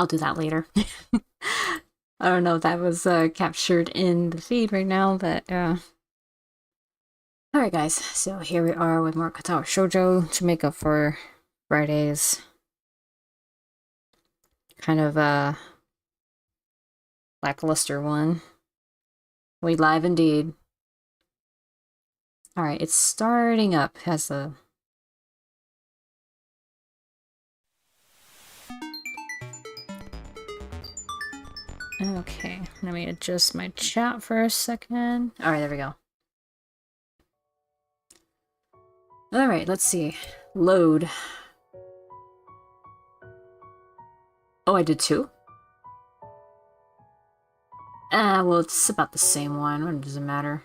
I'll do that later. I don't know if that was captured in the feed right now, but alright guys, so here we are with more Katawa Shoujo to make up for Friday's kind of lackluster one. We live indeed. Alright, it's starting up as a... Okay, let me adjust my chat for a second. Alright, there we go. Alright, let's see. Load. Oh, I did two? Well, it's about the same one. What does it matter?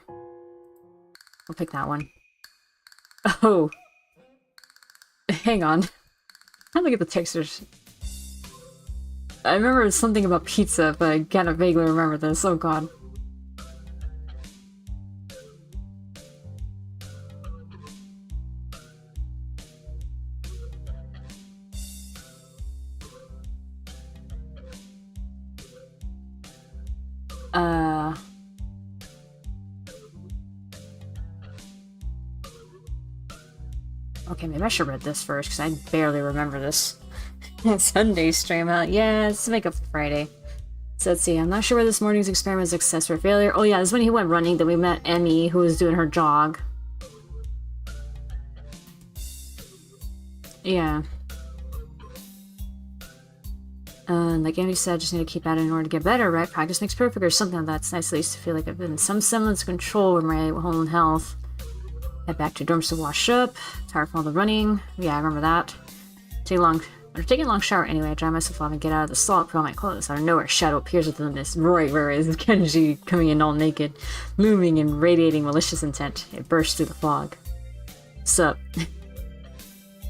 I'll pick that one. Oh! Hang on. How do I get the textures? I remember something about pizza, but I kind of vaguely remember this. Oh god. Okay, maybe I should read this first, because I barely remember this. Sunday stream out. Yeah, let's make up for Friday. So let's see, I'm not sure whether this morning's experiment is a success or failure. Oh yeah, this is when he went running that we met Emmy, who was doing her jog. Yeah. Like Emmy said, just need to keep at it in order to get better, right? Practice makes perfect or something like that. It's nice at least to feel like I've been in some semblance of control with my own health. Head back to dorms to wash up. Tired from all the running. Yeah, I remember that. After taking a long shower anyway, I dry myself off and get out of the stall, put on my clothes. Out of nowhere, a shadow appears within the mist. Roy, where is Kenji coming in all naked, looming and radiating malicious intent. It bursts through the fog. Sup?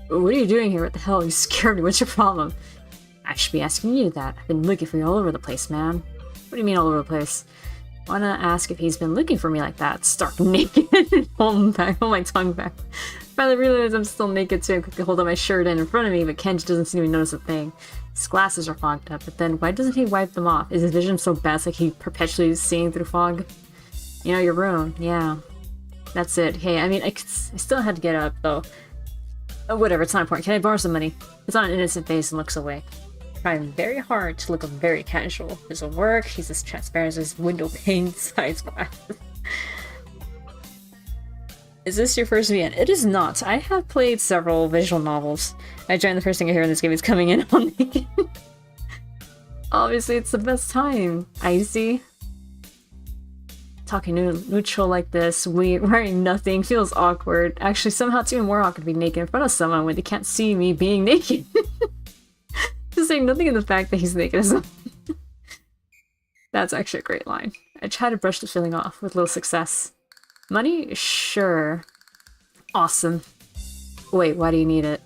What are you doing here? What the hell? You scared me. What's your problem? I should be asking you that. I've been looking for you all over the place, man. What do you mean all over the place? Wanna ask if he's been looking for me like that, stark naked. Hold my tongue back. Finally realize I'm still naked too and quickly hold up my shirt in front of me, but Kenji doesn't seem to notice a thing. His glasses are fogged up, but then why doesn't he wipe them off? Is his vision so bad it's like he perpetually is seeing through fog? You know, your room, yeah. That's it. Hey, I mean, I still had to get up, though. Oh, whatever, it's not important. Can I borrow some money? It's on an innocent face and looks away. Trying very hard to look very casual. This will work. He's as transparent as his window pane size glasses. Is this your first VN? It is not. I have played several visual novels. I joined the first thing I hear in this game is coming in all naked. Obviously, it's the best time. Icy. Talking neutral like this, wearing nothing, feels awkward. Actually, somehow it's even more awkward to be naked in front of someone when they can't see me being naked. Just saying nothing in the fact that he's naked as well. That's actually a great line. I try to brush the feeling off with little success. Money? Sure. Awesome. Wait, why do you need it?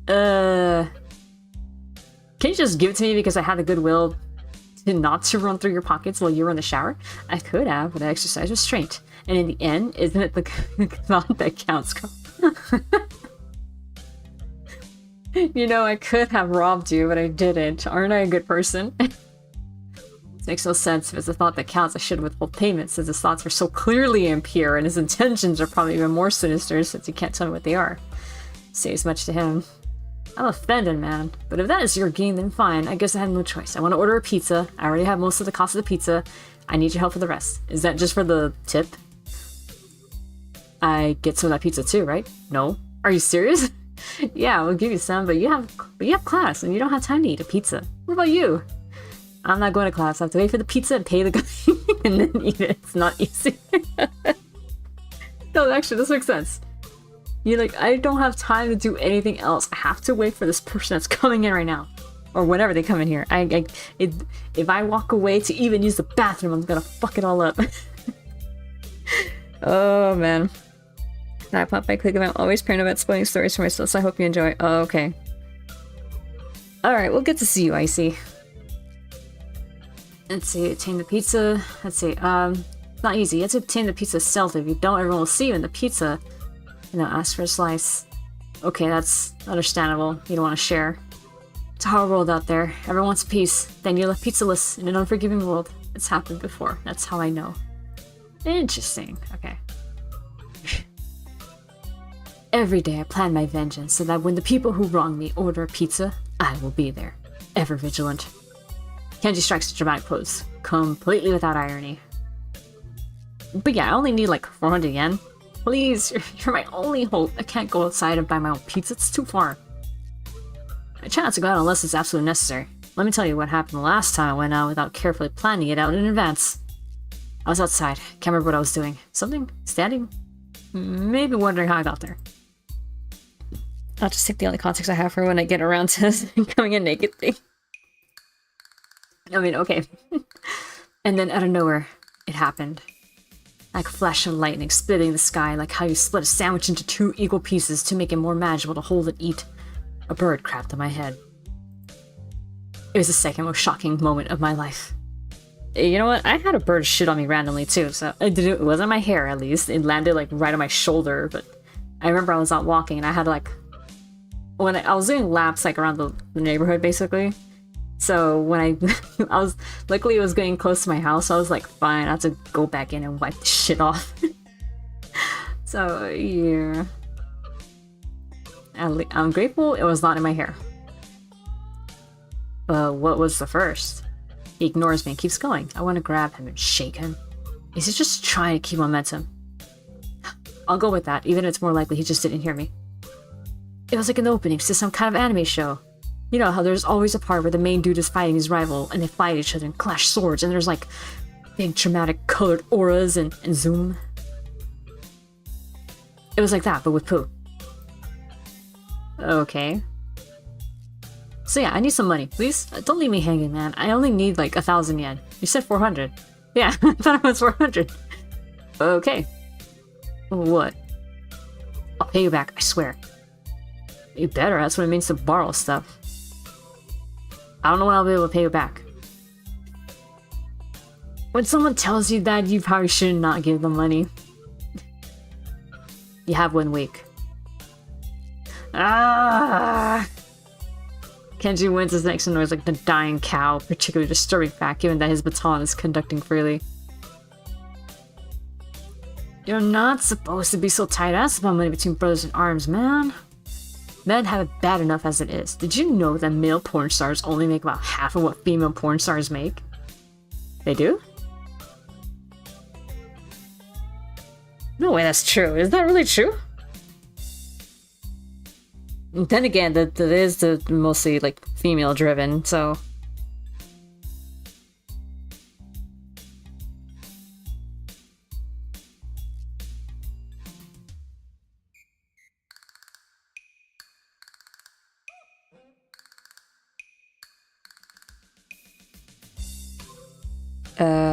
Can you just give it to me because I had the goodwill not to run through your pockets while you were in the shower? I could have, but I exercised restraint. And in the end, isn't it the thought that counts? You know, I could have robbed you, but I didn't. Aren't I a good person? This makes no sense. If it's the thought that counts, I should withhold payment since his thoughts were so clearly impure and his intentions are probably even more sinister since he can't tell me what they are. Say as much to him. I'm offended, man. But if that is your game, then fine. I guess I have no choice. I want to order a pizza. I already have most of the cost of the pizza. I need your help for the rest. Is that just for the tip? I get some of that pizza too, right? No? Are you serious? Yeah, we'll give you some, but you have class and you don't have time to eat a pizza. What about you? I'm not going to class. I have to wait for the pizza and pay the guy and then eat it. It's not easy. No, actually, this makes sense. You're like, I don't have time to do anything else. I have to wait for this person that's coming in right now. Or whenever they come in here. If I walk away to even use the bathroom, I'm gonna fuck it all up. Oh, man. I pop by click I'm always paranoid about spoiling stories for myself, so I hope you enjoy. Oh, okay. Alright, we'll get to see you, Icy. Let's see, obtain the pizza. Let's see, not easy. You have to obtain the pizza stealth. If you don't, everyone will see you in the pizza. You know, ask for a slice. Okay, that's understandable. You don't want to share. It's a hard world out there. Everyone wants peace. Then you're left pizzaless in an unforgiving world. It's happened before. That's how I know. Interesting. Okay. Every day I plan my vengeance so that when the people who wrong me order a pizza, I will be there. Ever vigilant. Kenji strikes a dramatic pose, completely without irony. But yeah, I only need like 400 yen. Please, you're my only hope. I can't go outside and buy my own pizza. It's too far. I try not to go out unless it's absolutely necessary. Let me tell you what happened the last time I went out without carefully planning it out in advance. I was outside. Can't remember what I was doing. Something? Standing? Maybe wondering how I got there. I'll just take the only context I have for when I get around to coming in naked thing. I mean, okay. And then out of nowhere, it happened. Like a flash of lightning splitting the sky, like how you split a sandwich into 2 equal pieces to make it more manageable to hold and eat. A bird crapped on my head. It was the second most shocking moment of my life. You know what? I had a bird shit on me randomly too, so it wasn't my hair at least. It landed like right on my shoulder, but I remember I was out walking and I had like... When I was doing laps like around the neighborhood basically. So when luckily it was getting close to my house, so I was like, fine, I have to go back in and wipe the shit off. So, yeah. I'm grateful it was not in my hair. But what was the first? He ignores me and keeps going. I want to grab him and shake him. Is he just trying to keep momentum? I'll go with that, even if it's more likely he just didn't hear me. It was like an opening to some kind of anime show. You know how there's always a part where the main dude is fighting his rival, and they fight each other and clash swords, and there's like big dramatic colored auras and zoom. It was like that, but with poo. Okay. So yeah, I need some money, please. Don't leave me hanging, man. I only need like 1,000 yen. You said 400. Yeah, I thought it was 400. Okay. What? I'll pay you back, I swear. You better, that's what it means to borrow stuff. I don't know when I'll be able to pay you back. When someone tells you that, you probably should not give them money. You have 1 week. Ah! Kenji wins his next noise like the dying cow, particularly disturbing fact given that his baton is conducting freely. You're not supposed to be so tight-ass about money between brothers in arms, man. Men have it bad enough as it is. Did you know that male porn stars only make about half of what female porn stars make? They do? No way that's true. Is that really true? Then again, that is mostly like female driven, so...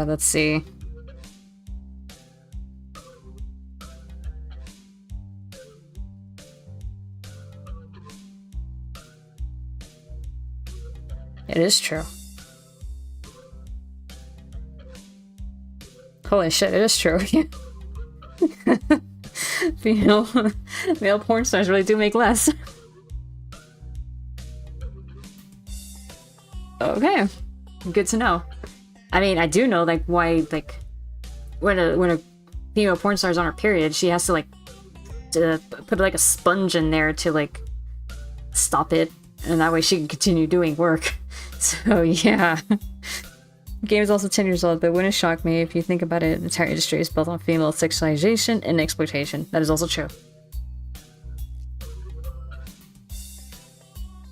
let's see. It is true. Holy shit, it is true. Male porn stars really do make less. Okay, good to know. I mean, I do know like why like when a female porn star is on her period, she has to like to put like a sponge in there to like stop it, and that way she can continue doing work. So yeah. The game is also 10 years old, but wouldn't shock me if you think about it. The entire industry is built on female sexualization and exploitation. That is also true.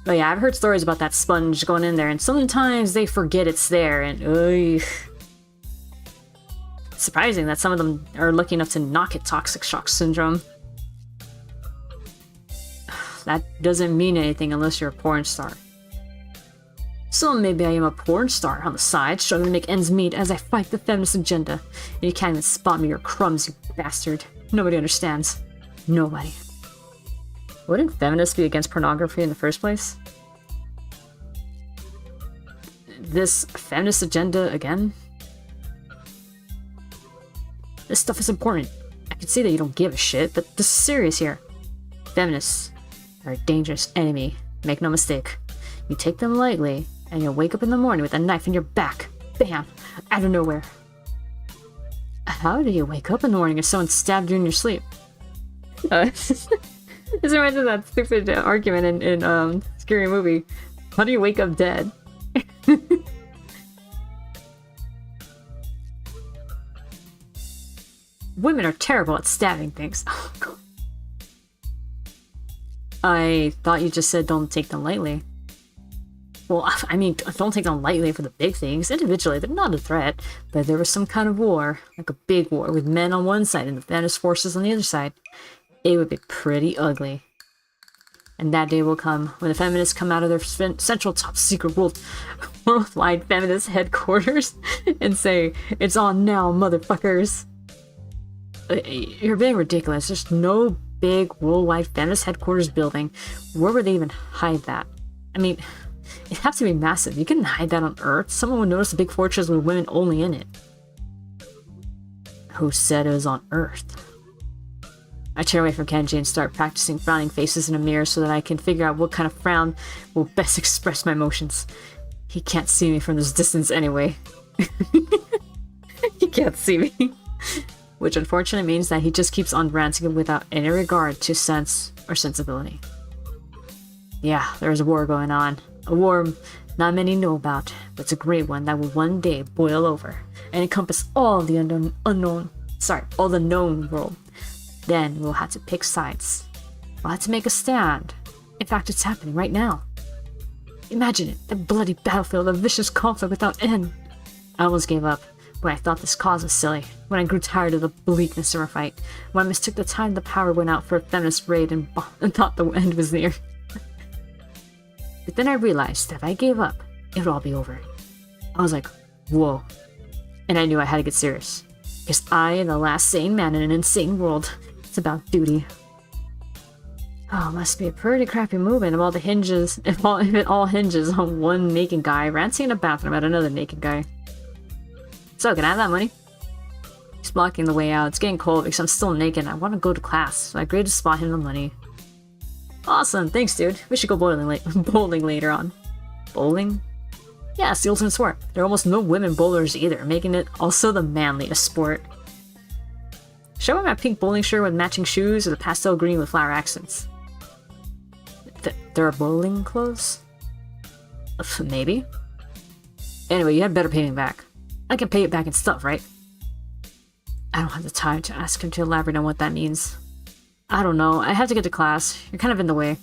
But yeah, I've heard stories about that sponge going in there, and sometimes they forget it's there, and it's surprising that some of them are lucky enough to not get toxic shock syndrome. That doesn't mean anything unless you're a porn star. So maybe I am a porn star on the side, struggling to make ends meet as I fight the feminist agenda. And you can't even spot me or crumbs, you bastard. Nobody understands. Nobody. Wouldn't feminists be against pornography in the first place? This feminist agenda again? This stuff is important. I can see that you don't give a shit, but this is serious here. Feminists are a dangerous enemy. Make no mistake. You take them lightly, and you'll wake up in the morning with a knife in your back. Bam! Out of nowhere. How do you wake up in the morning if someone stabbed you in your sleep? This reminds me of that stupid argument in Scary Movie. How do you wake up dead? Women are terrible at stabbing things. Oh, God. I thought you just said don't take them lightly. Well, I mean, don't take them lightly for the big things. Individually, they're not a threat. But if there was some kind of war, like a big war, with men on one side and the feminist forces on the other side, it would be pretty ugly. And that day will come when the feminists come out of their central top secret worldwide feminist headquarters and say, "It's on now, motherfuckers." You're being ridiculous. There's no big worldwide feminist headquarters building. Where would they even hide that? I mean, it'd have to be massive. You couldn't hide that on Earth. Someone would notice a big fortress with women only in it. Who said it was on Earth? I turn away from Kenji and start practicing frowning faces in a mirror so that I can figure out what kind of frown will best express my emotions. He can't see me from this distance anyway. He can't see me. Which unfortunately means that he just keeps on ranting without any regard to sense or sensibility. Yeah, there's a war going on. A war not many know about, but it's a great one that will one day boil over and encompass all the all the known world. Then we'll have to pick sides. We'll have to make a stand. In fact, it's happening right now. Imagine it, the bloody battlefield, a vicious conflict without end. I almost gave up when I thought this cause was silly, when I grew tired of the bleakness of our fight, when I mistook the time the power went out for a feminist raid and thought the end was near. But then I realized that if I gave up, it would all be over. I was like, whoa. And I knew I had to get serious. Because I am the last sane man in an insane world. It's about duty. Oh, must be a pretty crappy movement of all the hinges, if it all hinges on one naked guy ranting in a bathroom at another naked guy. So, can I have that money? He's blocking the way out. It's getting cold because I'm still naked and I want to go to class, so I agreed to spot him the money. Awesome, thanks dude. We should go bowling later on. Bowling? Yeah, it's the ultimate sport. There are almost no women bowlers either, making it also the manliest sport. Should I wear my pink bowling shirt with matching shoes or the pastel green with flower accents? There are bowling clothes? Maybe. Anyway, you had better pay me back. I can pay it back in stuff, right? I don't have the time to ask him to elaborate on what that means. I don't know. I have to get to class. You're kind of in the way.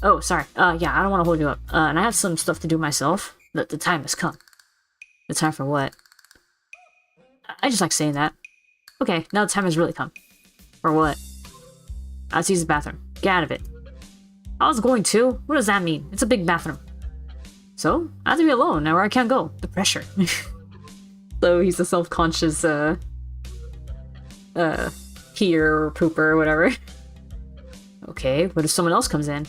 Oh, sorry. Yeah, I don't want to hold you up. And I have some stuff to do myself. The time has come. The time for what? I just like saying that. Okay, now the time has really come. For what? I have to use the bathroom. Get out of it. I was going to. What does that mean? It's a big bathroom. So, I have to be alone now where I can't go. The pressure. So he's a self-conscious, peer or pooper or whatever. Okay, what if someone else comes in?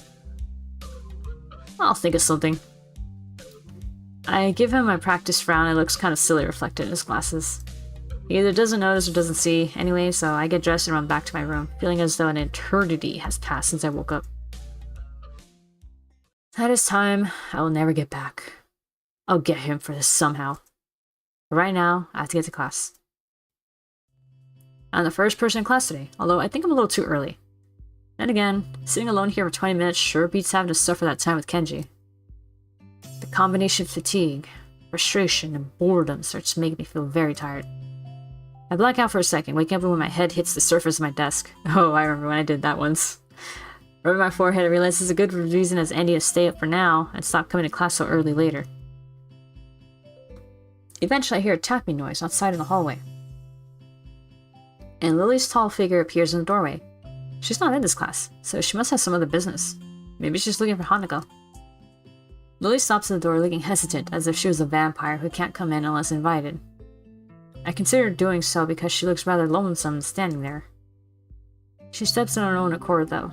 I'll think of something. I give him my practice frown. It looks kind of silly reflected in his glasses. He either doesn't notice or doesn't see. Anyway, so I get dressed and run back to my room, feeling as though an eternity has passed since I woke up. That is time I will never get back. I'll get him for this somehow. But right now, I have to get to class. I'm the first person in class today, although I think I'm a little too early. Then again, sitting alone here for 20 minutes sure beats having to suffer that time with Kenji. The combination of fatigue, frustration, and boredom starts to make me feel very tired. I black out for a second, waking up when my head hits the surface of my desk. Oh, I remember when I did that once. Rubbing my forehead, I realize it's a good reason as Andy to stay up for now and stop coming to class so early later. Eventually, I hear a tapping noise outside in the hallway. And Lily's tall figure appears in the doorway. She's not in this class, so she must have some other business. Maybe she's looking for Hanako. Lily stops at the door looking hesitant, as if she was a vampire who can't come in unless invited. I consider doing so because she looks rather lonesome standing there. She steps in on her own accord, though,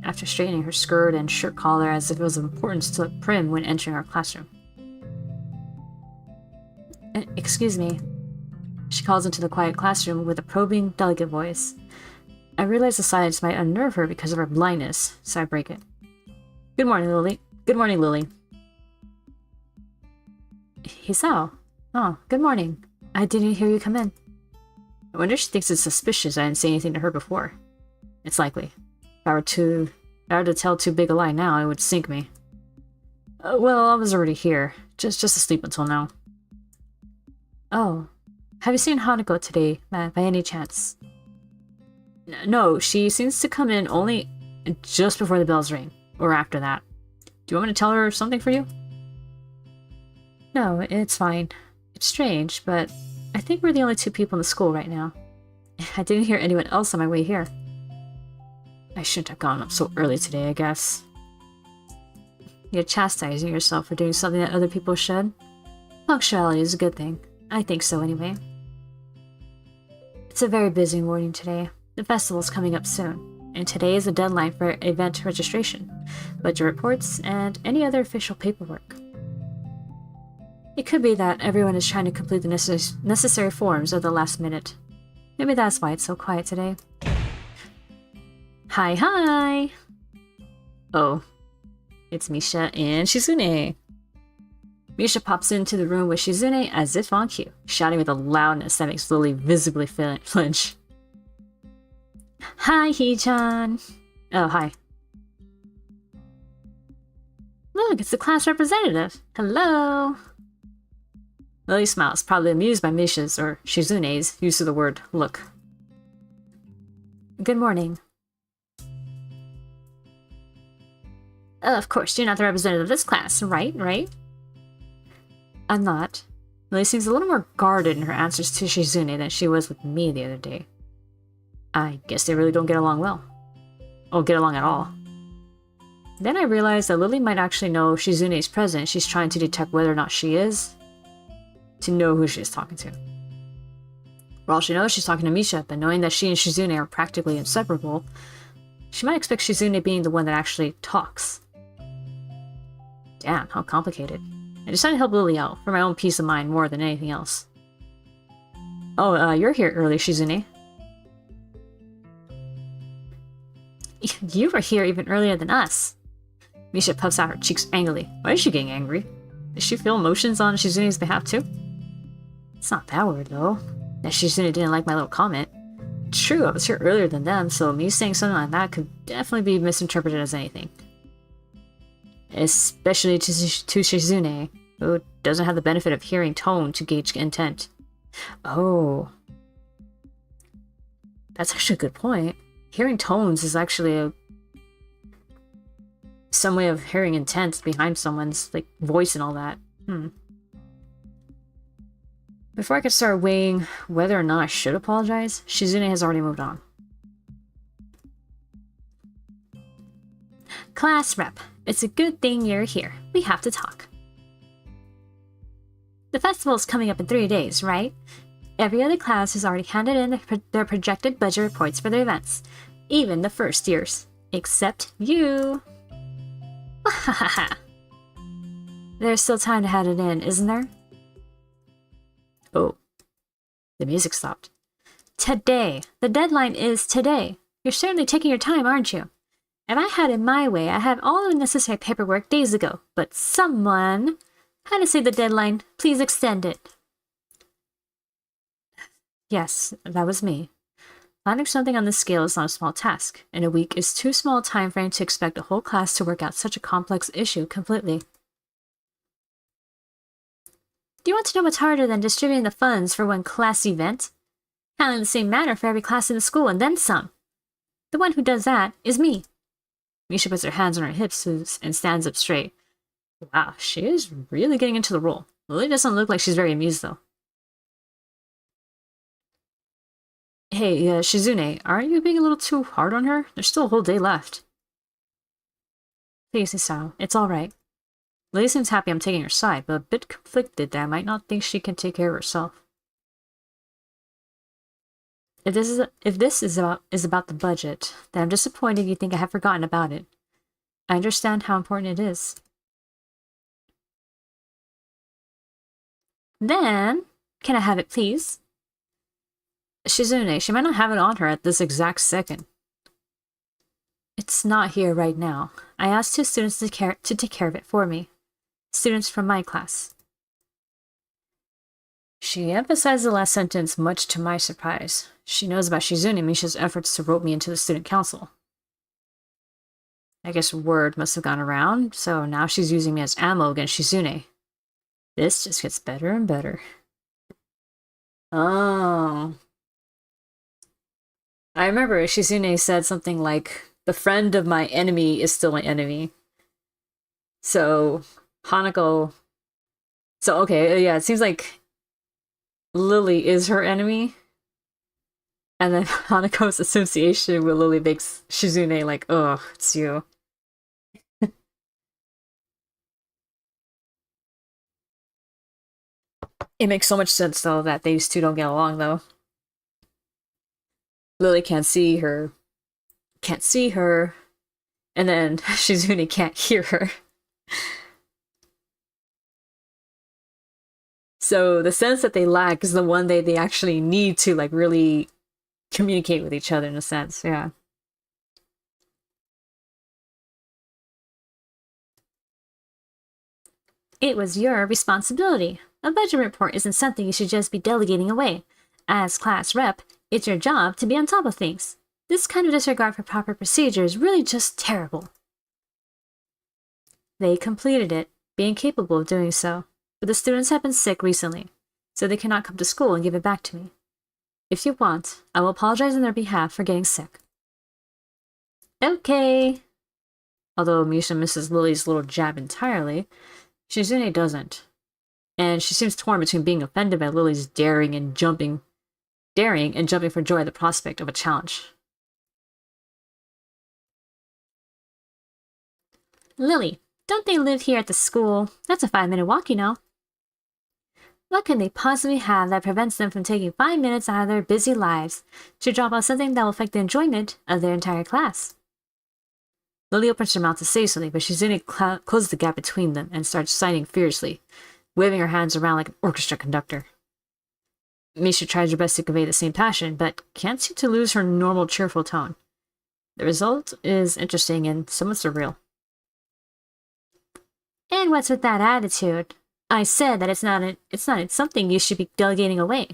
after straightening her skirt and shirt collar as if it was of importance to look prim when entering our classroom. Excuse me. She calls into the quiet classroom with a probing, delicate voice. I realize the silence might unnerve her because of her blindness, so I break it. Good morning, Lily. Good morning, Lily. Hisao. Oh, good morning. I didn't hear you come in. I wonder if she thinks it's suspicious I didn't say anything to her before. It's likely. If I were to tell too big a lie now, it would sink me. Well, I was already here. Just asleep until now. Oh. Have you seen Hanako today, by any chance? No, she seems to come in only just before the bells ring. Or after that. Do you want me to tell her something for you? No, it's fine. It's strange, but I think we're the only two people in the school right now. I didn't hear anyone else on my way here. I shouldn't have gone up so early today, I guess. You're chastising yourself for doing something that other people should? Punctuality is a good thing. I think so anyway. It's a very busy morning today. The festival's coming up soon, and today is the deadline for event registration, budget reports, and any other official paperwork. It could be that everyone is trying to complete the necessary forms at the last minute. Maybe that's why it's so quiet today. Hi! Oh. It's Misha and Shizune. Misha pops into the room with Shizune as if on cue, shouting with a loudness that makes Lily visibly flinch. Hi, Hee-chan. Oh, hi. Look, it's the class representative. Hello. Lily smiles, probably amused by Misha's, or Shizune's, use of the word look. Good morning. Of course, you're not the representative of this class, right? I'm not. Lily seems a little more guarded in her answers to Shizune than she was with me the other day. I guess they really don't get along well. Or get along at all. Then I realized that Lily might actually know Shizune is present. She's trying to detect whether or not she is, to know who she is talking to. For all she knows, she's talking to Misha, but knowing that she and Shizune are practically inseparable, she might expect Shizune being the one that actually talks. Damn, how complicated. I decided to help Lily out, for my own peace of mind more than anything else. Oh, you're here early, Shizune. You were here even earlier than us. Misha puffs out her cheeks angrily. Why is she getting angry? Does she feel emotions on Shizune's behalf too? It's not that weird though, that Shizune didn't like my little comment. It's true, I was here earlier than them, so me saying something like that could definitely be misinterpreted as anything. Especially to Shizune, who doesn't have the benefit of hearing tone to gauge intent. Oh. That's actually a good point. Hearing tones is actually some way of hearing intent behind someone's voice and all that. Before I could start weighing whether or not I should apologize, Shizune has already moved on. Class rep, it's a good thing you're here. We have to talk. The festival's coming up in 3 days, right? Every other class has already handed in their projected budget reports for their events. Even the first years. Except you. There's still time to hand it in, isn't there? Oh. The music stopped. Today. The deadline is today. You're certainly taking your time, aren't you? If I had it my way, I'd have all the necessary paperwork days ago. But someone had to say the deadline. Please extend it. Yes, that was me. Planning something on this scale is not a small task, and a week is too small a time frame to expect a whole class to work out such a complex issue completely. Do you want to know what's harder than distributing the funds for one class event? Handling the same matter for every class in the school, and then some. The one who does that is me. Misha puts her hands on her hips and stands up straight. Wow, she is really getting into the role. Lily doesn't look like she's very amused, though. Hey, Shizune, aren't you being a little too hard on her? There's still a whole day left. Please, Isao, it's alright. Lily seems happy I'm taking her side, but a bit conflicted that I might not think she can take care of herself. If this is about the budget, then I'm disappointed you think I have forgotten about it. I understand how important it is. Then, can I have it, please? Shizune, she might not have it on her at this exact second. It's not here right now. I asked 2 students to take care of it for me. Students from my class. She emphasized the last sentence, much to my surprise. She knows about Shizune and Misha's efforts to rope me into the student council. I guess word must have gone around, so now she's using me as ammo against Shizune. This just gets better and better. Oh. I remember Shizune said something like, the friend of my enemy is still my enemy. So, Hanako... So, okay, yeah, it seems like Lily is her enemy. And then Hanako's association with Lily makes Shizune like, ugh, it's you. It makes so much sense, though, that these two don't get along, though. Lily can't see her, and then Shizune can't hear her. So the sense that they lack is the one they actually need to, like, really communicate with each other in a sense, yeah. It was your responsibility. A budget report isn't something you should just be delegating away. As class rep, it's your job to be on top of things. This kind of disregard for proper procedure is really just terrible. They completed it, being capable of doing so, but the students have been sick recently, so they cannot come to school and give it back to me. If you want, I will apologize on their behalf for getting sick. Okay. Although Misha misses Lily's little jab entirely, Shizune doesn't. And she seems torn between being offended by Lily's daring and jumping for joy at the prospect of a challenge. Lily, don't they live here at the school? That's a 5-minute walk, you know. What can they possibly have that prevents them from taking 5 minutes out of their busy lives to drop off something that will affect the enjoyment of their entire class? Lily opens her mouth to say something, but Shizune closes the gap between them and starts sighing fiercely, waving her hands around like an orchestra conductor. Misha tries her best to convey the same passion, but can't seem to lose her normal cheerful tone. The result is interesting and somewhat surreal. And what's with that attitude? I said that it's not something you should be delegating away.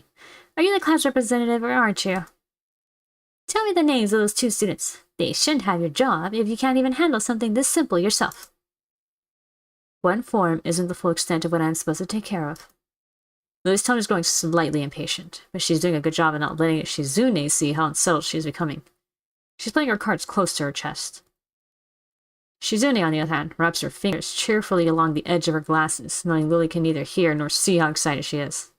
Are you the class representative or aren't you? Tell me the names of those 2 students. They shouldn't have your job if you can't even handle something this simple yourself. One form isn't the full extent of what I'm supposed to take care of. Lily's tone is growing slightly impatient, but she's doing a good job of not letting Shizune see how unsettled she is becoming. She's playing her cards close to her chest. Shizune, on the other hand, wraps her fingers cheerfully along the edge of her glasses, knowing Lily can neither hear nor see how excited she is.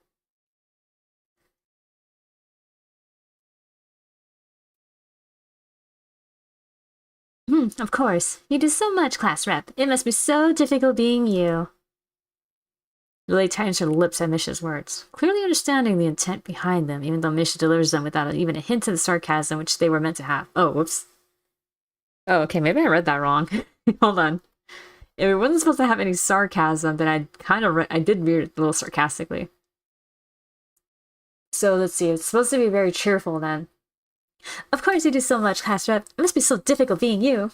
Of course. You do so much, class rep. It must be so difficult being you. Lily tightens her lips at Misha's words, clearly understanding the intent behind them, even though Misha delivers them without even a hint of the sarcasm which they were meant to have. Oh, whoops. Oh, okay, maybe I read that wrong. Hold on. If it wasn't supposed to have any sarcasm, then I did read it a little sarcastically. So let's see, it's supposed to be very cheerful then. Of course you do so much, class rep. It must be so difficult being you.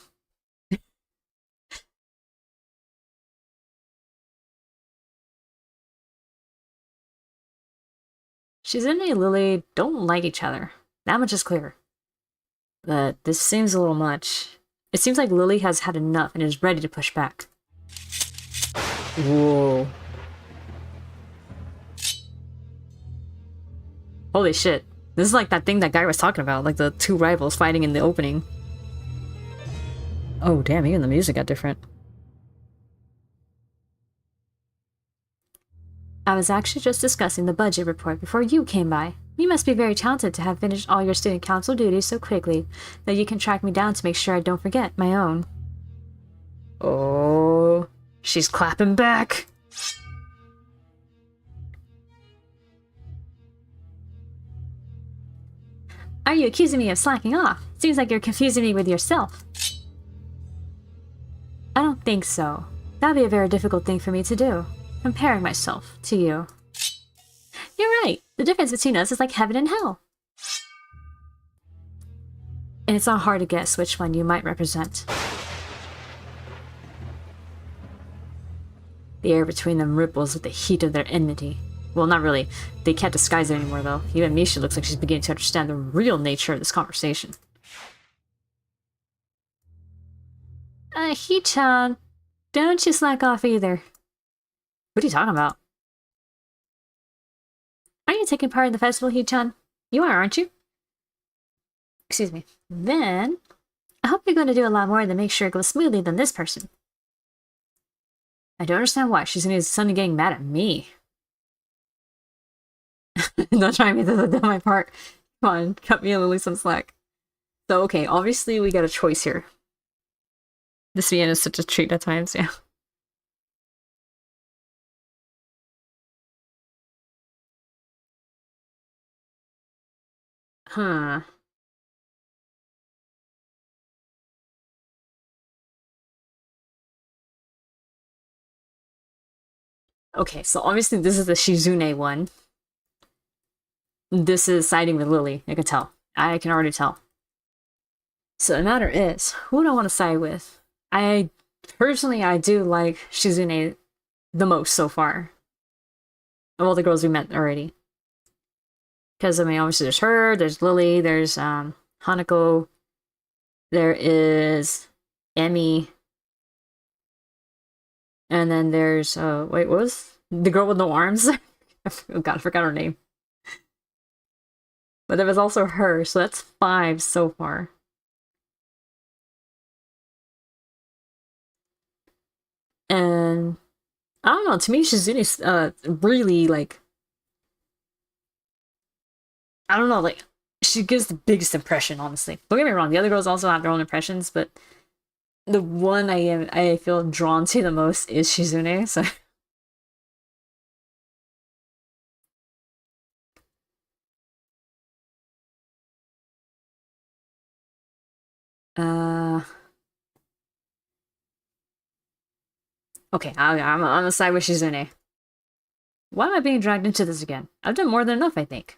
Shizune and Lily don't like each other. That much is clear. But this seems a little much. It seems like Lily has had enough and is ready to push back. Whoa. Holy shit. This is like that thing that guy was talking about, like the 2 rivals fighting in the opening. Oh damn, even the music got different. I was actually just discussing the budget report before you came by. You must be very talented to have finished all your student council duties so quickly that you can track me down to make sure I don't forget my own. Oh, she's clapping back. Are you accusing me of slacking off? Seems like you're confusing me with yourself. I don't think so. That'd be a very difficult thing for me to do. Comparing myself to you. You're right. The difference between us is like heaven and hell. and it's not hard to guess which one you might represent. The air between them ripples with the heat of their enmity. Well, not really. They can't disguise it anymore, though. Even Misha looks like she's beginning to understand the real nature of this conversation. Hee-chan, don't you slack off either. What are you talking about? Are you taking part in the festival, Hee-chan? You are, aren't you? Excuse me. Then, I hope you're going to do a lot more than make sure it goes smoothly than this person. I don't understand why she's suddenly getting mad at me. Don't try me to do my part. Come on, cut me and Lily some slack. So, okay, obviously we got a choice here. This VN is such a treat at times, yeah. Huh. Okay, so obviously this is the Shizune one. This is siding with Lily, I can tell. I can already tell. So the matter is, who do I want to side with? Personally, I do like Shizune the most so far. Of all the girls we met already. Because, I mean, obviously there's her, there's Lily, there's Hanako, there is Emmy, and then there's, wait, what was? The girl with no arms? Oh god, I forgot her name. But there was also her, so that's 5 so far. And I don't know, to me Shizune's really like, I don't know, like she gives the biggest impression, honestly. Don't get me wrong, the other girls also have their own impressions, but the one I feel drawn to the most is Shizune, so okay, I'm on the side with Shizune. Why am I being dragged into this again? I've done more than enough, I think.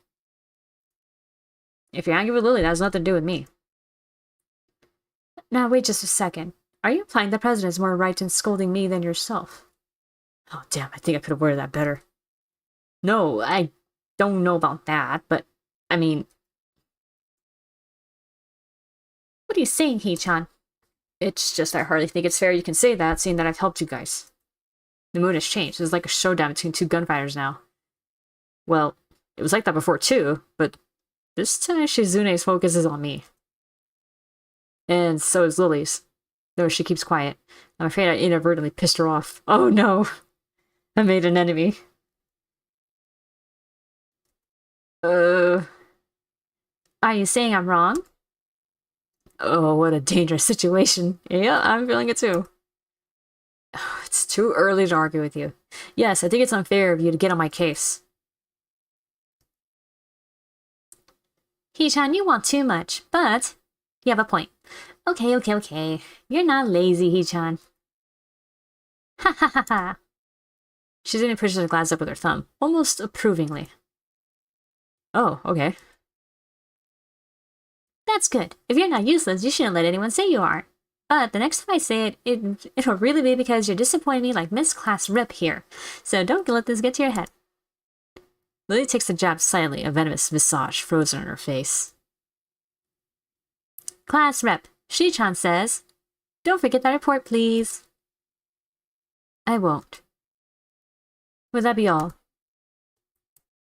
If you're angry with Lily, that has nothing to do with me. Now, wait just a second. Are you implying the president is more right in scolding me than yourself? Oh, damn, I think I could have worded that better. No, I don't know about that, but, I mean... What are you saying, Hee-chan? It's just I hardly think it's fair you can say that, seeing that I've helped you guys. The mood has changed. It's like a showdown between 2 gunfighters now. Well, it was like that before too, but this time Shizune's focus is on me. And so is Lily's, though she keeps quiet. I'm afraid I inadvertently pissed her off. Oh no! I made an enemy. Are you saying I'm wrong? Oh, what a dangerous situation. Yeah, I'm feeling it too. It's too early to argue with you. Yes, I think it's unfair of you to get on my case. Hee-chan, you want too much, but you have a point. Okay. You're not lazy, Hee-chan. Ha ha ha ha. She's gonna push her glass up with her thumb, almost approvingly. Oh, okay. That's good. If you're not useless, you shouldn't let anyone say you are. But the next time I say it, it'll really be because you're disappointing me like Miss Class Rep here. So don't let this get to your head. Lily takes the jab silently, a venomous visage frozen on her face. Class Rep, Shi-chan says, don't forget that report, please. I won't. Would that be all?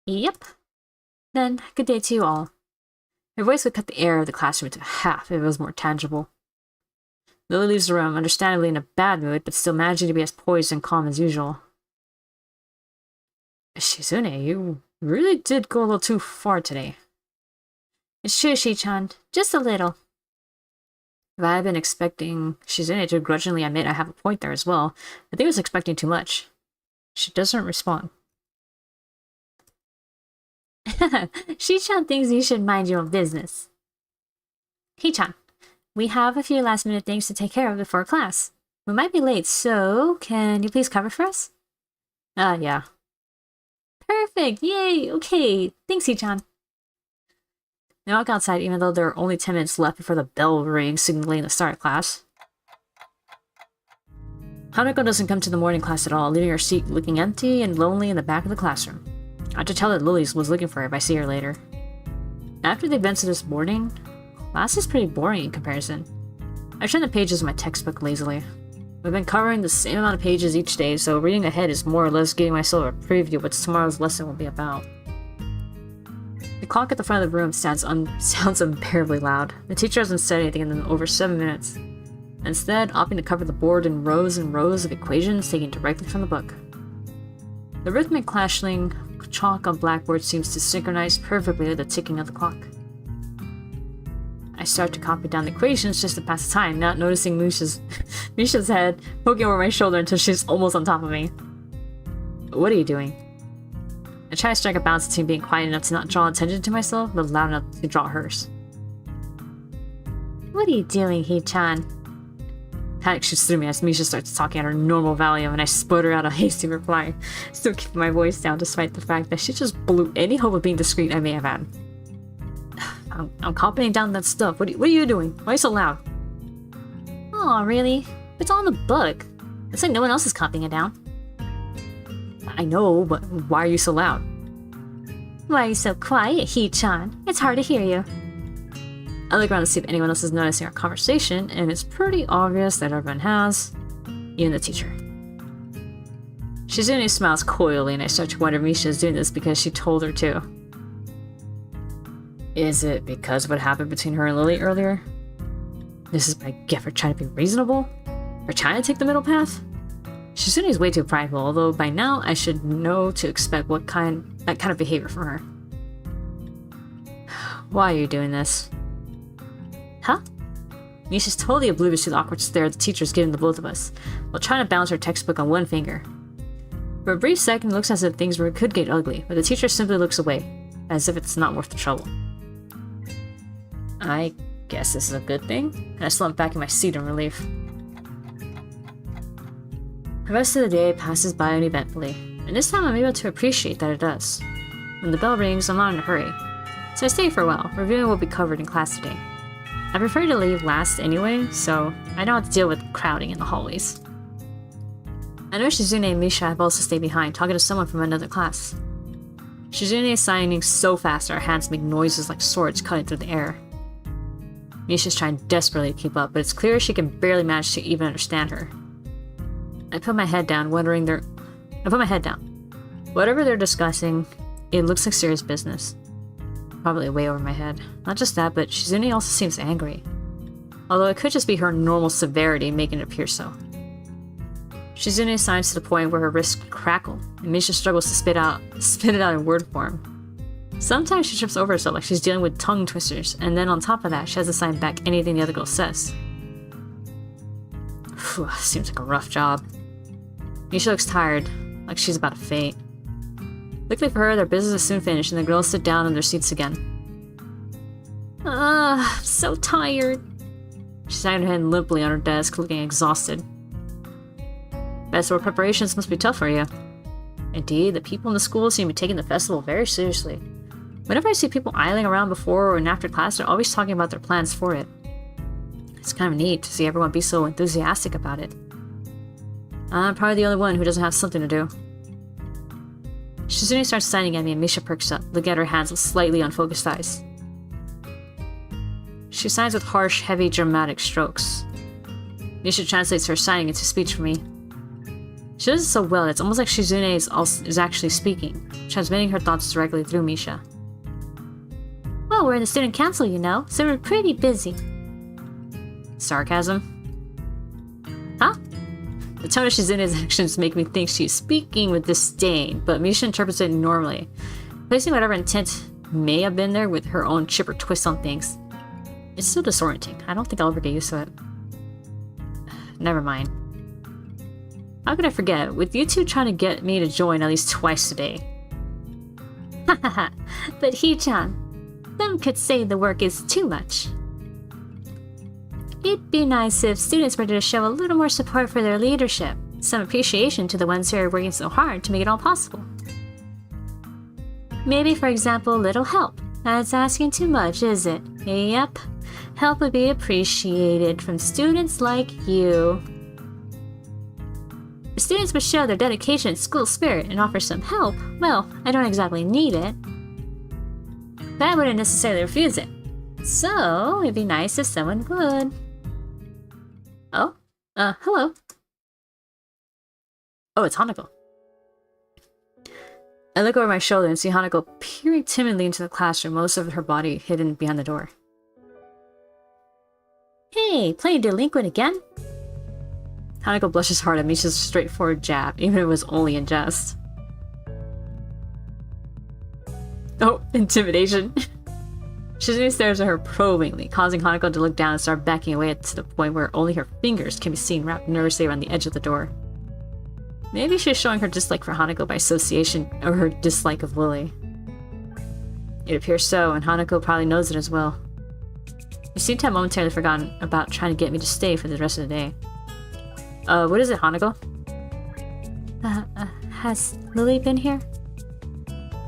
Yep. Then, good day to you all. Her voice would cut the air of the classroom into half if it was more tangible. Lily leaves the room, understandably in a bad mood, but still managing to be as poised and calm as usual. Shizune, you really did go a little too far today. It's true, Shi-chan. Just a little. If I had been expecting Shizune to grudgingly admit I have a point there as well, I think I was expecting too much. She doesn't respond. Shi-chan thinks you should mind your own business. Hee-chan, we have a few last-minute things to take care of before class. We might be late, so can you please cover for us? Yeah. Perfect! Yay! Okay, thanks, Hee-chan. I walk outside even though there are only 10 minutes left before the bell rings, signaling the start of class. Hanako doesn't come to the morning class at all, leaving her seat looking empty and lonely in the back of the classroom. I have to tell her that Lily was looking for her if I see her later. After the events of this morning, class is pretty boring in comparison. I turn the pages of my textbook lazily. We've been covering the same amount of pages each day, so reading ahead is more or less giving myself a preview of what tomorrow's lesson will be about. The clock at the front of the room sounds unbearably loud. The teacher hasn't said anything in over 7 minutes. Instead, opting to cover the board in rows and rows of equations taken directly from the book. The rhythmic clashing chalk on blackboard seems to synchronize perfectly with the ticking of the clock. I start to copy down the equations just to pass the time, not noticing Misha's head poking over my shoulder until she's almost on top of me. What are you doing? I try to strike a balance between being quiet enough to not draw attention to myself, but loud enough to draw hers. What are you doing, Hee-chan? Panic shoots through me as Misha starts talking at her normal volume, and I sputter out a hasty reply, still keeping my voice down despite the fact that she just blew any hope of being discreet I may have had. I'm copying down that stuff. What are you doing? Why are you so loud? Oh, really? It's all in the book. It's like no one else is copying it down. I know, but why are you so loud? Why are you so quiet, Hee-chan? It's hard to hear you. I look around to see if anyone else is noticing our conversation, and it's pretty obvious that everyone has, even the teacher. Shizune smiles coyly, and I start to wonder if Misha is doing this because she told her to. Is it because of what happened between her and Lily earlier? This is my gift for trying to be reasonable? For trying to take the middle path? Shizune is way too prideful, although by now I should know to expect that kind of behavior from her. Why are you doing this? Huh? Misha's totally oblivious to the awkward stare the teacher's giving the both of us, while trying to balance her textbook on one finger. For a brief second, it looks as if things could get ugly, but the teacher simply looks away, as if it's not worth the trouble. I guess this is a good thing, and I slump back in my seat in relief. The rest of the day passes by uneventfully, and this time I'm able to appreciate that it does. When the bell rings, I'm not in a hurry, so I stay for a while, reviewing what will be covered in class today. I prefer to leave last anyway, so I don't have to deal with crowding in the hallways. I know Shizune and Misha have also stayed behind, talking to someone from another class. Shizune is signing so fast our hands make noises like swords cutting through the air. Misha's trying desperately to keep up, but it's clear she can barely manage to even understand her. I put my head down. Whatever they're discussing, it looks like serious business. Probably way over my head. Not just that, but Shizune also seems angry. Although it could just be her normal severity making it appear so. Shizune signs to the point where her wrists crackle, and Misha struggles to spit it out in word form. Sometimes she trips over herself like she's dealing with tongue twisters, and then on top of that, she has to sign back anything the other girl says. Phew, seems like a rough job. Misha looks tired, like she's about to faint. Luckily for her, their business is soon finished, and the girls sit down in their seats again. I'm so tired. She sat her hand limply on her desk, looking exhausted. Festival preparations must be tough for you. Indeed, the people in the school seem to be taking the festival very seriously. Whenever I see people idling around before and after class, they're always talking about their plans for it. It's kind of neat to see everyone be so enthusiastic about it. I'm probably the only one who doesn't have something to do. Shizune starts signing at me and Misha perks up, looking at her hands with slightly unfocused eyes. She signs with harsh, heavy, dramatic strokes. Misha translates her signing into speech for me. She does it so well that it's almost like Shizune is actually speaking, transmitting her thoughts directly through Misha. Well, we're in the student council, you know, so we're pretty busy. Sarcasm? Huh? The tone of Shizune's actions make me think she's speaking with disdain, but Misha interprets it normally, placing whatever intent may have been there with her own chipper twist on things. It's still disorienting. I don't think I'll ever get used to it. Never mind. How could I forget, with you two trying to get me to join at least twice a day? Hahaha, but Hee-chan, some could say the work is too much. It'd be nice if students were to show a little more support for their leadership, some appreciation to the ones who are working so hard to make it all possible. Maybe, for example, a little help, That's asking too much, is it? Yep. Help would be appreciated from students like you. If students would show their dedication and school spirit and offer some help, well, I don't exactly need it. But I wouldn't necessarily refuse it. So, it'd be nice if someone would. Oh? Hello. Oh, it's Hanako. I look over my shoulder and see Hanako peering timidly into the classroom, most of her body hidden behind the door. Hey, playing delinquent again? Hanako blushes hard at Misha's straightforward jab, even if it was only in jest. Oh, intimidation. Shizune stares at her probingly, causing Hanako to look down and start backing away to the point where only her fingers can be seen wrapped nervously around the edge of the door. Maybe she's showing her dislike for Hanako by association, or her dislike of Lily. It appears so, and Hanako probably knows it as well. You seem to have momentarily forgotten about trying to get me to stay for the rest of the day. What is it, Hanako? Has Lily been here?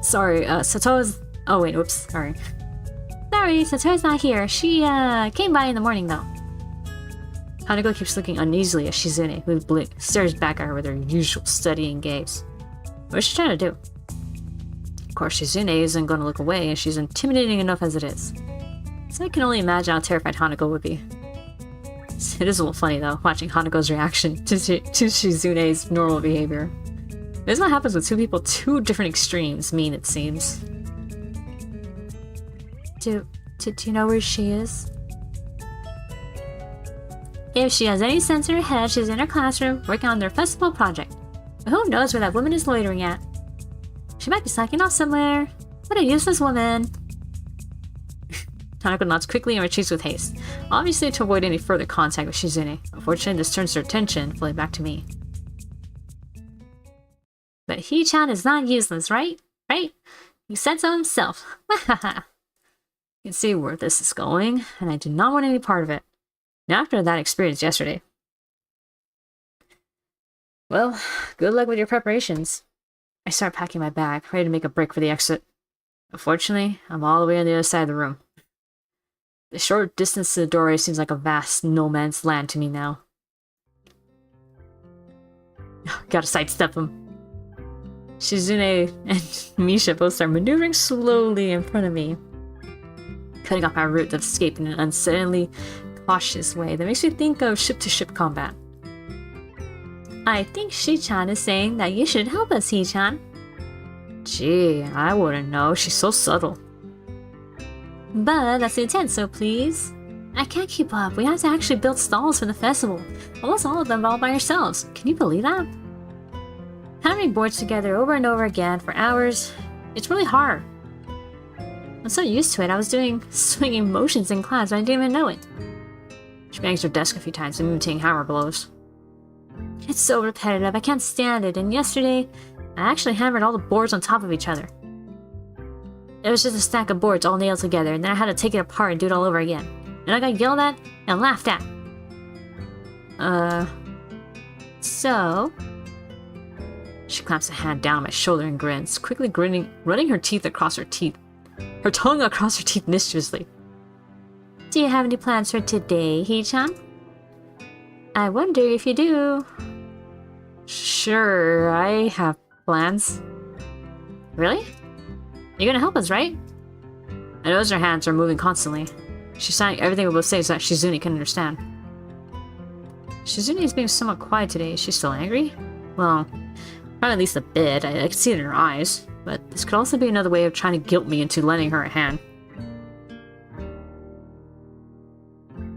Sorry, Sato's... Oh wait, whoops, sorry. Sorry, Sato's not here. She, came by in the morning, though. Hanako keeps looking uneasily at Shizune, who stares back at her with her usual studying gaze. What is she trying to do? Of course, Shizune isn't going to look away, and she's intimidating enough as it is. So I can only imagine how terrified Hanako would be. It is a little funny, though, watching Hanako's reaction to Shizune's normal behavior. This is what happens when two people two different extremes mean, it seems. Do you know where she is? If she has any sense in her head, she's in her classroom, working on their festival project. But who knows where that woman is loitering at? She might be slacking off somewhere. What a useless woman! Hanako nods quickly and retreats with haste, obviously to avoid any further contact with Shizune. Unfortunately, this turns her attention fully back to me. But Hee-chan is not useless, right? Right? He said so himself. You can see where this is going, and I do not want any part of it. After that experience yesterday. Well, good luck with your preparations. I start packing my bag, ready to make a break for the exit. Unfortunately, I'm all the way on the other side of the room. The short distance to the doorway seems like a vast no man's land to me now. Gotta sidestep him. Shizune and Misha both start maneuvering slowly in front of me, cutting off my route of escape in an unsettling, cautious way that makes me think of ship-to-ship combat. I think Shi-chan is saying that you should help us, Hee-chan. Gee, I wouldn't know. She's so subtle. But that's the intent, so please. I can't keep up. We have to actually build stalls for the festival. Almost all of them all by ourselves. Can you believe that? Hammering boards together over and over again for hours, it's really hard. I'm so used to it. I was doing swinging motions in class, but I didn't even know it. She bangs her desk a few times, imitating hammer blows. It's so repetitive, I can't stand it, and yesterday, I actually hammered all the boards on top of each other. It was just a stack of boards all nailed together, and then I had to take it apart and do it all over again. And I got yelled at and laughed at. So... She clamps a hand down on my shoulder and grins, quickly running her teeth across her teeth. Her tongue across her teeth mischievously. Do you have any plans for today, Hee-chan? I wonder if you do. Sure, I have plans. Really? You're gonna help us, right? I notice her hands are moving constantly. She's saying everything we both say so that Shizune can understand. Shizune is being somewhat quiet today. Is she still angry? Well, probably at least a bit. I can see it in her eyes. But this could also be another way of trying to guilt me into lending her a hand.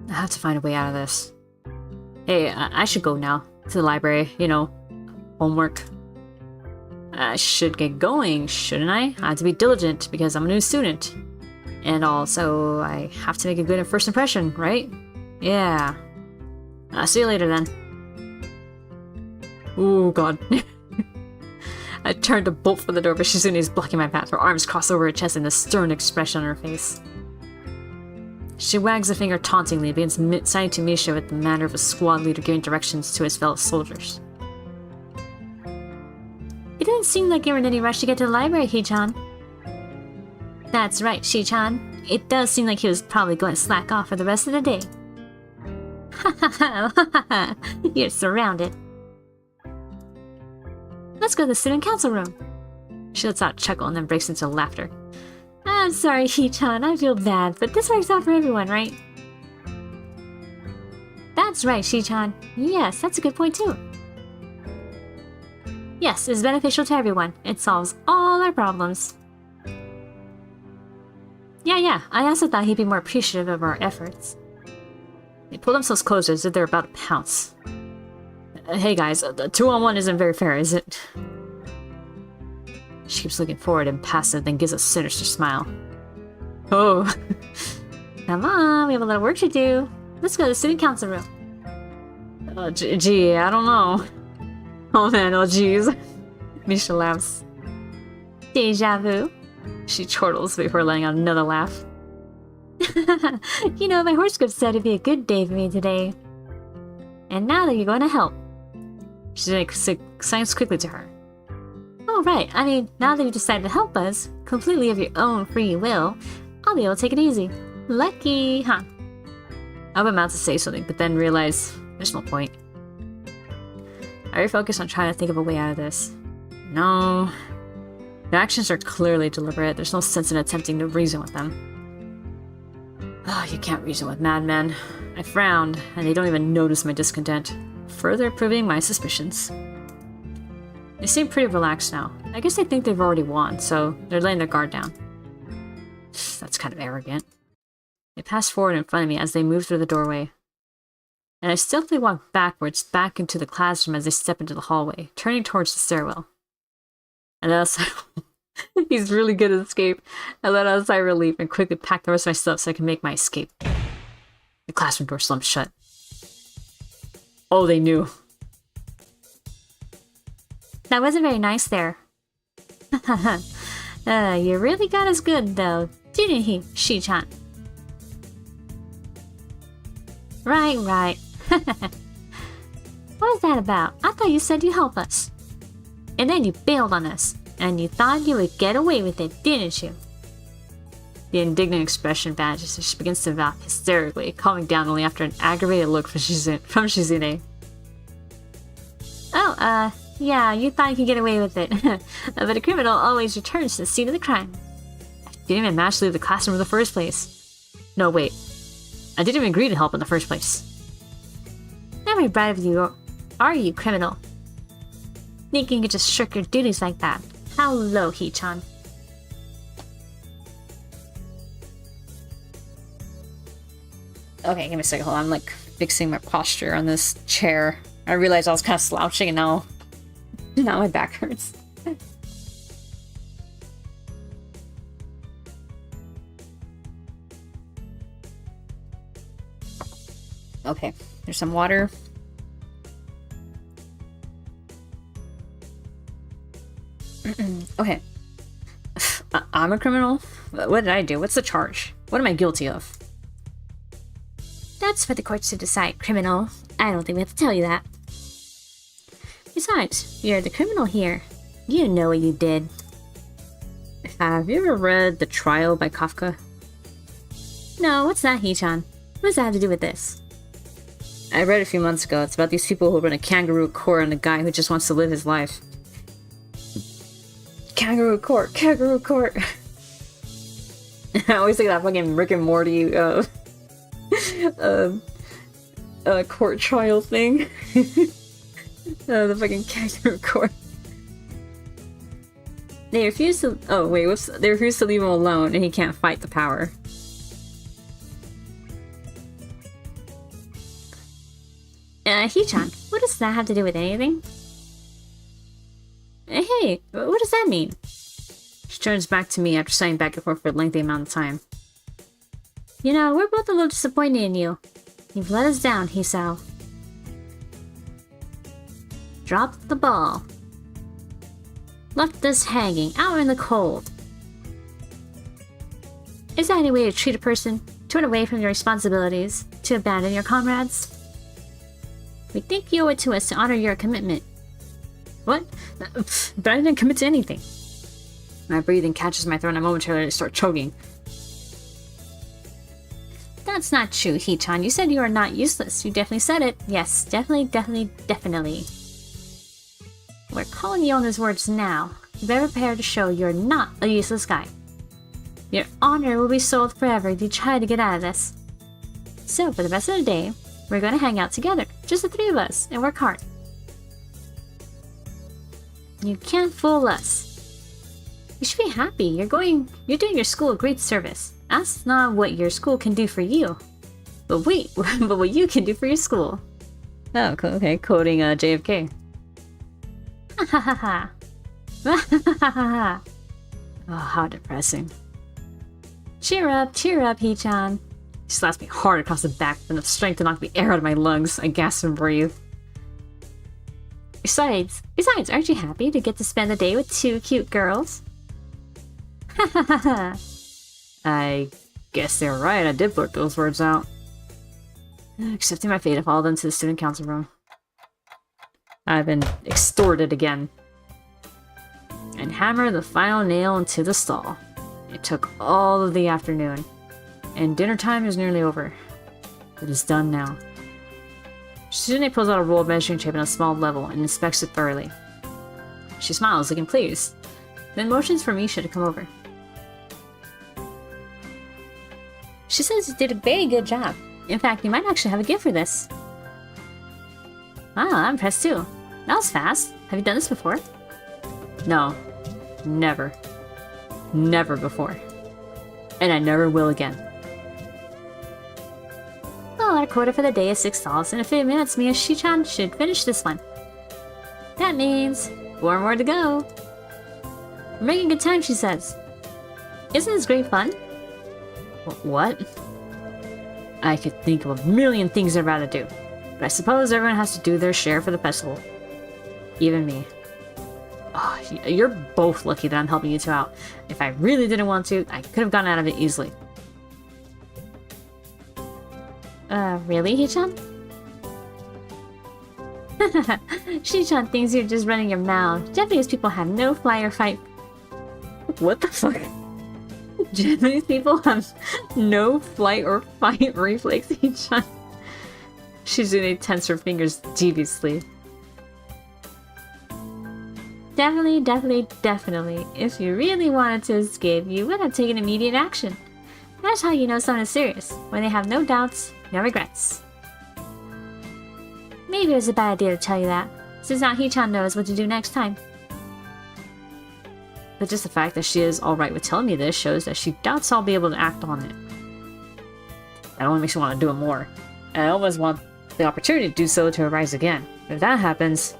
I have to find a way out of this. Hey, I should go now. To the library, you know, homework. I should get going, shouldn't I? I have to be diligent because I'm a new student. And also, I have to make a good first impression, right? Yeah. See you later then. Oh god. I turned to bolt for the door, but Shizune is blocking my path, her arms crossed over her chest and a stern expression on her face. She wags a finger tauntingly and begins signing to Misha with the manner of a squad leader giving directions to his fellow soldiers. It didn't seem like you were in any rush to get to the library, Hee-chan. That's right, Shi-chan. It does seem like he was probably going to slack off for the rest of the day. Ha ha ha! You're surrounded. Let's go to the student council room. She lets out a chuckle and then breaks into laughter. I'm sorry, Shi-chan, I feel bad, but this works out for everyone, right? That's right, Shi-chan. Yes, that's a good point too. Yes, it's beneficial to everyone. It solves all our problems. Yeah, I also thought he'd be more appreciative of our efforts. They pull themselves closer as if they're about to pounce. Hey guys, the 2-on-1 isn't very fair, is it? She keeps looking forward and passive, then gives a sinister smile. Oh. Come on, we have a lot of work to do. Let's go to the student council room. Gee, I don't know. Oh man, oh jeez. Misha laughs. Deja vu. She chortles before letting out another laugh. You know, my horoscope said it'd be a good day for me today. And now that you're going to help. She signs quickly to her. Oh right, I mean, now that you decided to help us, completely of your own free will, I'll be able to take it easy. Lucky, huh? I was about to say something, but then realized there's no point. I refocus on trying to think of a way out of this. No. Their actions are clearly deliberate. There's no sense in attempting to reason with them. Oh, you can't reason with madmen. I frowned, and they don't even notice my discontent, further proving my suspicions. They seem pretty relaxed now. I guess they think they've already won, so they're laying their guard down. That's kind of arrogant. They pass forward in front of me as they move through the doorway. And I stealthily walk backwards back into the classroom as they step into the hallway, turning towards the stairwell. And as he's really good at escape, I let out a sigh of relief and quickly pack the rest of my stuff so I can make my escape. The classroom door slumps shut. Oh, they knew. That wasn't very nice there. You really got us good, though, didn't he, Shi-chan? Right. What was that about? I thought you said you'd help us. And then you bailed on us, and you thought you would get away with it, didn't you? The indignant expression vanishes as she begins to laugh hysterically, calming down only after an aggravated look from Shizune. Oh, yeah, you thought you could get away with it. But a criminal always returns to the scene of the crime. I didn't even manage to leave the classroom in the first place. No, wait. I didn't even agree to help in the first place. Not very bright of you, are you, criminal? Thinking you could just shirk your duties like that. How low, Hee-chan. Okay, give me a second. Hold on. I'm like fixing my posture on this chair. I realized I was kind of slouching and now my back hurts. Okay, there's some water. Okay. I'm a criminal? What did I do? What's the charge? What am I guilty of? That's for the courts to decide, criminal. I don't think we have to tell you that. Besides, you're the criminal here. You know what you did. Have you ever read The Trial by Kafka? No, what's that, Hee-chan? What does that have to do with this? I read it a few months ago. It's about these people who run a kangaroo court and a guy who just wants to live his life. Kangaroo court, kangaroo court. I always think of that fucking Rick and Morty court trial thing. The fucking kangaroo court. They refuse to. Oh wait, whoops! They refuse to leave him alone, and he can't fight the power. Hee-chan, what does that have to do with anything? Hey, what does that mean? She turns back to me after sighing back and forth for a lengthy amount of time. You know, we're both a little disappointed in you. You've let us down, Hisao. Dropped the ball. Left us hanging out in the cold. Is that any way to treat a person? To run away from your responsibilities? To abandon your comrades? We think you owe it to us to honor your commitment. What? But I didn't commit to anything. My breathing catches my throat and I momentarily start choking. That's not true, Hee-chan. You said you are not useless. You definitely said it. Yes, definitely, definitely, definitely. We're calling you on those words now. You better prepare to show you're not a useless guy. Your honor will be soiled forever if you try to get out of this. So, for the rest of the day, we're going to hang out together. Just the three of us, and work hard. You can't fool us. You should be happy. You're doing your school a great service. That's not what your school can do for you. But wait, but what you can do for your school. Oh, okay, quoting JFK. Ha ha ha ha. Ha ha ha. Oh, how depressing. Cheer up, Hee-chan. She slaps me hard across the back with enough strength to knock the air out of my lungs. I gasp and breathe. Besides, aren't you happy to get to spend the day with two cute girls? Ha ha ha ha. I guess they're right, I did blurt those words out. Accepting my fate, I followed them to the student council room. I've been extorted again. And hammered the final nail into the stall. It took all of the afternoon. And dinner time is nearly over. It is done now. Shizune pulls out a roll of measuring tape on a small level and inspects it thoroughly. She smiles, looking pleased, then motions for Misha to come over. She says you did a very good job. In fact, you might actually have a gift for this. Wow, I'm impressed too. That was fast. Have you done this before? No. Never. Never before. And I never will again. Well, our quota for the day is 6 stalls. In a few minutes, me and Hee-chan should finish this one. That means 4 more to go. We're making good time, she says. Isn't this great fun? What? I could think of a million things I'd rather do. But I suppose everyone has to do their share for the festival. Even me. Oh, you're both lucky that I'm helping you two out. If I really didn't want to, I could have gotten out of it easily. Really, Hee-chan? Hee-chan thinks you're just running your mouth. Japanese people have no fly or fight. What the fuck? Japanese people have no flight or fight reflex, Hee-chan. Shizune tensed her fingers deviously. Definitely, definitely, definitely. If you really wanted to escape, you would have taken immediate action. That's how you know someone is serious, when they have no doubts, no regrets. Maybe it was a bad idea to tell you that, since now Hee-chan knows what to do next time. But just the fact that she is alright with telling me this shows that she doubts I'll be able to act on it. That only makes me want to do it more. And I almost want the opportunity to do so to arise again. If that happens,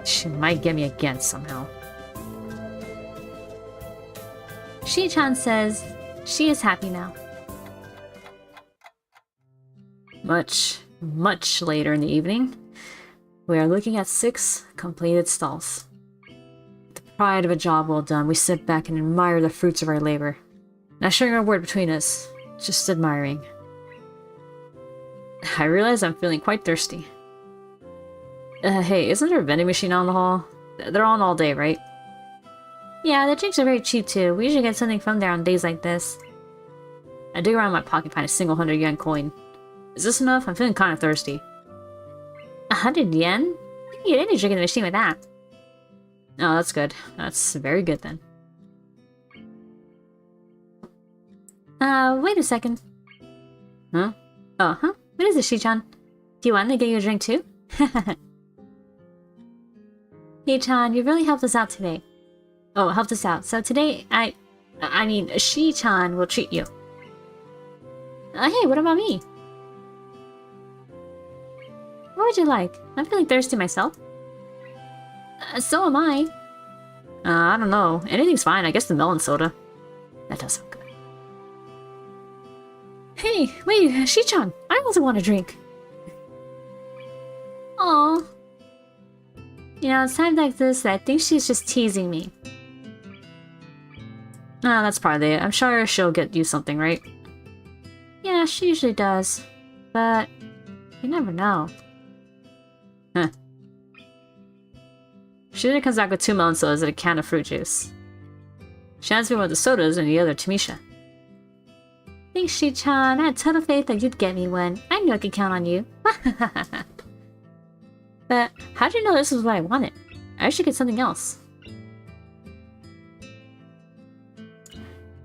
she might get me again somehow. Hee-chan says she is happy now. Much later in the evening, we are looking at 6 completed stalls. With the pride of a job well done, we sit back and admire the fruits of our labor. Not sharing a word between us, just admiring. I realize I'm feeling quite thirsty. Hey, isn't there a vending machine on the hall? They're on all day, right? Yeah, the drinks are very cheap too. We usually get something from there on days like this. I dig around my pocket and find a single 100 yen coin. Is this enough? I'm feeling kind of thirsty. 100 yen? You can get any drink in the machine with that. Oh, that's good. That's very good then. Wait a second. Huh? Oh, huh? What is this, Hee-chan? Do you want me to get you a drink too? Hee-chan, you really helped us out today. Oh, helped us out. So today, I mean, Hee-chan will treat you. Hey, what about me? What would you like? I'm feeling thirsty myself. So am I. I don't know. Anything's fine. I guess the melon soda. That does sound good. Hey, wait, Hee-chan. I also want a drink. Aww. You know, it's times like this that I think she's just teasing me. Oh, that's probably it. I'm sure she'll get you something, right? Yeah, she usually does. But you never know. Huh. She then comes back with 2 melon sodas and a can of fruit juice. She hands me one of the sodas and the other to Misha. Thanks, Shi-chan. I had total faith that you'd get me one. I knew I could count on you. But how'd you know this was what I wanted? I should get something else.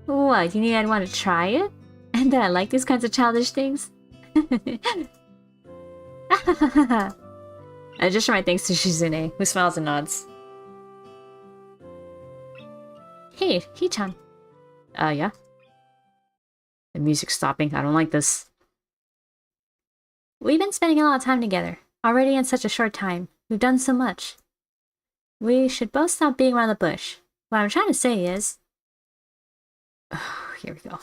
What, you knew I'd want to try it? And that I like these kinds of childish things? I just show my thanks to Shizune, who smiles and nods. Hey, Hi-chan. Yeah? The music's stopping. I don't like this. We've been spending a lot of time together. Already in such a short time. We've done so much. We should both stop being around the bush. What I'm trying to say is... Here we go.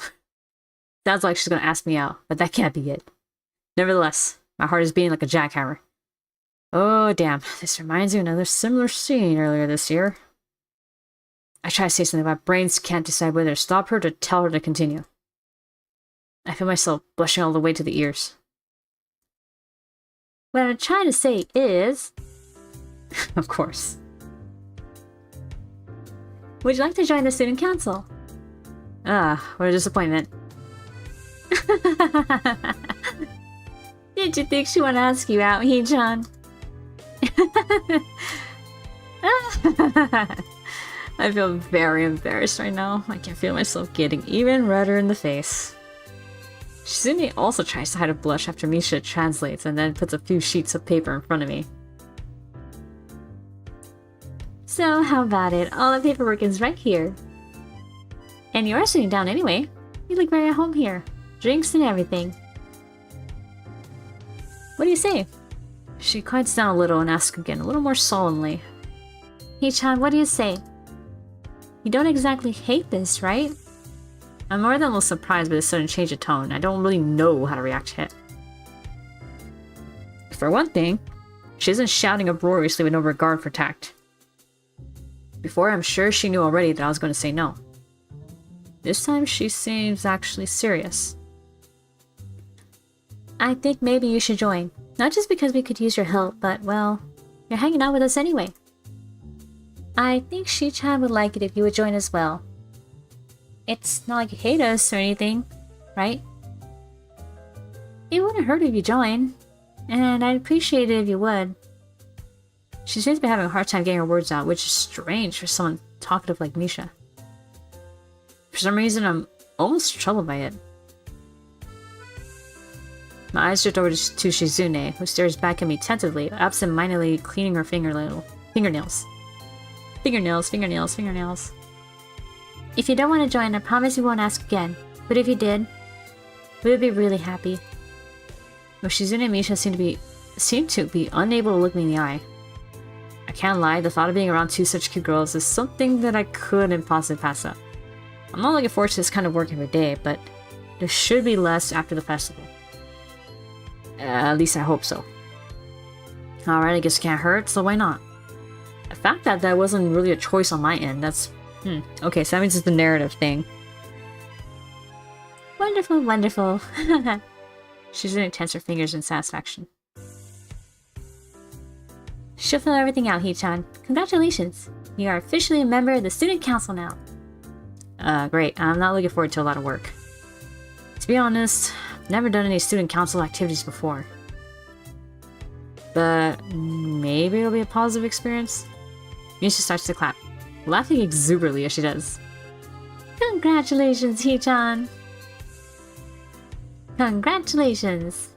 Sounds like she's gonna ask me out, but that can't be it. Nevertheless, my heart is beating like a jackhammer. Oh, damn. This reminds me of another similar scene earlier this year. I try to say something, but my brains can't decide whether to stop her or to tell her to continue. I feel myself blushing all the way to the ears. What I'm trying to say is... Of course. Would you like to join the student council? Ah, what a disappointment. Did you think she would ask you out, Hi-chan? I feel very embarrassed right now. I can feel myself getting even redder in the face. Shizune also tries to hide a blush after Misha translates and then puts a few sheets of paper in front of me. So, how about it? All the paperwork is right here. And you are sitting down anyway. You look very at home here. Drinks and everything. What do you say? She quiets down a little and asks again, a little more solemnly. Hi-chan, what do you say? You don't exactly hate this, right? I'm more than a little surprised by this sudden change of tone. I don't really know how to react to it. For one thing, she isn't shouting uproariously with no regard for tact. Before, I'm sure she knew already that I was going to say no. This time, she seems actually serious. I think maybe you should join. Not just because we could use your help, but, well, you're hanging out with us anyway. I think Shi-chan would like it if you would join as well. It's not like you hate us or anything, right? It wouldn't hurt if you join, and I'd appreciate it if you would. She seems to be having a hard time getting her words out, which is strange for someone talkative like Misha. For some reason, I'm almost troubled by it. My eyes drift over to Shizune, who stares back at me tentatively, absent-mindedly cleaning her fingernails. Fingernails. If you don't want to join, I promise we won't ask again. But if you did, we would be really happy. But Shizune and Misha seem to be unable to look me in the eye. I can't lie, the thought of being around two such cute girls is something that I couldn't possibly pass up. I'm not looking forward to this kind of work every day, but there should be less after the festival. At least I hope so. Alright, I guess it can't hurt, so why not? The fact that wasn't really a choice on my end, that's... Okay, so that means it's the narrative thing. Wonderful, wonderful. She's gonna tense her fingers in satisfaction. She'll fill everything out, Hi-chan. Congratulations! You are officially a member of the student council now. Great. I'm not looking forward to a lot of work. To be honest, I've never done any student council activities before. But maybe it'll be a positive experience? Misha starts to clap, laughing exuberantly as she does. Congratulations, Hi-chan! Congratulations!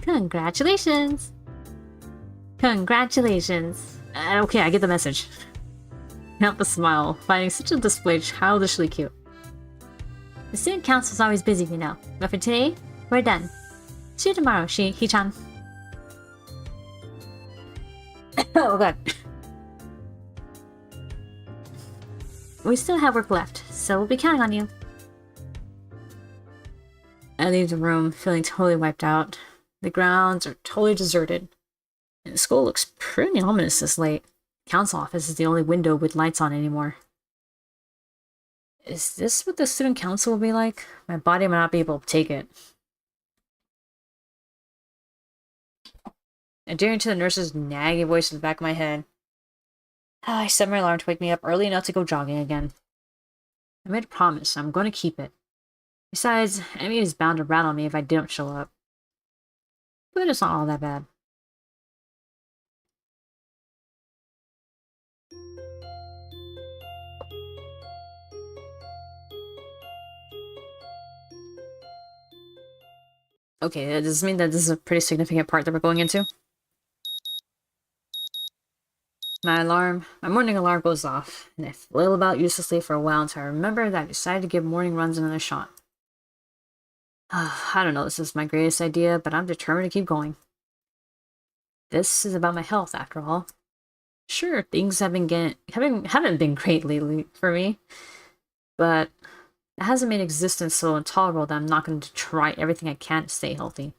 Congratulations! Congratulations! Okay, I get the message. Help a smile, finding such a display childishly cute. The student council's always busy, you know. But for today, we're done. See you tomorrow, Hi-chan. Oh god. We still have work left, so we'll be counting on you. I leave the room, feeling totally wiped out. The grounds are totally deserted. And the school looks pretty ominous this late. Council office is the only window with lights on anymore. Is this what the student council will be like? My body might not be able to take it. Adhering to the nurse's nagging voice in the back of my head. I set my alarm to wake me up early enough to go jogging again. I made a promise, I'm going to keep it. Besides, Emmy is bound to rat on me if I didn't show up. But it's not all that bad. Okay, does this mean that this is a pretty significant part that we're going into? My morning alarm goes off, and I flail about uselessly for a while until I remember that I decided to give morning runs another shot. I don't know if this is my greatest idea, but I'm determined to keep going. This is about my health, after all. Sure, things haven't been great lately for me, but it hasn't made existence so intolerable that I'm not going to try everything I can to stay healthy.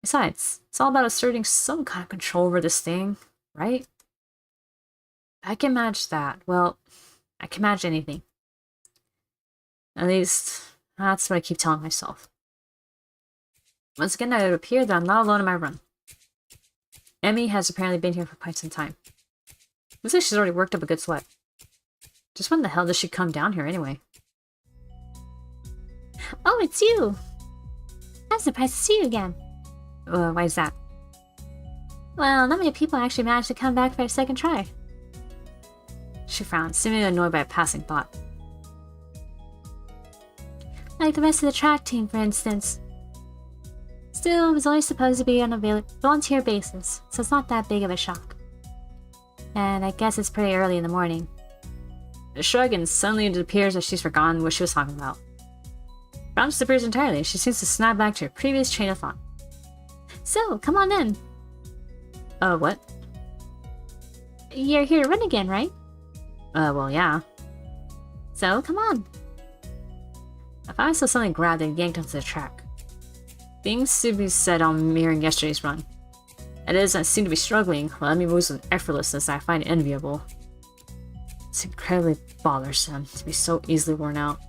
Besides, it's all about asserting some kind of control over this thing, right? I can manage that. Well, I can manage anything. At least, that's what I keep telling myself. Once again, it would appear that I'm not alone in my run. Emmy has apparently been here for quite some time. Looks like she's already worked up a good sweat. Just when the hell does she come down here anyway? Oh, it's you! I'm surprised to see you again. Why is that? Well, not many people actually managed to come back for a second try. She frowned, seemingly annoyed by a passing thought. Like the rest of the track team, for instance. Still, it was only supposed to be on a volunteer basis, so it's not that big of a shock. And I guess it's pretty early in the morning. A shrug, and suddenly it appears that she's forgotten what she was talking about. Brown disappears entirely. She seems to snap back to her previous train of thought. So, come on in. What? You're here to run again, right? Well, yeah. So, come on. I found myself suddenly grabbed and yanked onto the track. Things seem to be set on mirroring yesterday's run. That is, I seem to be struggling, while Emmy moves with effortlessness that I find enviable. It's incredibly bothersome to be so easily worn out.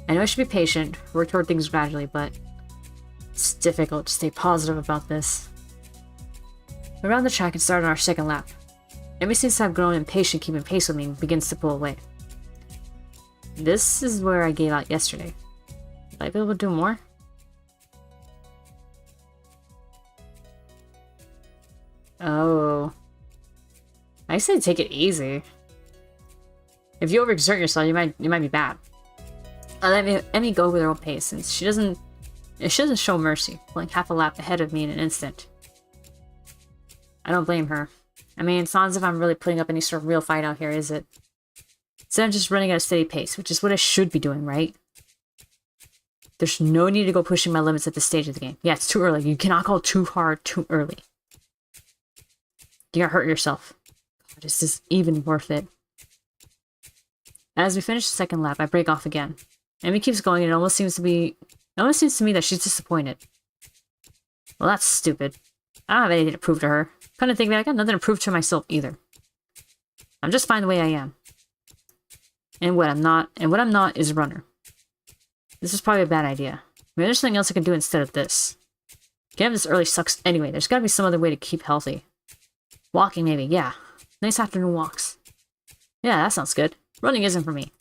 I know I should be patient, work toward things gradually, but it's difficult to stay positive about this. We're around the track and started on our second lap. Emmy seems to have grown impatient keeping pace with me and begins to pull away. This is where I gave out yesterday. Will I be able to do more? Oh. I say take it easy. If you overexert yourself, you might be bad. I'll let Emmy go with her own pace, since she doesn't show mercy, pulling half a lap ahead of me in an instant. I don't blame her. I mean, it's not as if I'm really putting up any sort of real fight out here, is it? Instead, I'm just running at a steady pace, which is what I should be doing, right? There's no need to go pushing my limits at this stage of the game. Yeah, it's too early. You cannot go too hard too early. You're gonna hurt yourself. God, is this even worth it? As we finish the second lap, I break off again. Emmy keeps going, and it almost seems to me that she's disappointed. Well, that's stupid. I don't have anything to prove to her. Kind of think that I got nothing to prove to myself either. I'm just fine the way I am. And what I'm not is a runner. This is probably a bad idea. Maybe there's something else I can do instead of this. Getting up this early sucks anyway. There's gotta be some other way to keep healthy. Walking, maybe, yeah. Nice afternoon walks. Yeah, that sounds good. Running isn't for me.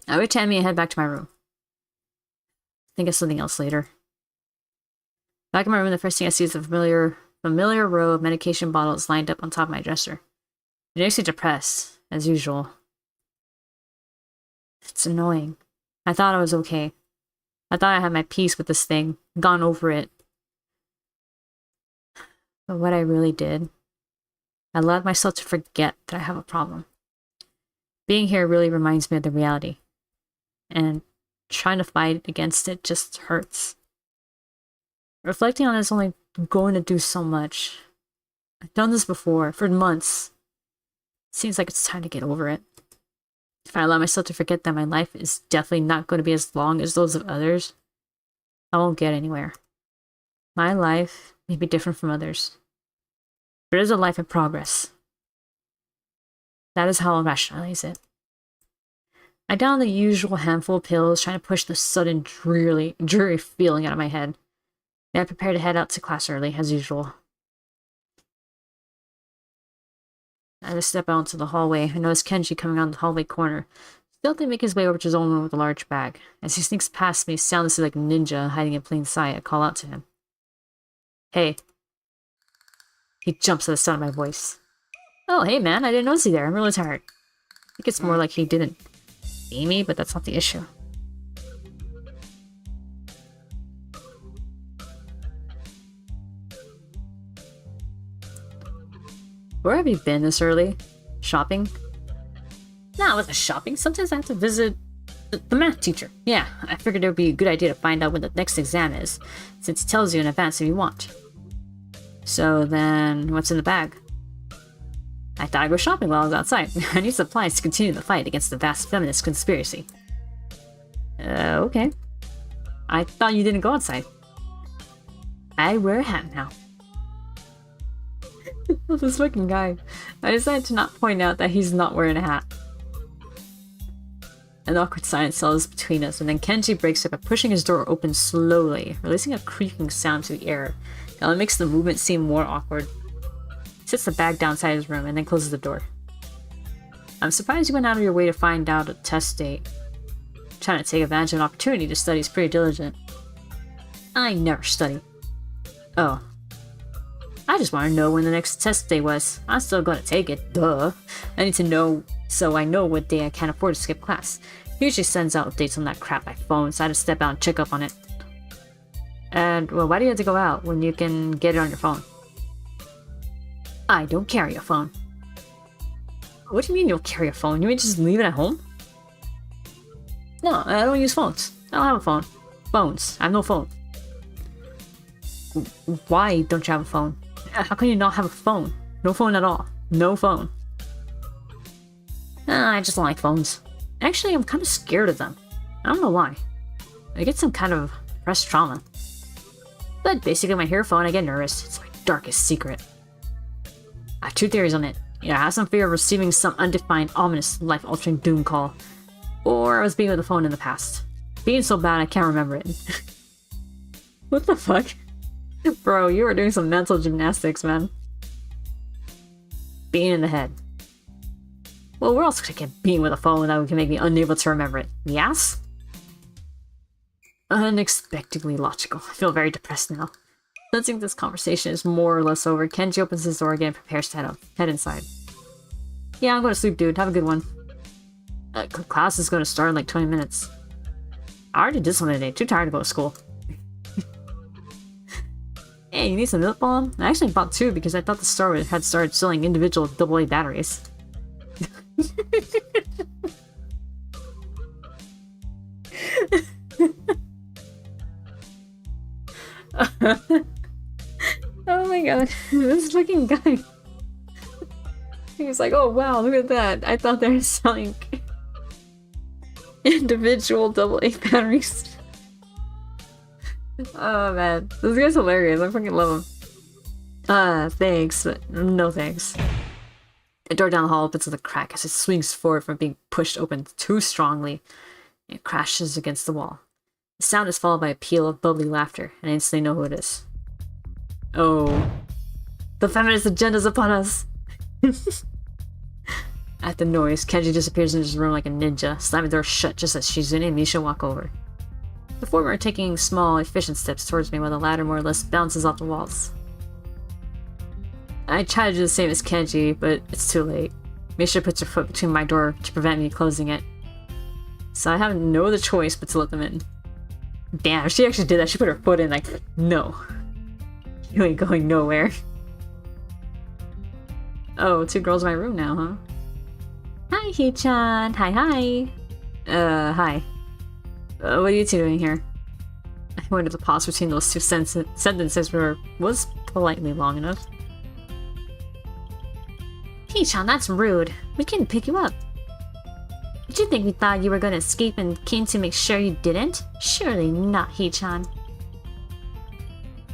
I wait to Emmy and head back to my room. Think of something else later. Back in my room, the first thing I see is a familiar row of medication bottles lined up on top of my dresser. It makes me depressed, as usual. It's annoying. I thought I was okay. I thought I had my peace with this thing, gone over it. But what I really did, I allowed myself to forget that I have a problem. Being here really reminds me of the reality. And trying to fight against it just hurts. Reflecting on it is only going to do so much. I've done this before, for months. It seems like it's time to get over it. If I allow myself to forget that my life is definitely not going to be as long as those of others, I won't get anywhere. My life may be different from others, but it is a life in progress. That is how I'll rationalize it. I down the usual handful of pills, trying to push the sudden dreary feeling out of my head. Then I prepare to head out to class early, as usual. I just step out into the hallway. I notice Kenji coming around the hallway corner. Stealthily make his way over to his own room with a large bag. As he sneaks past me, soundlessly like a ninja hiding in plain sight, I call out to him. Hey. He jumps at the sound of my voice. Oh, hey man, I didn't notice you there. I'm really tired. I think it's more like he didn't see me, but that's not the issue. Where have you been this early? Shopping? Nah, with the shopping. Sometimes I have to visit the math teacher. Yeah, I figured it would be a good idea to find out when the next exam is, since it tells you in advance if you want. So then, what's in the bag? I thought I'd go shopping while I was outside. I need supplies to continue the fight against the vast feminist conspiracy. Okay. I thought you didn't go outside. I wear a hat now. This fucking guy. I decided to not point out that he's not wearing a hat. An awkward silence settles between us, and then Kenji breaks it by pushing his door open slowly, releasing a creaking sound to the air. Now it makes the movement seem more awkward. He sets the bag down inside his room and then closes the door. I'm surprised you went out of your way to find out a test date. Trying to take advantage of an opportunity to study is pretty diligent. I never study. Oh. I just want to know when the next test day was. I'm still going to take it, duh. I need to know so I know what day I can't afford to skip class. He usually sends out updates on that crap by phone, so I had to step out and check up on it. And, well, why do you have to go out when you can get it on your phone? I don't carry a phone. What do you mean you don't carry a phone? You mean just leave it at home? No, I don't use phones. I don't have a phone. Phones. I have no phone. Why don't you have a phone? How can you not have a phone? No phone at all. No phone. I just don't like phones. Actually, I'm kind of scared of them. I don't know why. I get some kind of repressed trauma. But basically, when I hear a phone, I get nervous. It's my darkest secret. I have two theories on it. Either I have some fear of receiving some undefined, ominous, life-altering doom call, or I was being with a phone in the past. Being so bad, I can't remember it. What the fuck? Bro, you are doing some mental gymnastics, man. Being in the head. Well, where else could I get being with a phone that can make me unable to remember it? The ass? Unexpectedly logical. I feel very depressed now. Sensing this conversation is more or less over, Kenji opens his door again and prepares to head inside. Yeah, I'm going to sleep, dude. Have a good one. Class is going to start in like 20 minutes. I already did something today. Too tired to go to school. Hey, you need some milk balm? I actually bought two because I thought the store had started selling individual AA batteries. Oh my god, this fucking guy. He's like, oh wow, look at that. I thought they were selling individual AA batteries. Oh man, this guy's hilarious. I fucking love him. Thanks, but no thanks. The door down the hall opens with a crack as it swings forward from being pushed open too strongly. It crashes against the wall. The sound is followed by a peal of bubbly laughter, and I instantly know who it is. Oh. The feminist agenda's upon us! At the noise, Kenji disappears into his room like a ninja, slamming the door shut just as Shizune and Misha walk over. The former are taking small, efficient steps towards me while the latter more or less bounces off the walls. I try to do the same as Kenji, but it's too late. Misha puts her foot between my door to prevent me closing it. So I have no other choice but to let them in. Damn, she actually did that. She put her foot in like, no. You ain't going nowhere. Oh, two girls in my room now, huh? Hi, Hee-chan. Hi, hi. Hi. What are you two doing here? I wondered the pause between those two sentences was politely long enough. Hee-chan, that's rude. We can pick you up. Did you think we thought you were gonna escape and came to make sure you didn't? Surely not, Hee-chan.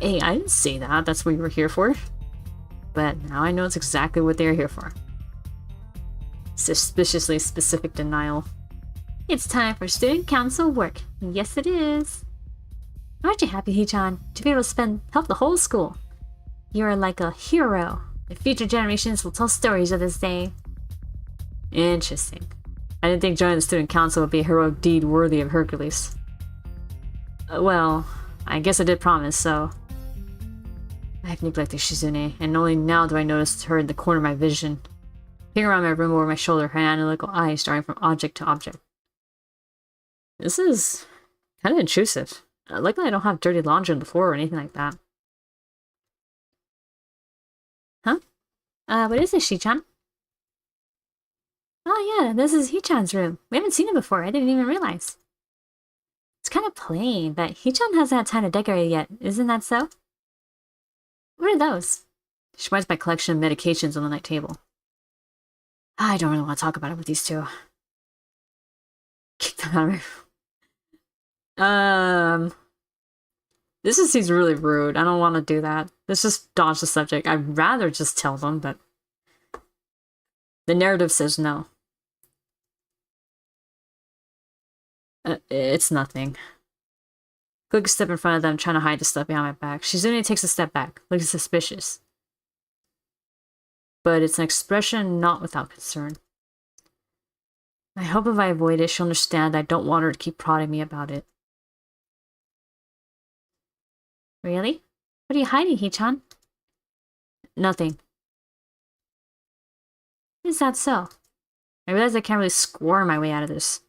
Hey, I didn't say that. That's what you were here for. But now I know it's exactly what they were here for. Suspiciously specific denial. It's time for student council work. Yes, it is. Aren't you happy, Hee-chan, to be able to help the whole school? You're like a hero. The future generations will tell stories of this day. Interesting. I didn't think joining the student council would be a heroic deed worthy of Hercules. Well, I guess I did promise, so... I've neglected Shizune, and only now do I notice her in the corner of my vision. Peering around my room over my shoulder, her analytical eyes darting from object to object. This is kind of intrusive. Luckily I don't have dirty laundry on the floor or anything like that. Huh? What is this, Shi-chan? Oh yeah, this is Hee-chan's room. We haven't seen it before, I didn't even realize. It's kind of plain, but Hee-chan hasn't had time to decorate it yet, isn't that so? What are those? She points my collection of medications on the night table. I don't really want to talk about it with these two. Kick them out of my room. This just seems really rude. I don't want to do that. Let's just dodge the subject. I'd rather just tell them, but... The narrative says no. It's nothing. Quick step in front of them, trying to hide the stuff behind my back. Shizune takes a step back, looking suspicious. But it's an expression not without concern. I hope if I avoid it, she'll understand I don't want her to keep prodding me about it. Really? What are you hiding, Hee-chan? Nothing. Is that so? I realize I can't really squirm my way out of this.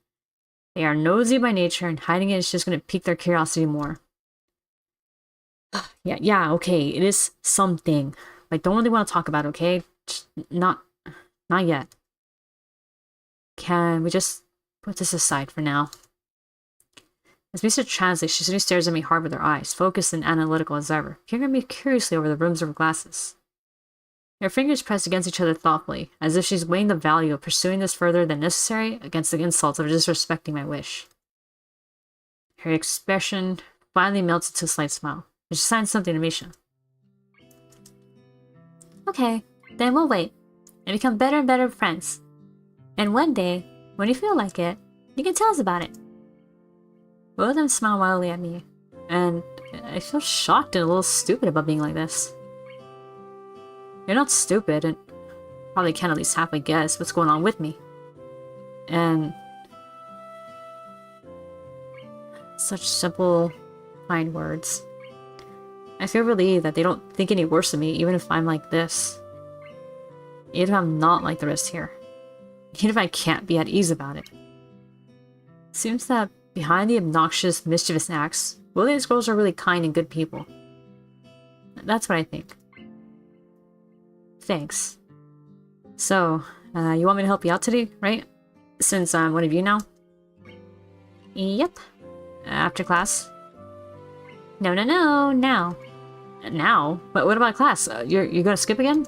They are nosy by nature, and hiding it is just going to pique their curiosity more. Yeah, okay, it is something. I don't really want to talk about it, okay? Just not yet. Can we just put this aside for now? As Misa translates, she suddenly stares at me hard with her eyes, focused and analytical as ever, peering at me curiously over the rims of her glasses. Her fingers pressed against each other thoughtfully, as if she's weighing the value of pursuing this further than necessary against the insults of disrespecting my wish. Her expression finally melts into a slight smile, as she signs something to Misha. Okay, then we'll wait, and become better and better friends. And one day, when you feel like it, you can tell us about it. Both of them smile wildly at me, and I feel shocked and a little stupid about being like this. You're not stupid, and probably can at least halfway guess what's going on with me. And... such simple, kind words. I feel relieved that they don't think any worse of me, even if I'm like this. Even if I'm not like the rest here. Even if I can't be at ease about it. Seems that behind the obnoxious, mischievous acts, both these girls are really kind and good people. That's what I think. Thanks. So, you want me to help you out today, right? Since I'm one of you now? Yep. After class? No, now. Now? But what about class? You're gonna skip again?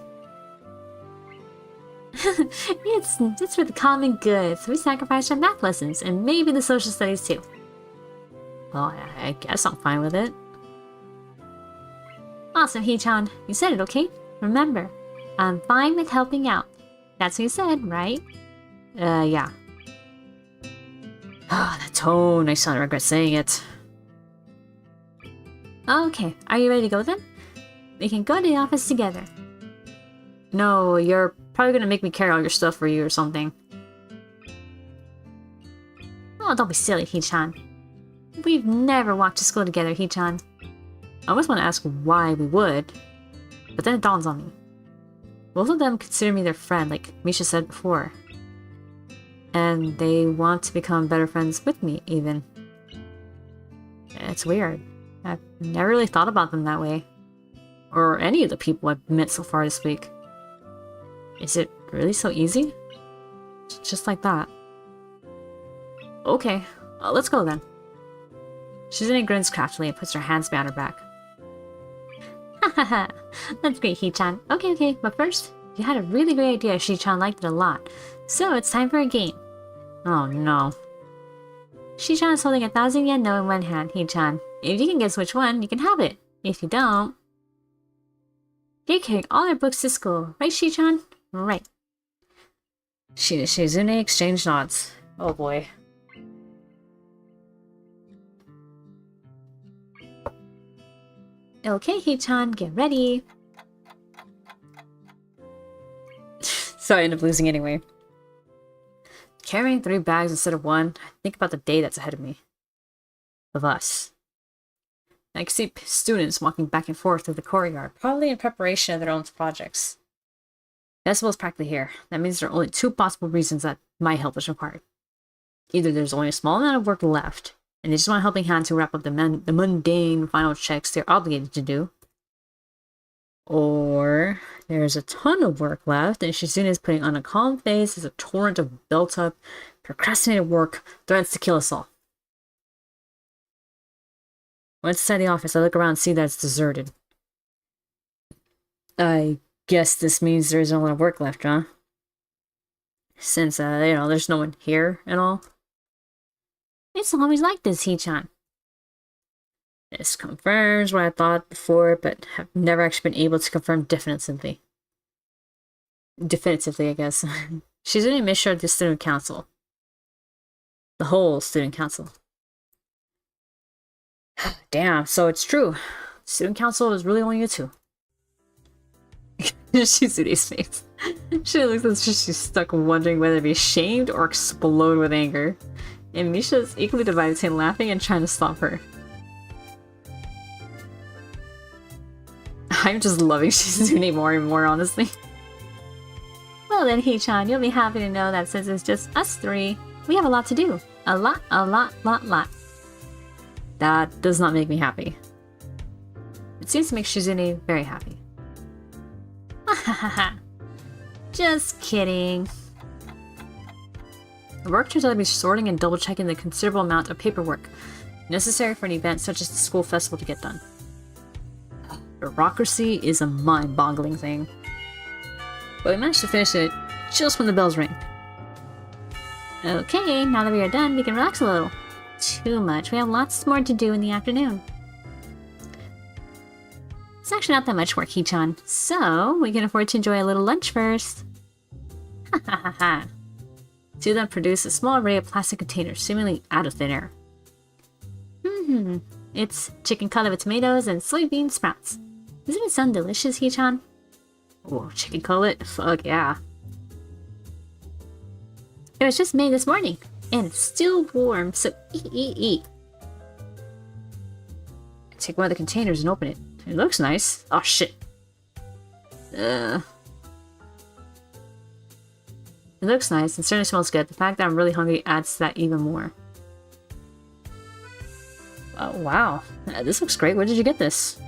It's for the common good, so we sacrifice our math lessons, and maybe the social studies too. Well, I guess I'm fine with it. Awesome, Hee-chan. You said it, okay? Remember, I'm fine with helping out. That's what you said, right? Yeah. Ah, that tone. I suddenly regret saying it. Okay, are you ready to go then? We can go to the office together. No, you're probably gonna make me carry all your stuff for you or something. Oh, don't be silly, Hee-chan. We've never walked to school together, Hee-chan. I almost want to ask why we would, but then it dawns on me. Both of them consider me their friend, like Misha said before. And they want to become better friends with me, even. It's weird. I've never really thought about them that way. Or any of the people I've met so far this week. Is it really so easy? Just like that. Okay, let's go then. Shizune grins craftily and puts her hands behind her back. Hahaha, that's great, Hee-chan. Okay, but first, you had a really great idea. Shi-chan liked it a lot. So it's time for a game. Oh no. Shi-chan is holding 1,000 yen note in one hand, Hee-chan. If you can guess which one, you can have it. If you don't... You're carrying all our books to school, right, Shi-chan? Right. Shizune exchange nods. Oh boy. Okay, Hee-chan, get ready. So I end up losing anyway. Carrying 3 bags instead of 1, I think about the day that's ahead of me. Of us. I can see students walking back and forth through the courtyard, probably in preparation of their own projects. Festival is practically here. That means there are only 2 possible reasons that my help is required. Either there's only a small amount of work left, and they just want a helping hand to wrap up the mundane final checks they're obligated to do. Or there's a ton of work left, and Shizune is putting on a calm face as a torrent of built-up, procrastinated work threatens to kill us all. Once inside the office, I look around and see that it's deserted. I guess this means there's a lot of work left, huh? Since, there's no one here and all. It's always like this, Hee-chan. This confirms what I thought before, but have never actually been able to confirm definitively. Definitively, I guess. She's an admission of the student council. The whole student council. Damn, so it's true. Student council is really only you 2. Shizune's face. She looks as if she's stuck wondering whether to be ashamed or explode with anger. And Misha is equally divided between laughing and trying to stop her. I'm just loving Shizune more and more, honestly. Well then, Hee-chan, you'll be happy to know that since it's just us 3, we have a lot to do. A lot. That does not make me happy. It seems to make Shizune very happy. Just kidding. The work turns out to be sorting and double-checking the considerable amount of paperwork necessary for an event such as the school festival to get done. Bureaucracy is a mind-boggling thing. But we managed to finish it just when the bells ring. Okay, now that we are done, we can relax a little. Too much. We have lots more to do in the afternoon. It's actually not that much work, Hee-chan, so we can afford to enjoy a little lunch first. Ha ha ha ha. 2 of them produce a small array of plastic containers, seemingly out of thin air. It's chicken cutlet with tomatoes and soybean sprouts. Doesn't it sound delicious, Hee-chan? Oh, chicken cutlet? Fuck yeah. It was just made this morning, and it's still warm, so eat. Take one of the containers and open it. It looks nice. Oh shit. It looks nice and certainly smells good. The fact that I'm really hungry adds to that even more. Oh wow. This looks great. Where did you get this?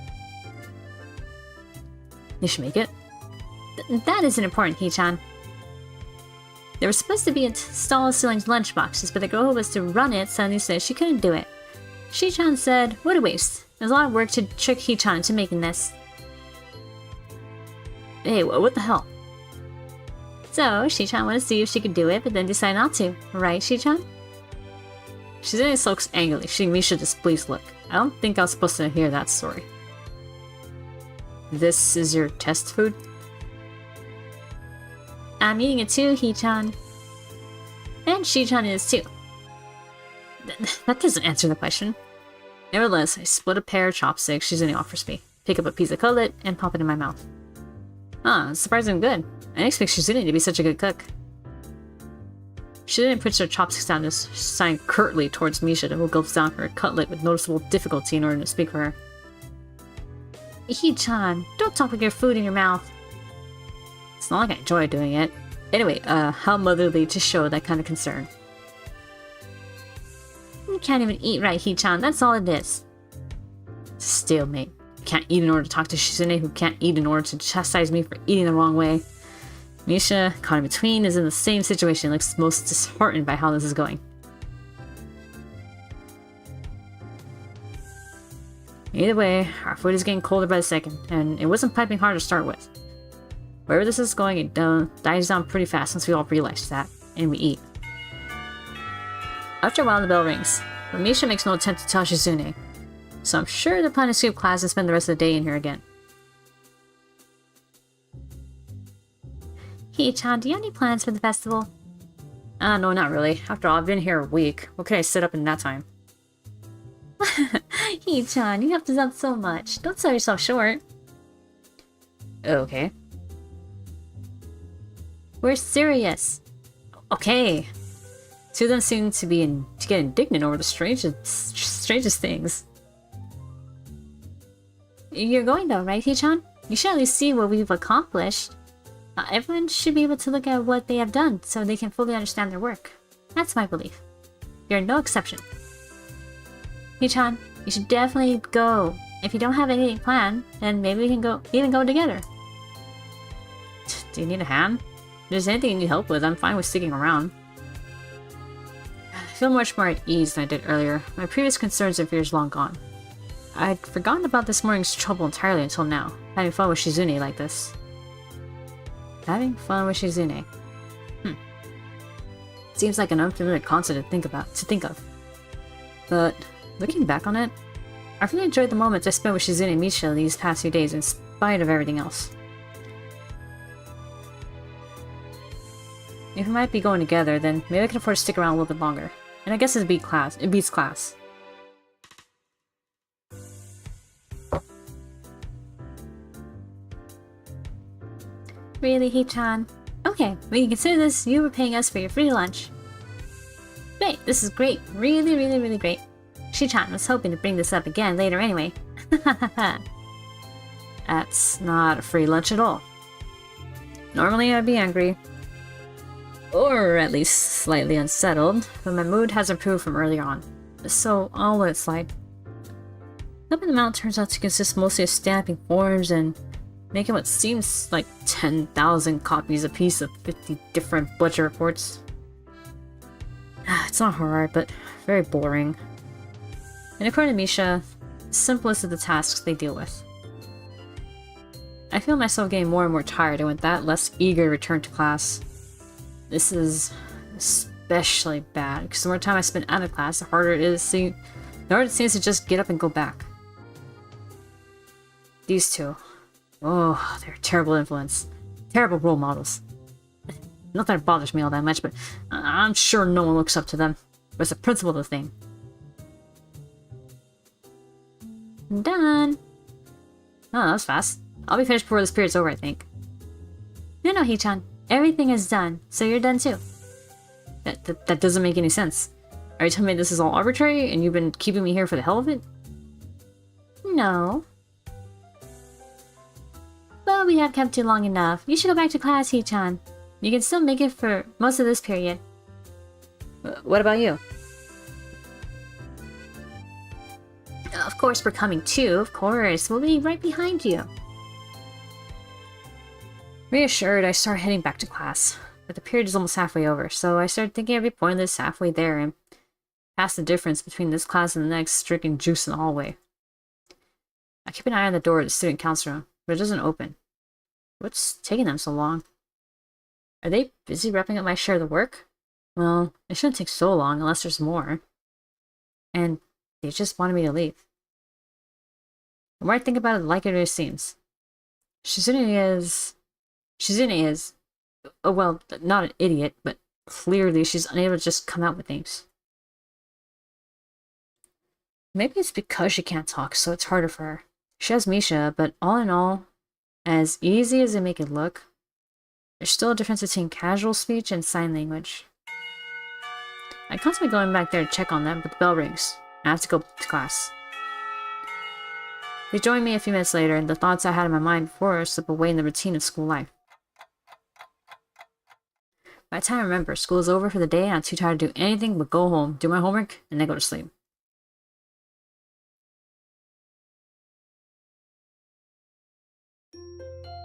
You should make it. That isn't important, Hee-chan. They were supposed to be installed selling lunchboxes, but the girl who was to run it suddenly said she couldn't do it. Shi-chan said, what a waste. There's a lot of work to trick Hee-chan into making this. Hey, what the hell? So, Shi-chan wanted to see if she could do it, but then decided not to. Right, Shi-chan? Shizune sulks angrily, shooting Misha a displeased look. I don't think I was supposed to hear that story. This is your test food? I'm eating it too, Hee-chan. And Shi-chan is too. That doesn't answer the question. Nevertheless, I split a pair of chopsticks Shizune offers me, pick up a piece of cutlet, and pop it in my mouth. Ah, it's surprisingly good. I didn't expect Shizune to be such a good cook. Shizune puts her chopsticks down to sign curtly towards Misha, who gulps down her cutlet with noticeable difficulty in order to speak for her. Hee-chan, don't talk with your food in your mouth. It's not like I enjoy doing it. Anyway, how motherly to show that kind of concern. You can't even eat right, Hee-chan, that's all it is. Stalemate. You can't eat in order to talk to Shizune, who can't eat in order to chastise me for eating the wrong way. Misha, caught in between, is in the same situation, looks most disheartened by how this is going. Either way, our food is getting colder by the second, and it wasn't piping hard to start with. Wherever this is going, it dies down pretty fast once we all realize that, and we eat. After a while, the bell rings, but Misha makes no attempt to tell Shizune, so I'm sure they're planning to skip class and spend the rest of the day in here again. Hee-chan, do you have any plans for the festival? No, not really. After all, I've been here a week. What can I set up in that time? Hee-chan, you have to done so much. Don't sell yourself short. Okay. We're serious. Okay. Two of them seem to get indignant over the strangest things. You're going though, right, Hee-chan? You should at least see what we've accomplished. Everyone should be able to look at what they have done so they can fully understand their work. That's my belief. You're no exception. Hee-chan, you should definitely go. If you don't have anything planned, then maybe we can even go together. Do you need a hand? If there's anything you need help with, I'm fine with sticking around. I feel much more at ease than I did earlier. My previous concerns and fears long gone. I'd forgotten about this morning's trouble entirely until now, having fun with Shizune like this. Having fun with Shizune. Seems like an unfamiliar concept to think of. But looking back on it, I really enjoyed the moments I spent with Shizune and Misha these past few days in spite of everything else. If we might be going together, then maybe I can afford to stick around a little bit longer. And I guess it beats class. Really, Hee-chan? Okay, we can consider this you were paying us for your free lunch. Great, this is great. Really, really, really great. Shi-chan was hoping to bring this up again later anyway. That's not a free lunch at all. Normally I'd be angry. Or at least slightly unsettled, but my mood has improved from earlier on. So I'll let it slide. Helping them out turns out to consist mostly of stamping forms and making what seems like 10,000 copies apiece of 50 different budget reports. It's not hard, but very boring. And according to Misha, the simplest of the tasks they deal with. I feel myself getting more and more tired and with that, less eager to return to class. This is especially bad, because the more time I spend out of class, the harder it seems to just get up and go back. These two. Oh, they're a terrible influence. Terrible role models. Not that it bothers me all that much, but I'm sure no one looks up to them. But it's the principle of the thing. I'm done. Oh, that was fast. I'll be finished before this period's over, I think. No, Hee-chan. Everything is done, so you're done too. That doesn't make any sense. Are you telling me this is all arbitrary and you've been keeping me here for the hell of it? No. Well, we have kept you long enough. You should go back to class, Hee-chan. You can still make it for most of this period. What about you? Of course, we're coming too. Of course. We'll be right behind you. Reassured, I start heading back to class. But the period is almost halfway over, so I started thinking I'd be pointless halfway there and past the difference between this class and the next, drinking juice in the hallway. I keep an eye on the door of the student council room, but it doesn't open. What's taking them so long? Are they busy wrapping up my share of the work? Well, it shouldn't take so long unless there's more. And they just wanted me to leave. The more I think about it, the likelier it seems. Shizune is, oh well, not an idiot, but clearly she's unable to just come out with things. Maybe it's because she can't talk, so it's harder for her. She has Misha, but all in all, as easy as they make it look, there's still a difference between casual speech and sign language. I'm constantly going back there to check on them, but the bell rings. I have to go to class. They join me a few minutes later, and the thoughts I had in my mind before slip away in the routine of school life. By the time I remember, school is over for the day and I'm too tired to do anything but go home, do my homework, and then go to sleep.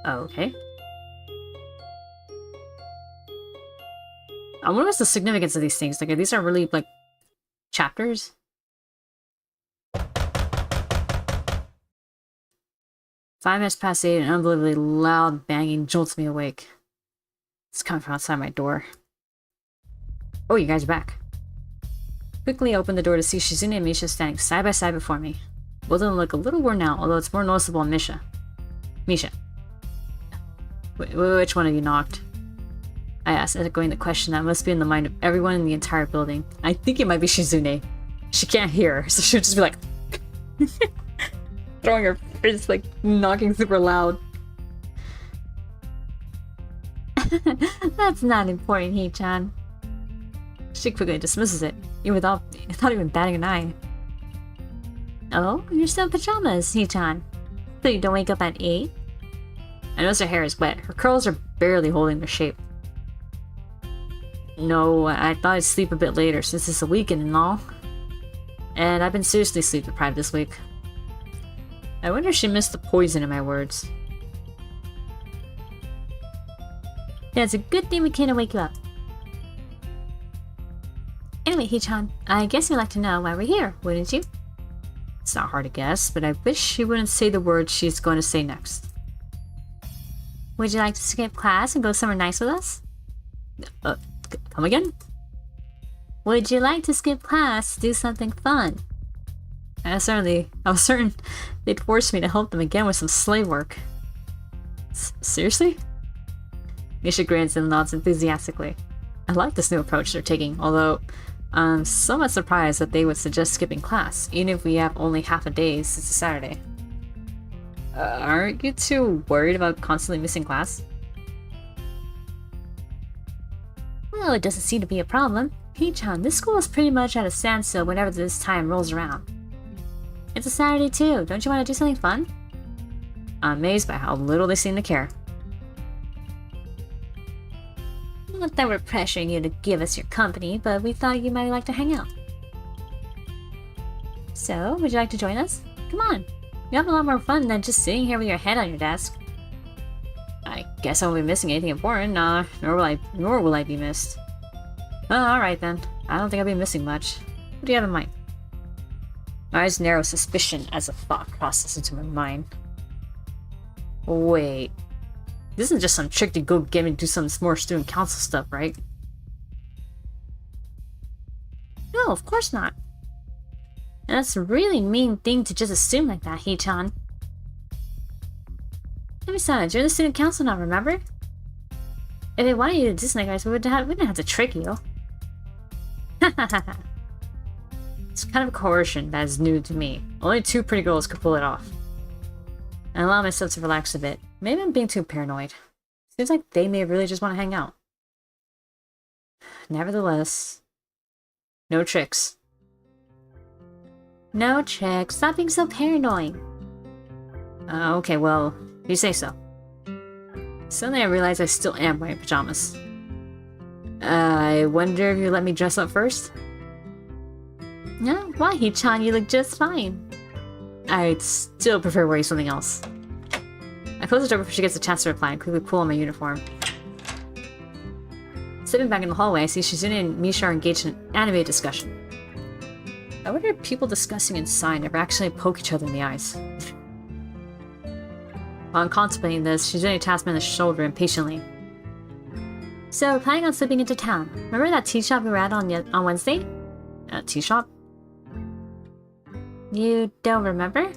Okay. I wonder what's the significance of these things. Like, these are really, like, chapters? 8 past 8, an unbelievably loud banging jolts me awake. It's coming from outside my door. Oh, you guys are back. Quickly open the door to see Shizune and Misha standing side by side before me. Both of them look a little worn out, although it's more noticeable on Misha. Misha. Which one of you knocked? I asked, echoing the question that must be in the mind of everyone in the entire building. I think it might be Shizune. She can't hear, so she'll just be like... throwing her fist, like, knocking super loud. That's not important, Hee-chan. She quickly dismisses it, even without even batting an eye. Oh, you're still in pajamas, Hee-chan. So you don't wake up at 8? I notice her hair is wet. Her curls are barely holding their shape. No, I thought I'd sleep a bit later since it's a weekend and all. And I've been seriously sleep deprived this week. I wonder if she missed the poison in my words. Yeah, it's a good thing we can't wake you up. Anyway, Hee-chan, I guess you'd like to know why we're here, wouldn't you? It's not hard to guess, but I wish she wouldn't say the word she's going to say next. Would you like to skip class and go somewhere nice with us? Come again? Would you like to skip class to do something fun? I was certain they'd force me to help them again with some slave work. Seriously? Misha grins and nods enthusiastically. I like this new approach they're taking, although I'm somewhat surprised that they would suggest skipping class, even if we have only half a day since it's Saturday. Aren't you too worried about constantly missing class? Well, it doesn't seem to be a problem. Hee-chan, this school is pretty much at a standstill whenever this time rolls around. It's a Saturday too, don't you want to do something fun? I'm amazed by how little they seem to care. Not that we're pressuring you to give us your company, but we thought you might like to hang out. So, would you like to join us? Come on. You have a lot more fun than just sitting here with your head on your desk. I guess I won't be missing anything important, nor will I be missed. Alright then. I don't think I'll be missing much. What do you have in mind? My eyes narrow suspicion as a thought crosses into my mind. Wait. This isn't just some trick to go get me to do some more student council stuff, right? No, of course not. And that's a really mean thing to just assume like that, Hee-chan. And besides, you're the student council now, remember? If they wanted you to dislike us, we didn't have to trick you. It's kind of coercion that is new to me. Only 2 pretty girls could pull it off. I allow myself to relax a bit. Maybe I'm being too paranoid. Seems like they may really just want to hang out. Nevertheless, no tricks. No tricks. Stop being so paranoid. Okay, well, you say so. Suddenly I realize I still am wearing pajamas. I wonder if you let me dress up first? No, why, Hee-chan? You look just fine. I'd still prefer wearing something else. I close the door before she gets a chance to reply and quickly pull on my uniform. Sitting back in the hallway, I see Shizune and Misha are engaged in an animated discussion. I wonder if people discussing inside never actually poke each other in the eyes. While contemplating this, Shizune taps me on the shoulder impatiently. So, we're planning on slipping into town. Remember that tea shop we were at on Wednesday? Tea shop? You don't remember?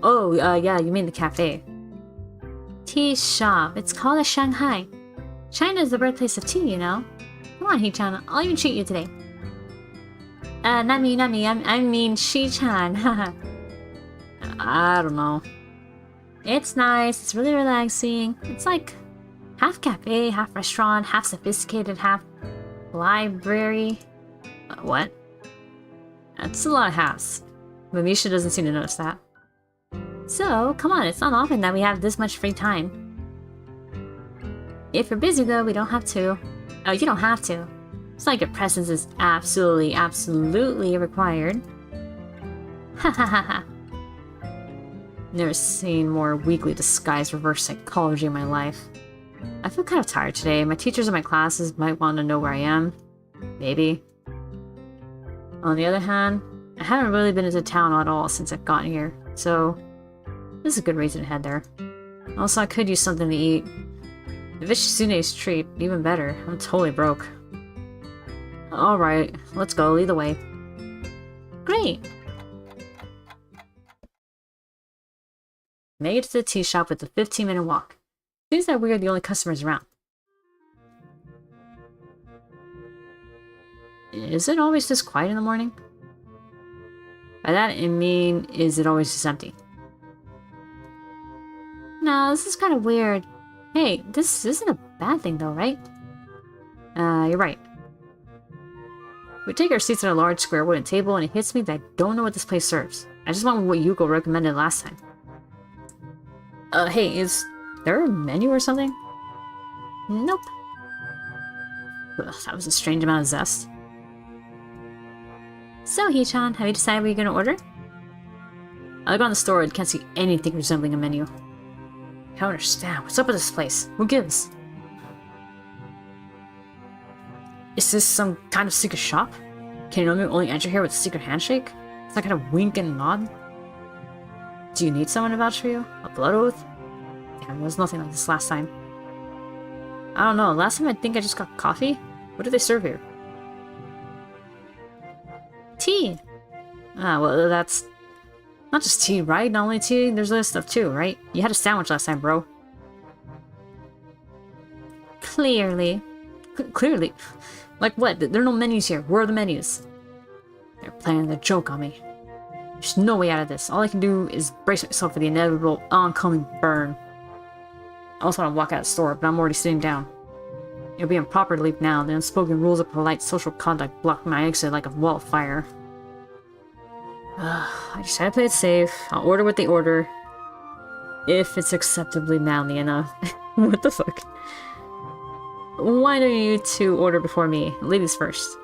Oh, yeah, you mean the cafe. Tea shop. It's called a Shanghai. China is the birthplace of tea, you know. Come on, Hee-chan. I'll even treat you today. Not me. I mean She-chan. I don't know. It's nice. It's really relaxing. It's like half cafe, half restaurant, half sophisticated, half library. What? That's a lot of halves. But Misha doesn't seem to notice that. So, come on, it's not often that we have this much free time. If you're busy though, we don't have to. Oh, you don't have to. It's like your presence is absolutely required. Ha ha ha ha. Never seen more weakly disguised reverse psychology in my life. I feel kind of tired today. My teachers in my classes might want to know where I am. Maybe. On the other hand, I haven't really been into town at all since I've gotten here, so this is a good reason to head there. Also, I could use something to eat. If it's Shizune's treat, even better. I'm totally broke. Alright, let's go. Lead the way. Great! Made it to the tea shop with a 15-minute walk. Seems that we are the only customers around. Is it always this quiet in the morning? By that I mean, is it always just empty? No, this is kind of weird. Hey, this isn't a bad thing though, right? You're right. We take our seats at a large square wooden table, and it hits me that I don't know what this place serves. I just want what Yuko recommended last time. Hey, is there a menu or something? Nope. Ugh, that was a strange amount of zest. So, Hee-chan, have you decided what you're gonna order? I look on the store and can't see anything resembling a menu. I don't understand. What's up with this place? Who gives? Is this some kind of secret shop? Can you only enter here with a secret handshake? It's that kind of wink and nod? Do you need someone to vouch for you? A blood oath? Damn, it was nothing like this last time. I don't know. Last time I think I just got coffee? What do they serve here? Tea! Ah, well, that's... not just tea, right? Not only tea, there's other stuff too, right? You had a sandwich last time, bro. Clearly. Clearly. Like what? There are no menus here. Where are the menus? They're playing the joke on me. There's no way out of this. All I can do is brace myself for the inevitable oncoming burn. I also want to walk out of the store, but I'm already sitting down. It would be improper to leave now. The unspoken rules of polite social conduct block my exit like a wall of fire. I just try to play it safe. I'll order what they order. If it's acceptably manly enough. What the fuck? Why don't you two order before me? Ladies first.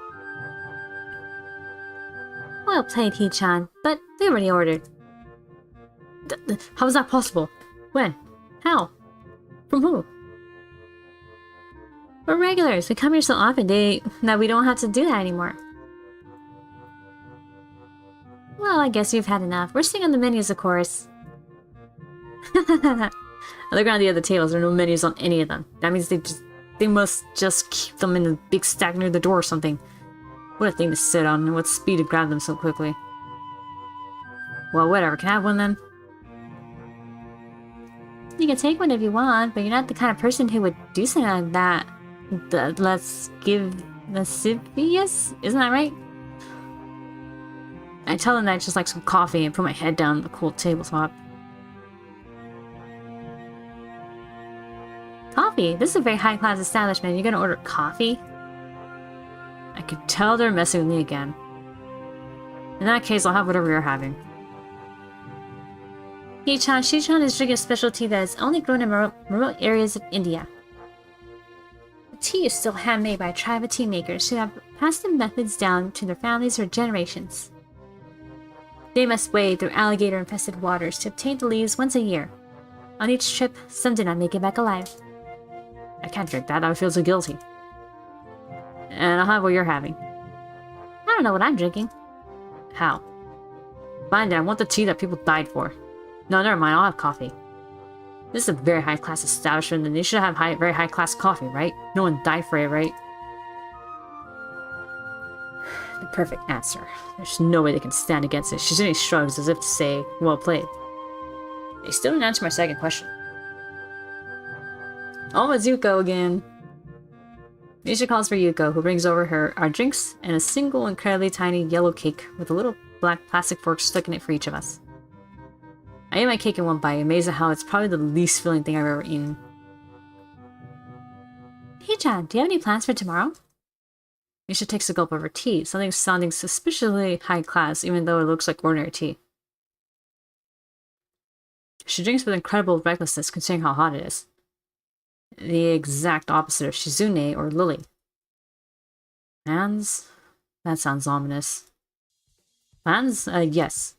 Well played, Hee-chan, but we already ordered. How is that possible? When? How? From who? We're regulars. We come here so often that we don't have to do that anymore. Well, I guess you've had enough. We're sitting on the menus, of course. I look around the other tables. There are no menus on any of them. That means they must just keep them in a big stack near the door or something. What a thing to sit on, and what speed to grab them so quickly. Well, whatever. Can I have one then? You can take one if you want, but you're not the kind of person who would do something like that. Let's give lascivious? Isn't that right? I tell them that I'd just like some coffee and put my head down on the cool tabletop. Coffee? This is a very high-class establishment. You're gonna order coffee? I could tell they're messing with me again. In that case, I'll have whatever you're having. Hee-chan, Shi-chan is drinking a special tea that is only grown in remote areas of India. The tea is still handmade by a tribe of tea makers who have passed the methods down to their families for generations. They must wade through alligator-infested waters to obtain the leaves once a year. On each trip, some do not make it back alive. I can't drink that. I would feel so guilty. And I'll have what you're having. I don't know what I'm drinking. How? Fine then, I want the tea that people died for. No, never mind, I'll have coffee. This is a very high-class establishment, and they should have very high-class coffee, right? No one died for it, right? The perfect answer. There's no way they can stand against it. Shizune shrugs as if to say, well played. They still didn't answer my second question. Oh, it's Yuko again. Misha calls for Yuko, who brings over our drinks and a single incredibly tiny yellow cake with a little black plastic fork stuck in it for each of us. I ate my cake in one bite, amazed at how it's probably the least filling thing I've ever eaten. Hee-chan, do you have any plans for tomorrow? Misha takes a gulp of her tea, something sounding suspiciously high class, even though it looks like ordinary tea. She drinks with incredible recklessness, considering how hot it is. The exact opposite of Shizune or Lily. Plans? That sounds ominous. Plans? Yes.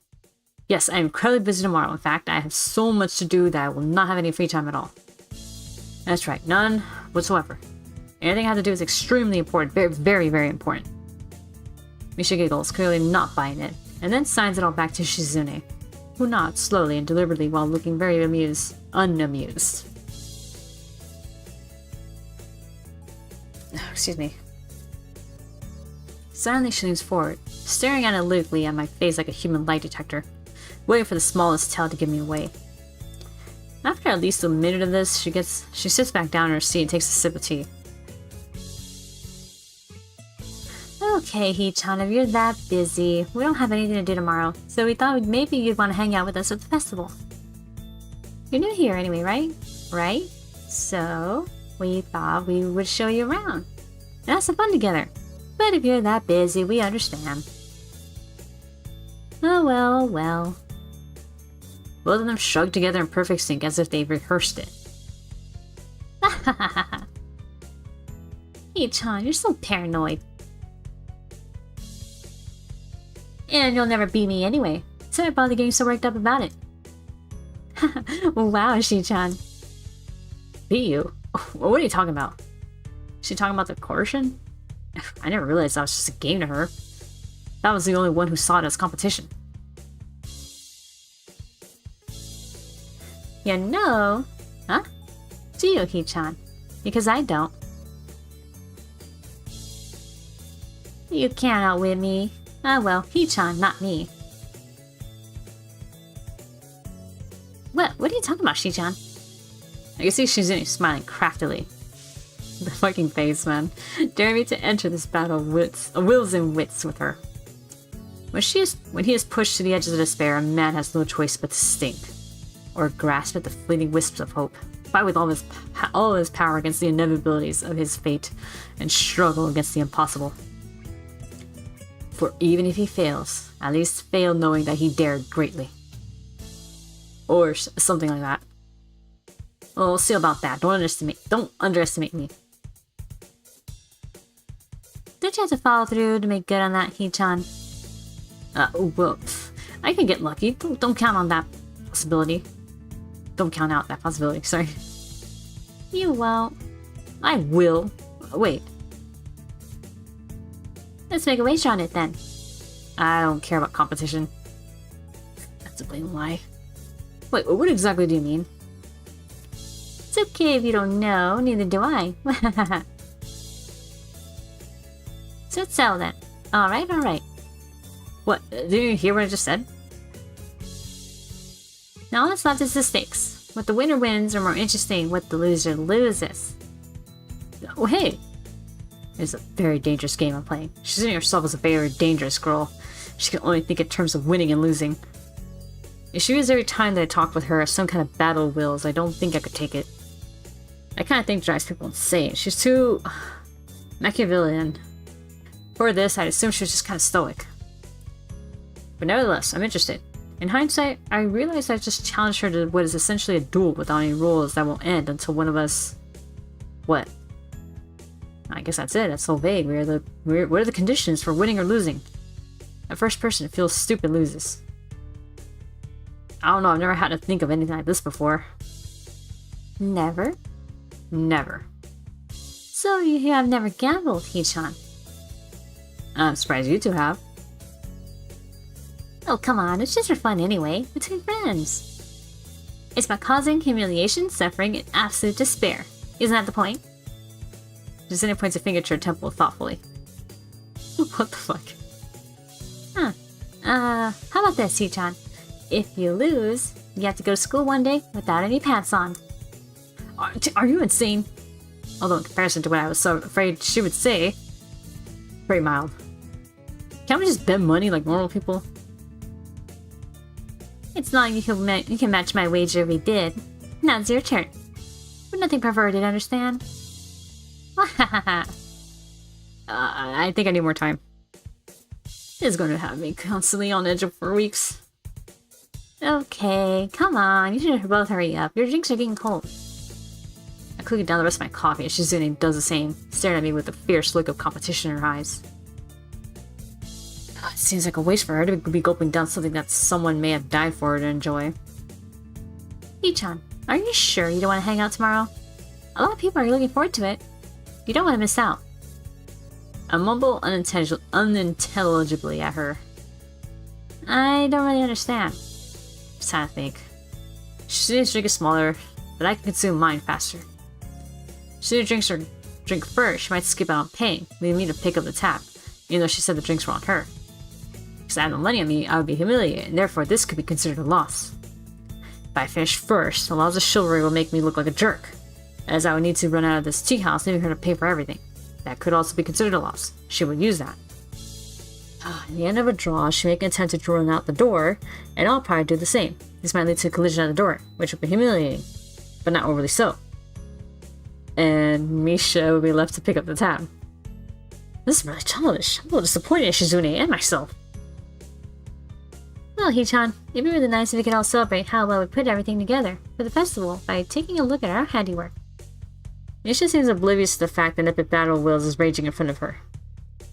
Yes, I am incredibly busy tomorrow. In fact, I have so much to do that I will not have any free time at all. That's right, none whatsoever. Anything I have to do is extremely important. Very, very, very important. Misha giggles, clearly not buying it, and then signs it all back to Shizune, who nods slowly and deliberately while looking very unamused. Excuse me. Suddenly she leans forward, staring analytically at my face like a human lie detector, waiting for the smallest tell to give me away. After at least a minute of this, she sits back down in her seat and takes a sip of tea. Okay, Hee-chan, if you're that busy, we don't have anything to do tomorrow, so we thought maybe you'd want to hang out with us at the festival. You're new here anyway, right? Right? So, We thought we would show you around and have some fun together. But if you're that busy, we understand. Oh well, well. Both of them shrugged together in perfect sync as if they rehearsed it. Hee-chan, you're so paranoid. And you'll never beat me anyway, so I bother getting so worked up about it. Wow, Shi-chan. Beat you? What are you talking about? Is she talking about the coercion? I never realized that was just a game to her. That was the only one who saw it as competition. You know? Huh? Do you, Hee-chan? Because I don't. You can't outwit me. Ah well, Hee-chan, not me. What are you talking about, Shi-chan? I can see she's smiling craftily. The fucking face, man. Dare me to enter this battle of wills and wits with her. When he is pushed to the edges of despair, a man has no choice but to stink. Or grasp at the fleeting wisps of hope. Fight with all his power against the inevitabilities of his fate, and struggle against the impossible. For even if he fails, at least fail knowing that he dared greatly. Or something like that. Well, we'll see about that. Don't underestimate me. Did you have to follow through to make good on that, Hee-chan? Well, I can get lucky. Don't count on that possibility. Don't count out that possibility, sorry. You won't. I will. Wait. Let's make a wager on it then. I don't care about competition. That's a blatant lie. Wait, what exactly do you mean? It's okay if you don't know, neither do I. So it's settled then. Alright, alright. What? Did you hear what I just said? Now what's left is the stakes. What the winner wins are more interesting what the loser loses. Oh, hey! It's a very dangerous game I'm playing. She's seeing herself as a very dangerous girl. She can only think in terms of winning and losing. If she views every time that I talk with her as some kind of battle of wills, I don't think I could take it. I kind of think drives people insane. She's too Machiavellian. For this, I'd assume she was just kind of stoic. But nevertheless, I'm interested. In hindsight, I realized I just challenged her to what is essentially a duel without any rules that won't end until one of us... What? I guess that's it. That's so vague. What are the conditions for winning or losing? The first person who feels stupid loses. I don't know. I've never had to think of anything like this before. Never? Never. So you have never gambled, Hee-chan? I'm surprised you two have. Oh, come on. It's just for fun anyway. Between friends. It's about causing humiliation, suffering, and absolute despair. Isn't that the point? Jacinda points a finger to her temple thoughtfully. What the fuck? Huh. How about this, Hee-chan? If you lose, you have to go to school one day without any pants on. Are you insane? Although in comparison to what I was so afraid she would say, very mild. Can't we just bet money like normal people? It's not like you can match my wager if we did. Now it's your turn. We're nothing perverted, understand? I think I need more time. It's going to have me constantly on edge for weeks. Okay, come on. You should both hurry up. Your drinks are getting cold. I quickly down the rest of my coffee and Shizune does the same, staring at me with a fierce look of competition in her eyes. It seems like a waste for her to be gulping down something that someone may have died for her to enjoy. Hee-chan, are you sure you don't want to hang out tomorrow? A lot of people are looking forward to it. You don't want to miss out. I mumble unintelligibly at her. I don't really understand. Just trying to think. Shizune's drink is smaller, but I can consume mine faster. Shizune drinks her drink first, she might skip out on paying, leaving me to pick up the tab, even though she said the drinks were on her. Because I have no money on me, I would be humiliated, and therefore this could be considered a loss. If I finish first, the laws of chivalry will make me look like a jerk, as I would need to run out of this tea house, leaving her to pay for everything. That could also be considered a loss. She would use that. In the end of a draw, she make an attempt to run out the door, and I'll probably do the same. This might lead to a collision at the door, which would be humiliating, but not overly so. and Misha would be left to pick up the tab. This is really childish. I'm a little disappointed in Shizune and myself. Well, Hee-chan, it'd be really nice if we could all celebrate how well we put everything together for the festival by taking a look at our handiwork. Misha seems oblivious to the fact that an epic battle of wills is raging in front of her.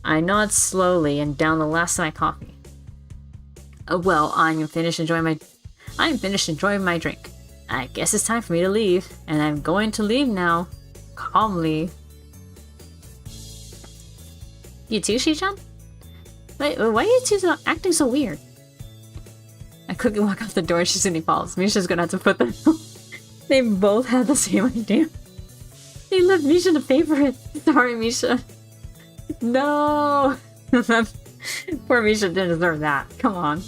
I nod slowly and down the last of my coffee. Well, I am finished enjoying my drink. I guess it's time for me to leave, and I'm going to leave now. Calmly. You too, Shi-chan? Wait, why are you two acting so weird? I quickly walk out the door and Shizune follows. Misha's gonna have to put them. They both had the same idea. They left Misha to pay for it. Sorry, Misha. No! Poor Misha didn't deserve that. Come on.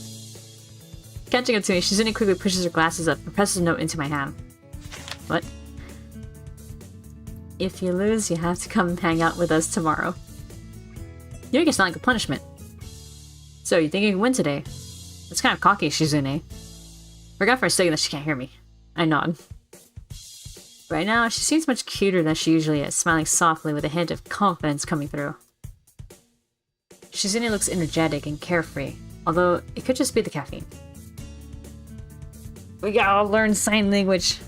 Catching up to me, Shizune quickly pushes her glasses up and presses a note into my hand. What? If you lose, you have to come and hang out with us tomorrow. You make it sound like a punishment. So, you think you can win today? That's kind of cocky, Shizune. Forgot for a second that she can't hear me. I nod. Right now, she seems much cuter than she usually is, smiling softly with a hint of confidence coming through. Shizune looks energetic and carefree, although it could just be the caffeine. We gotta learn sign language.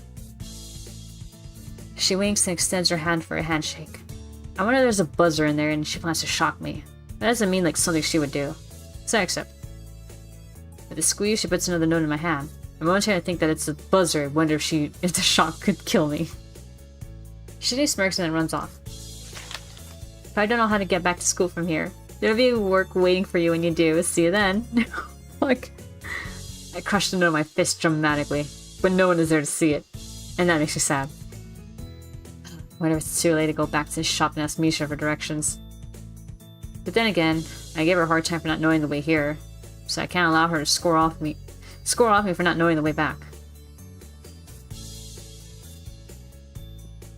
She winks and extends her hand for a handshake. I wonder if there's a buzzer in there and she plans to shock me. That doesn't mean like something she would do. So I accept. With a squeeze, she puts another note in my hand. I'm momentarily I think that it's a buzzer. I wonder if the shock could kill me. Shizune smirks and then runs off. If I don't know how to get back to school from here, there'll be work waiting for you when you do. See you then. Like, I crushed the note in my fist dramatically, but no one is there to see it, and that makes me sad. Wonder if it's too late to go back to the shop and ask Misha for directions. But then again, I gave her a hard time for not knowing the way here, so I can't allow her to score off me for not knowing the way back.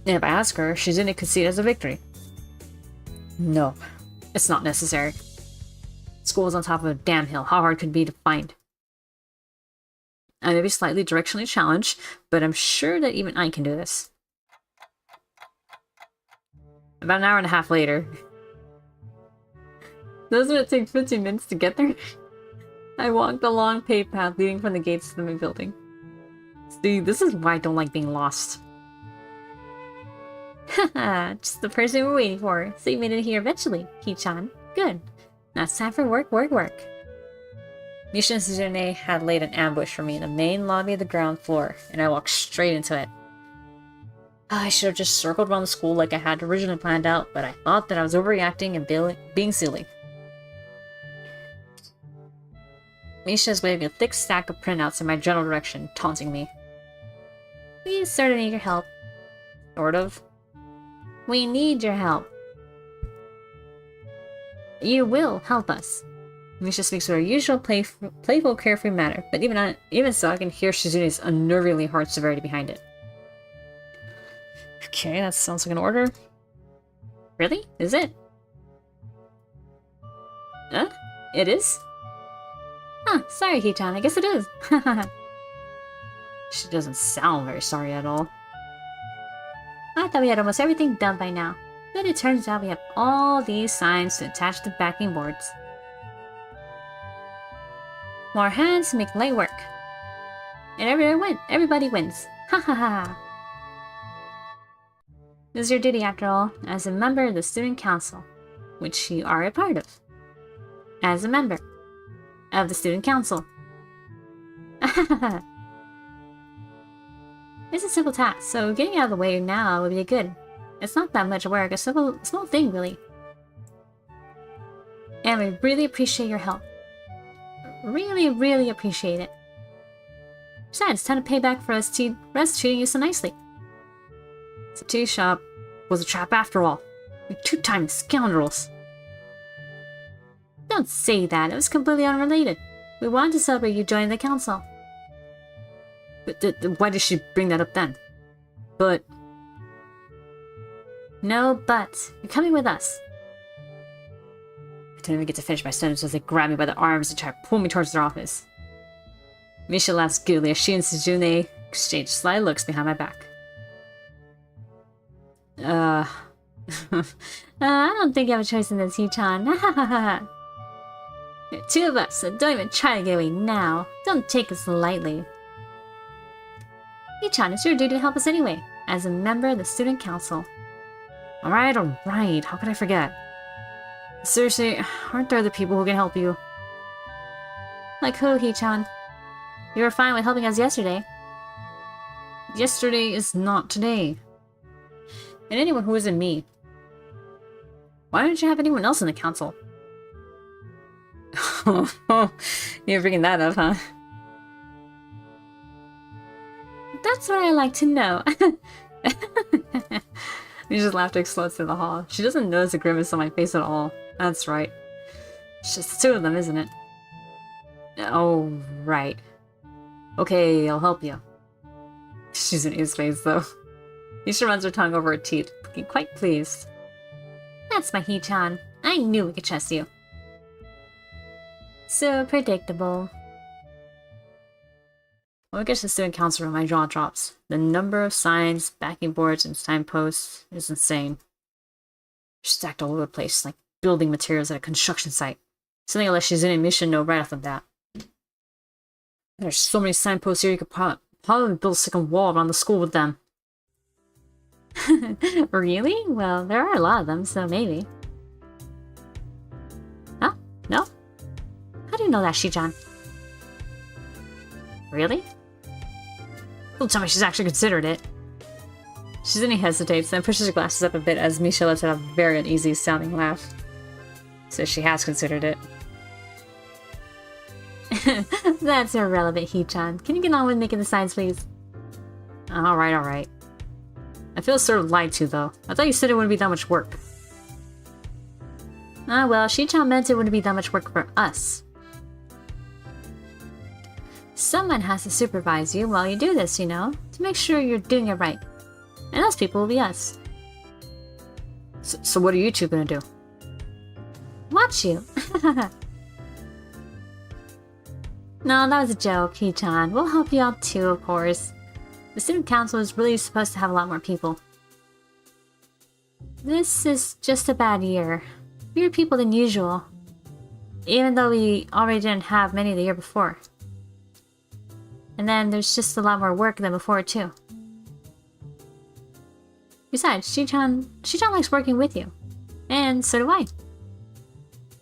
And if I ask her, Shizune could see it as a victory. No, it's not necessary. School is on top of a damn hill. How hard could it be to find? I may be slightly directionally challenged, but I'm sure that even I can do this. About an hour and a half later. Doesn't it take 15 minutes to get there? I walked the long paved path leading from the gates to the main building. See, this is why I don't like being lost. Haha, just the person we're waiting for. So you made it here eventually, Hee-chan. Good. Now it's time for work. Misha and Shizune had laid an ambush for me in the main lobby of the ground floor, and I walked straight into it. I should have just circled around the school like I had originally planned out, but I thought that I was overreacting and being silly. Misha is waving a thick stack of printouts in my general direction, taunting me. We sort of need your help. Sort of? We need your help. You will help us. Misha speaks with her usual playful, carefree manner, but even so, I can hear Shizune's unnervingly hard severity behind it. Okay, that sounds like an order. Really? Is it? Huh? It is? Huh, sorry, Hee-chan, I guess it is. She doesn't sound very sorry at all. I thought we had almost everything done by now, but it turns out we have all these signs to attach to backing boards. More hands make light work. And everybody wins. Ha ha ha. This is your duty after all, as a member of the student council, which you are a part of. As a member of the student council. It's a simple task, so getting out of the way now would be good. It's not that much work, a small thing really. And we really appreciate your help. Really appreciate it. Besides, it's time to pay back for us treating you so nicely. The tea shop was a trap after all. We two-time scoundrels. Don't say that, it was completely unrelated. We wanted to celebrate you joining the council. But why did she bring that up then? But... No buts. You're coming with us. I didn't even get to finish my sentence as they grabbed me by the arms and tried to pull me towards their office. Misha laughs giddily as she and Shizune exchange sly looks behind my back. I don't think you have a choice in this, Hee-chan. Two of us, so don't even try to get away now. Don't take us lightly. Hee-chan, it's your duty to help us anyway, as a member of the student council. Alright, alright. How could I forget? Seriously, aren't there other people who can help you? Like who, Hee-chan? You were fine with helping us yesterday. Yesterday is not today. And anyone who isn't me. Why don't you have anyone else in the council? You're bringing that up, huh? That's what I like to know. You just laughter explodes through the hall. She doesn't notice a grimace on my face at all. That's right. It's just the two of them, isn't it? Oh, right. Okay, I'll help you. She's in his face, though. Isha runs her tongue over her teeth, looking quite pleased. That's my Hee-chan. I knew we could trust you. So predictable. When we get to the student council room, my jaw drops. The number of signs, backing boards, and signposts is insane. They're stacked all over the place, like building materials at a construction site. Something like Shizune should know right off the bat. There's so many signposts here you could probably build a second wall around the school with them. Really? Well, there are a lot of them, so maybe. Huh? No? How do you know that, Hee-chan? Really? Don't tell me she's actually considered it. Shizune hesitates, then pushes her glasses up a bit as Misha lets out a very uneasy sounding laugh. So she has considered it. That's irrelevant, Hee-chan. Can you get on with making the signs, please? Alright, alright. I feel sort of lied to, though. I thought you said it wouldn't be that much work. Ah, well, Hee-chan meant it wouldn't be that much work for us. Someone has to supervise you while you do this, you know, to make sure you're doing it right. And those people will be us. So what are you two gonna do? Watch you. No, that was a joke, Hee-chan. We'll help you out too, of course. The student council is really supposed to have a lot more people. This is just a bad year. Fewer people than usual. Even though we already didn't have many the year before. And then there's just a lot more work than before, too. Besides, Hee-chan likes working with you. And so do I.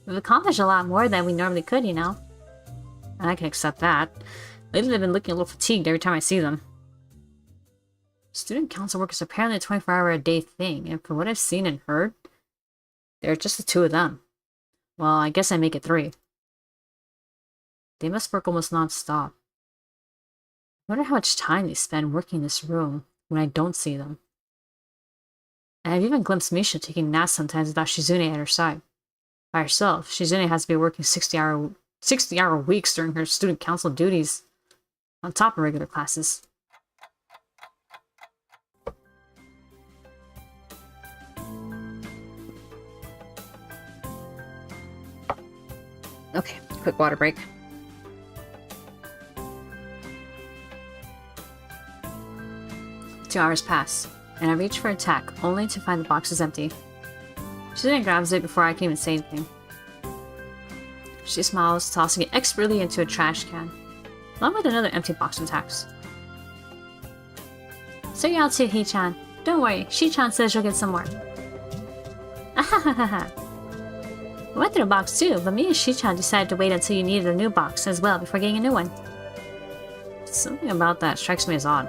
We've accomplished a lot more than we normally could, you know. I can accept that. Lately they've been looking a little fatigued every time I see them. Student council work is apparently a 24-hour-a-day thing, and from what I've seen and heard, there are just the two of them. Well, I guess I make it 3. They must work almost non-stop. I wonder how much time they spend working in this room when I don't see them. And I've even glimpsed Misha taking naps sometimes without Shizune at her side. By herself, Shizune has to be working 60-hour weeks during her student council duties, on top of regular classes. Okay, quick water break. Two hours pass, and I reach for a tack, only to find the box is empty. Shizune grabs it before I can even say anything. She smiles, tossing it expertly into a trash can, along with another empty box of tacks. So you're out too, Hee-chan. Don't worry, Shi-chan says you'll get some more. Ahahaha. We went through a box too, but me and Shi-chan decided to wait until you needed a new box as well before getting a new one. Something about that strikes me as odd.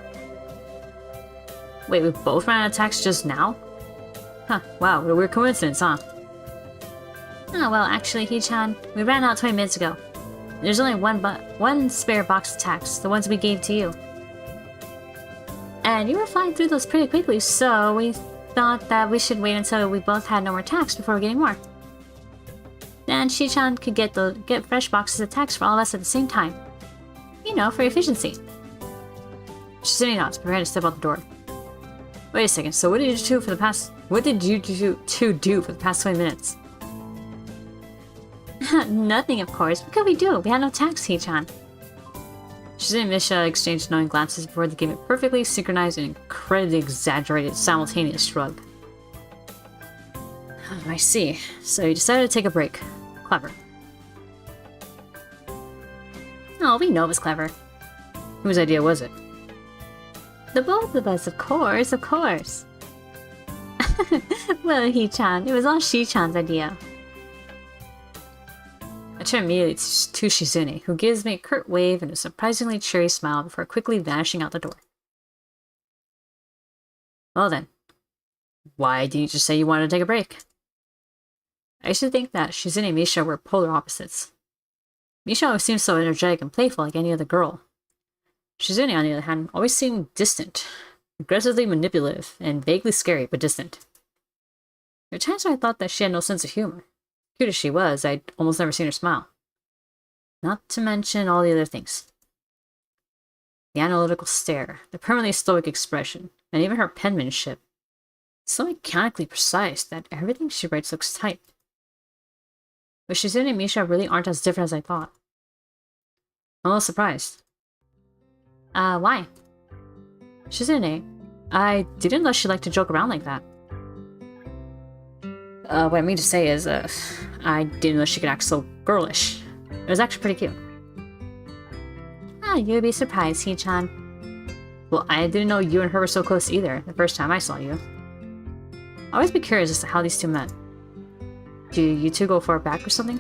Wait, we both ran out of tacks just now? Huh, wow, what a weird coincidence, huh? Oh, well, actually, Hee-chan, we ran out 20 minutes ago. There's only one spare box of tacks, the ones we gave to you. And you were flying through those pretty quickly, so we thought that we should wait until we both had no more tacks before getting more. Then Shi-chan could get fresh boxes of tacks for all of us at the same time. You know, for efficiency. Shizune nods, preparing to step out the door. Wait a second, so what did you two do for the past 20 minutes? Nothing, of course. What could we do? We had no tacks, Hee-chan. Shizune and Misha exchanged knowing glances before they gave a perfectly synchronized and incredibly exaggerated simultaneous shrug. I see. So you decided to take a break. Clever. Oh, we know it was clever. Whose idea was it? The both of us, of course, of course. Well, He-chan, it was all She-chan's idea. I turn immediately to Shizune, who gives me a curt wave and a surprisingly cheery smile before quickly vanishing out the door. Well then, why didn't you just say you wanted to take a break? I used to think that Shizune and Misha were polar opposites. Misha always seemed so energetic and playful like any other girl. Shizune, on the other hand, always seemed distant, aggressively manipulative, and vaguely scary but distant. There were times when I thought that she had no sense of humor. Cute as she was, I'd almost never seen her smile. Not to mention all the other things. The analytical stare, the permanently stoic expression, and even her penmanship. So mechanically precise that everything she writes looks tight. But Shizune and Misha really aren't as different as I thought. I'm a little surprised. Why? Shizune, I didn't know she liked to joke around like that. What I mean to say is, I didn't know she could act so girlish. It was actually pretty cute. Ah, you'd be surprised, He-chan. Well, I didn't know you and her were so close either, the first time I saw you. I'll always be curious as to how these two met. Do you two go far back or something?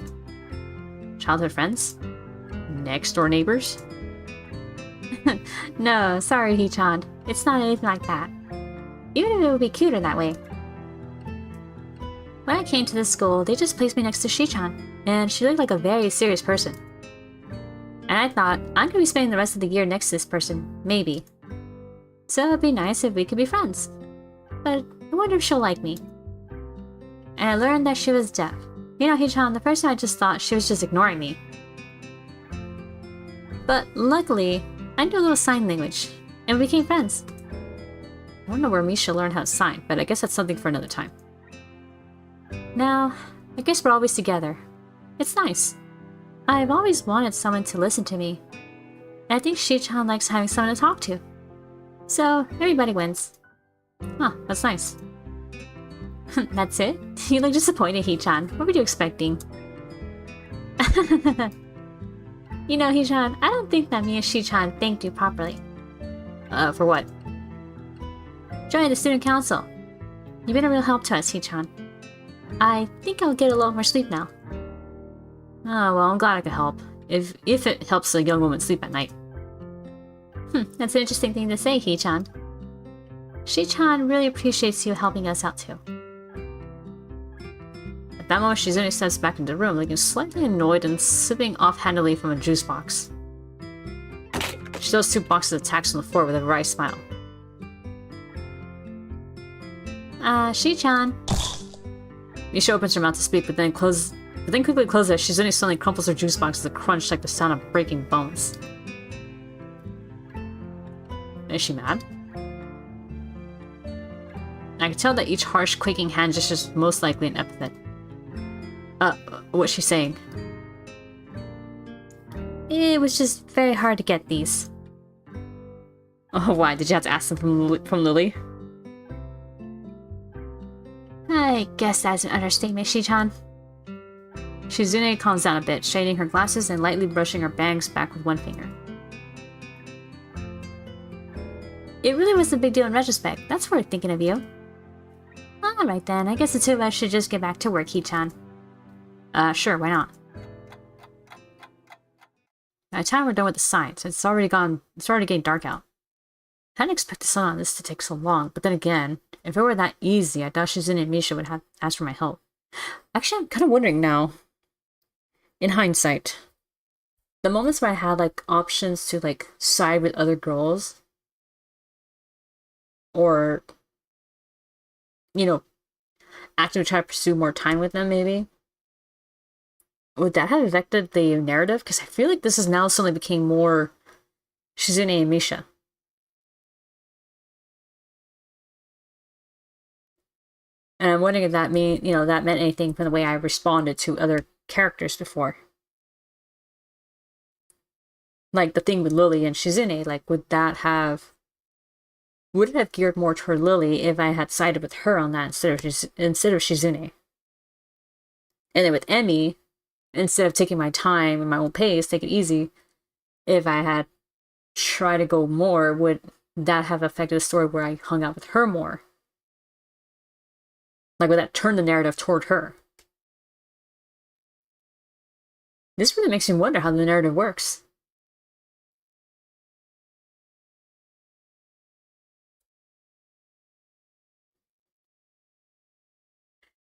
Childhood friends? Next door neighbors? No, sorry, He-chan. It's not anything like that. Even if it would be cuter that way. When I came to this school, they just placed me next to She-chan, and she looked like a very serious person. And I thought, I'm gonna be spending the rest of the year next to this person, maybe. So it'd be nice if we could be friends. But I wonder if she'll like me. And I learned that she was deaf. You know, He-chan, the first time I just thought she was just ignoring me. But luckily, I knew a little sign language, and we became friends. I don't know where Misha learned how to sign, but I guess that's something for another time. Now, I guess we're always together. It's nice. I've always wanted someone to listen to me. And I think She-chan likes having someone to talk to. So, everybody wins. Huh, that's nice. That's it? You look disappointed, He-chan. What were you expecting? You know, He-chan, I don't think that me and She-chan thanked you properly. For what? Join the student council. You've been a real help to us, He-chan. I think I'll get a little more sleep now. Oh, well, I'm glad I could help. If it helps a young woman sleep at night. That's an interesting thing to say, He-chan. She-chan really appreciates you helping us out too. At that moment, Shizune steps back into the room, looking slightly annoyed and sipping offhandedly from a juice box. She throws 2 boxes of tacks on the floor with a wry smile. She-chan. Misha opens her mouth to speak, but then quickly closes it as Shizune suddenly crumples her juice box with a crunch like the sound of breaking bones. Is she mad? I can tell that each harsh, quaking hand gesture is most likely an epithet. What's she saying? It was just very hard to get these. Oh, why? Did you have to ask them from Lily? I guess that's an understatement, She-chan. Shizune calms down a bit, shading her glasses and lightly brushing her bangs back with one finger. It really was a big deal in retrospect. That's worth thinking of you. Alright then, I guess the two of us should just get back to work, He-chan. Sure, why not? By the time we're done with the science, it's already getting dark out. I hadn't expected something on this to take so long, but then again, if it were that easy, I thought Shizune and Misha would have asked for my help. Actually, I'm kind of wondering now, in hindsight, the moments where I had, like, options to, like, side with other girls, or, you know, actively try to pursue more time with them, maybe, would that have affected the narrative? Because I feel like this has now suddenly became more Shizune and Misha. And I'm wondering if that meant anything from the way I responded to other characters before. Like the thing with Lily and Shizune, like would it have geared more toward Lily if I had sided with her on that instead of Shizune? And then with Emmy, instead of taking my time and my own pace, take it easy, if I had tried to go more, would that have affected the story where I hung out with her more? Like, would that turn the narrative toward her? This really makes me wonder how the narrative works.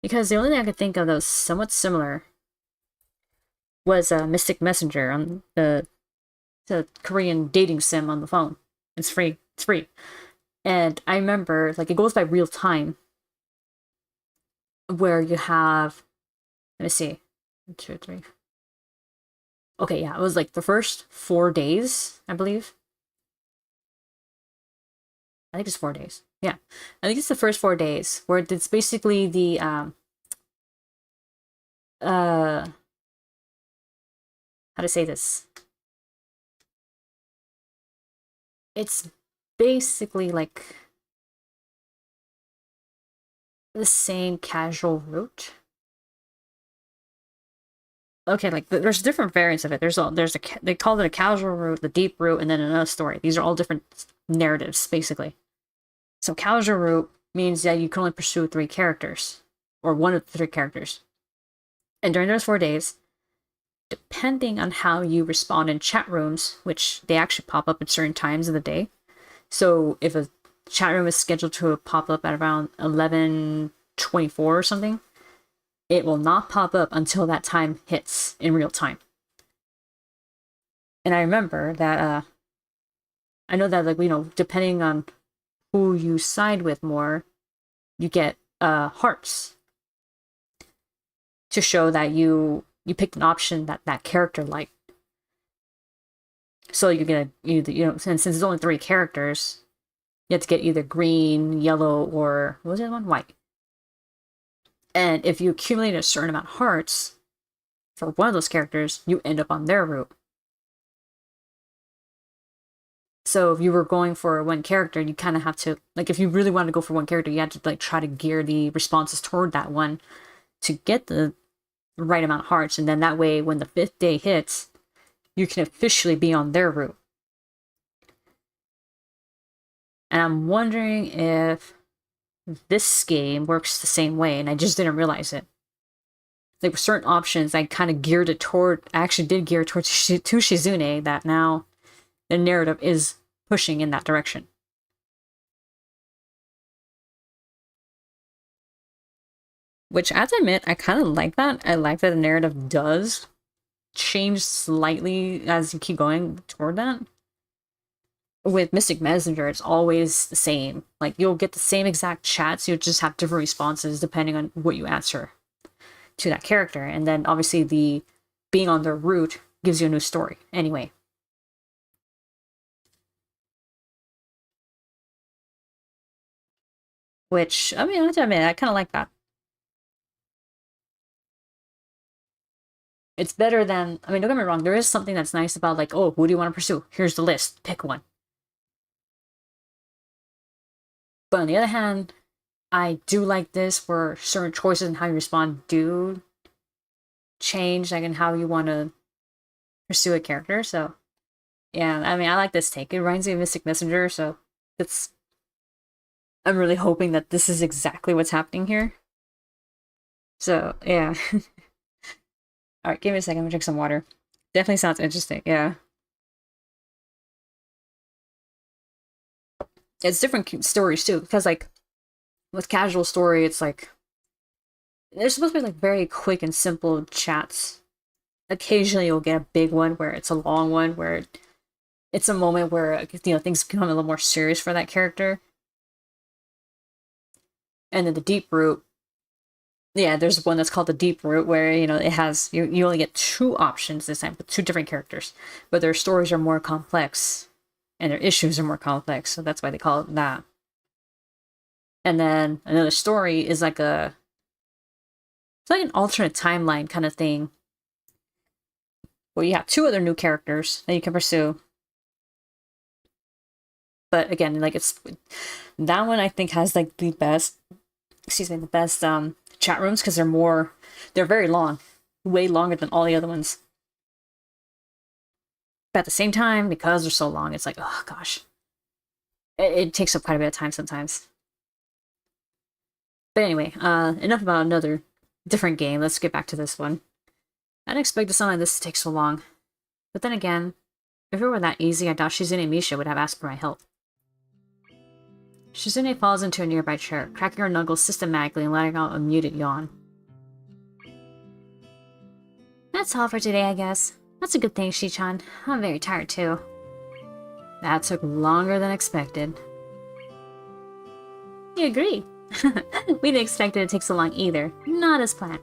Because the only thing I could think of that was somewhat similar was Mystic Messenger on the Korean dating sim on the phone. It's free. It's free. And I remember, like, it goes by real time, where you have, let me see, 1, 2, 3. Okay, yeah, it was like the first 4 days, I believe. I think it's 4 days. Yeah, I think it's the first 4 days where it's basically the uh how to say this. It's basically like the same casual route. Okay, like there's different variants of it. They call it a casual route, the deep route, and then another story. These are all different narratives, basically. So casual route means that you can only pursue 3 characters, or one of the 3 characters. And during those 4 days, depending on how you respond in chat rooms, which they actually pop up at certain times of the day. So if a chat room is scheduled to pop up at around 11:24 or something, it will not pop up until that time hits in real time. And I remember that I know that, like, depending on who you side with more, you get hearts to show that you picked an option that that character liked. So you get since it's only 3 characters, you have to get either green, yellow, or what was the other one? White. And if you accumulate a certain amount of hearts for one of those characters, you end up on their route. So if you were going for one character, you kind of have to, like, if you really want to go for one character, you have to, like, try to gear the responses toward that one to get the right amount of hearts. And then that way, when the 5th day hits, you can officially be on their route. And I'm wondering if this game works the same way, and I just didn't realize it. Like, with certain options, I kind of geared it toward, I actually did gear towards to Shizune, that now the narrative is pushing in that direction. Which, as I admit, I kind of like that. I like that the narrative does change slightly as you keep going toward that. With Mystic Messenger, it's always the same. Like, you'll get the same exact chats, you'll just have different responses depending on what you answer to that character. And then, obviously, the being on their route gives you a new story. Anyway. Which, I mean, I have to admit, I kind of like that. It's better than, I mean, don't get me wrong, there is something that's nice about, like, oh, who do you want to pursue? Here's the list, pick one. But on the other hand, I do like this where certain choices and how you respond do change, like, in how you want to pursue a character. So, yeah, I mean, I like this take. It reminds me of Mystic Messenger, so it's, I'm really hoping that this is exactly what's happening here. So, yeah. Alright, give me a second, I'm gonna drink some water. Definitely sounds interesting, yeah. It's different stories too, because, like, with casual story, it's like they're supposed to be, like, very quick and simple chats. Occasionally, you'll get a big one where it's a long one where it's a moment where things become a little more serious for that character. And then the deep route, yeah, there's one that's called the deep route where it has you only get 2 options this time with 2 different characters, but their stories are more complex and their issues are more complex, so that's why they call it that. And then another story is like it's like an alternate timeline kind of thing, where you have 2 other new characters that you can pursue. But again, like, it's that one I think has, like, the best chat rooms because they're very long, way longer than all the other ones. But at the same time, because they're so long, it's like, oh gosh, it takes up quite a bit of time sometimes. But anyway, enough about another different game. Let's get back to this one. I didn't expect something like this to take so long. But then again, if it were that easy, I doubt Shizune and Misha would have asked for my help. Shizune falls into a nearby chair, cracking her knuckles systematically and letting out a muted yawn. That's all for today, I guess. That's a good thing, Shi-chan. I'm very tired, too. That took longer than expected. You agree. We didn't expect it to take so long either. Not as planned.